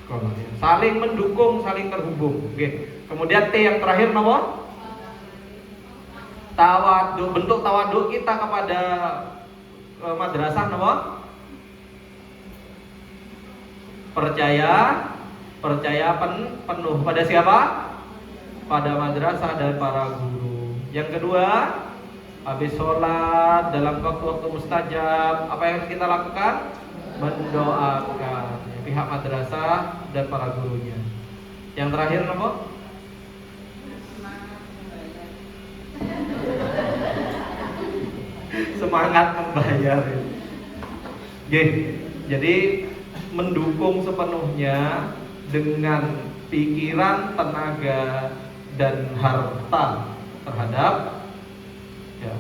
[SPEAKER 2] sekolah. Ya. Saling mendukung, saling terhubung. Oke. Kemudian T yang terakhir nomor tawaduk. Bentuk tawaduk kita kepada madrasah nomor percaya penuh pada siapa? Pada madrasah dan para guru. Yang kedua, habis sholat dalam waktu-waktu mustajab, apa yang kita lakukan? Mendoakan pihak madrasah dan para gurunya. Yang terakhir nomor semangat membayar. Jadi mendukung sepenuhnya dengan pikiran, tenaga, dan harta terhadap ya,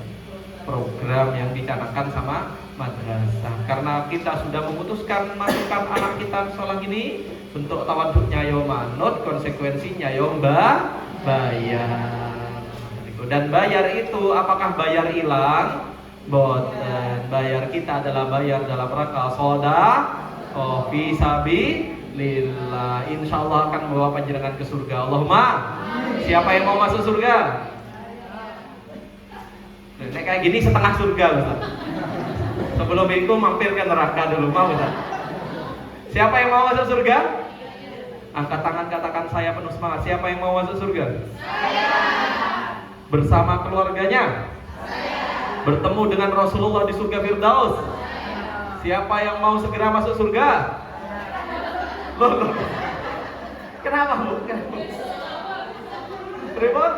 [SPEAKER 2] program yang dicanangkan sama madrasah. Karena kita sudah memutuskan masukkan anak kita sekolah ini, bentuk tawaduknya yo manut, konsekuensinya yo bayar. Dan bayar itu apakah bayar hilang? Boten. Bayar kita adalah bayar dalam rangka sedekah fi sabilillah. Insyaallah akan membawa panjenengan ke surga. Allahumma. Siapa yang mau masuk surga? Nek kayak gini setengah surga, Ustaz. Sebelum itu mampir ke neraka dulu, mau Ustaz. Siapa yang mau masuk surga? Angkat tangan, katakan saya penuh semangat. Siapa yang mau masuk surga? Saya. Bersama keluarganya? Saya. Bertemu dengan Rasulullah di surga Firdaus? Saya. Siapa yang mau segera masuk surga? Loh. Kenapa bukan? Ribut?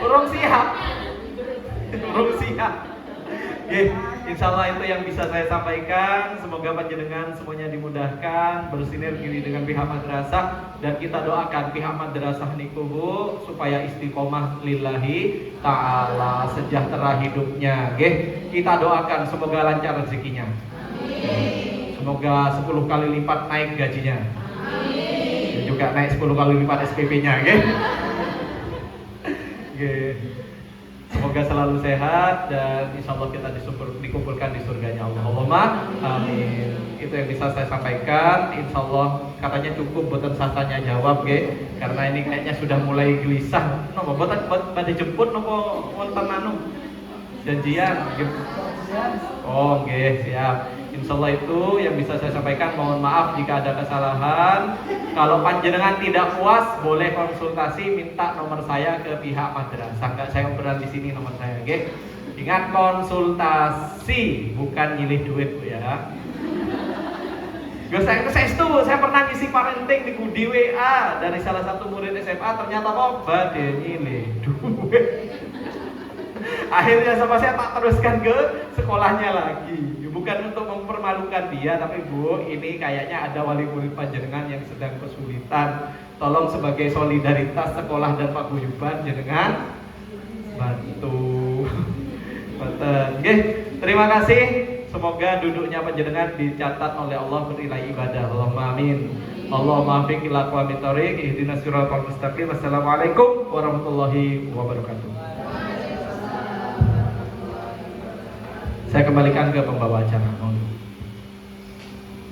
[SPEAKER 2] Belum siap. Insya Allah itu yang bisa saya sampaikan. Semoga panjenengan semuanya dimudahkan, bersinergi dengan pihak madrasah, dan kita doakan pihak madrasah niku Bu supaya istiqomah lillahi ta'ala, sejahtera hidupnya. Kita doakan semoga lancar rezekinya. Amin. Semoga 10 kali lipat naik gajinya. Amin. Dan juga naik 10 kali lipat SPP-nya, Semoga selalu sehat dan insya Allah kita dikumpulkan di surganya Allah. Allahumma amin. Itu yang bisa saya sampaikan. Insya Allah katanya cukup buatan sasanya jawab ge. Karena ini kayaknya sudah mulai gelisah. Nopo buatan pada jemput nopo wonten anu janjian. Oh nggih, siap. Insya Allah itu yang bisa saya sampaikan. Mohon maaf jika ada kesalahan. Kalau panjenengan tidak puas, boleh konsultasi, minta nomor saya ke pihak madrasah. Enggak saya obrolan di sini nomor saya, oke? Ingat konsultasi, bukan nyilih duit, Bu ya. Gue saya itu, saya pernah ngisi parenting di WA dari salah satu murid SMA, ternyata kok badhe nyilih duit. Akhirnya sama saya tak teruskan ke sekolahnya lagi. Bukan untuk mempermalukan dia, tapi Bu, ini kayaknya ada wali murid panjenengan yang sedang kesulitan. Tolong sebagai solidaritas sekolah dan Pak Guyuban jenengan bantu. Betul. Oke, terima kasih. Semoga duduknya panjenengan dicatat oleh Allah bernilai ibadah. Allahumma amin. Allahumma fiq ila aqwamit thoriq, ihdinas siratal mustaqim. Wassalamualaikum warahmatullahi wabarakatuh. Saya kembalikan ke pembawa acara.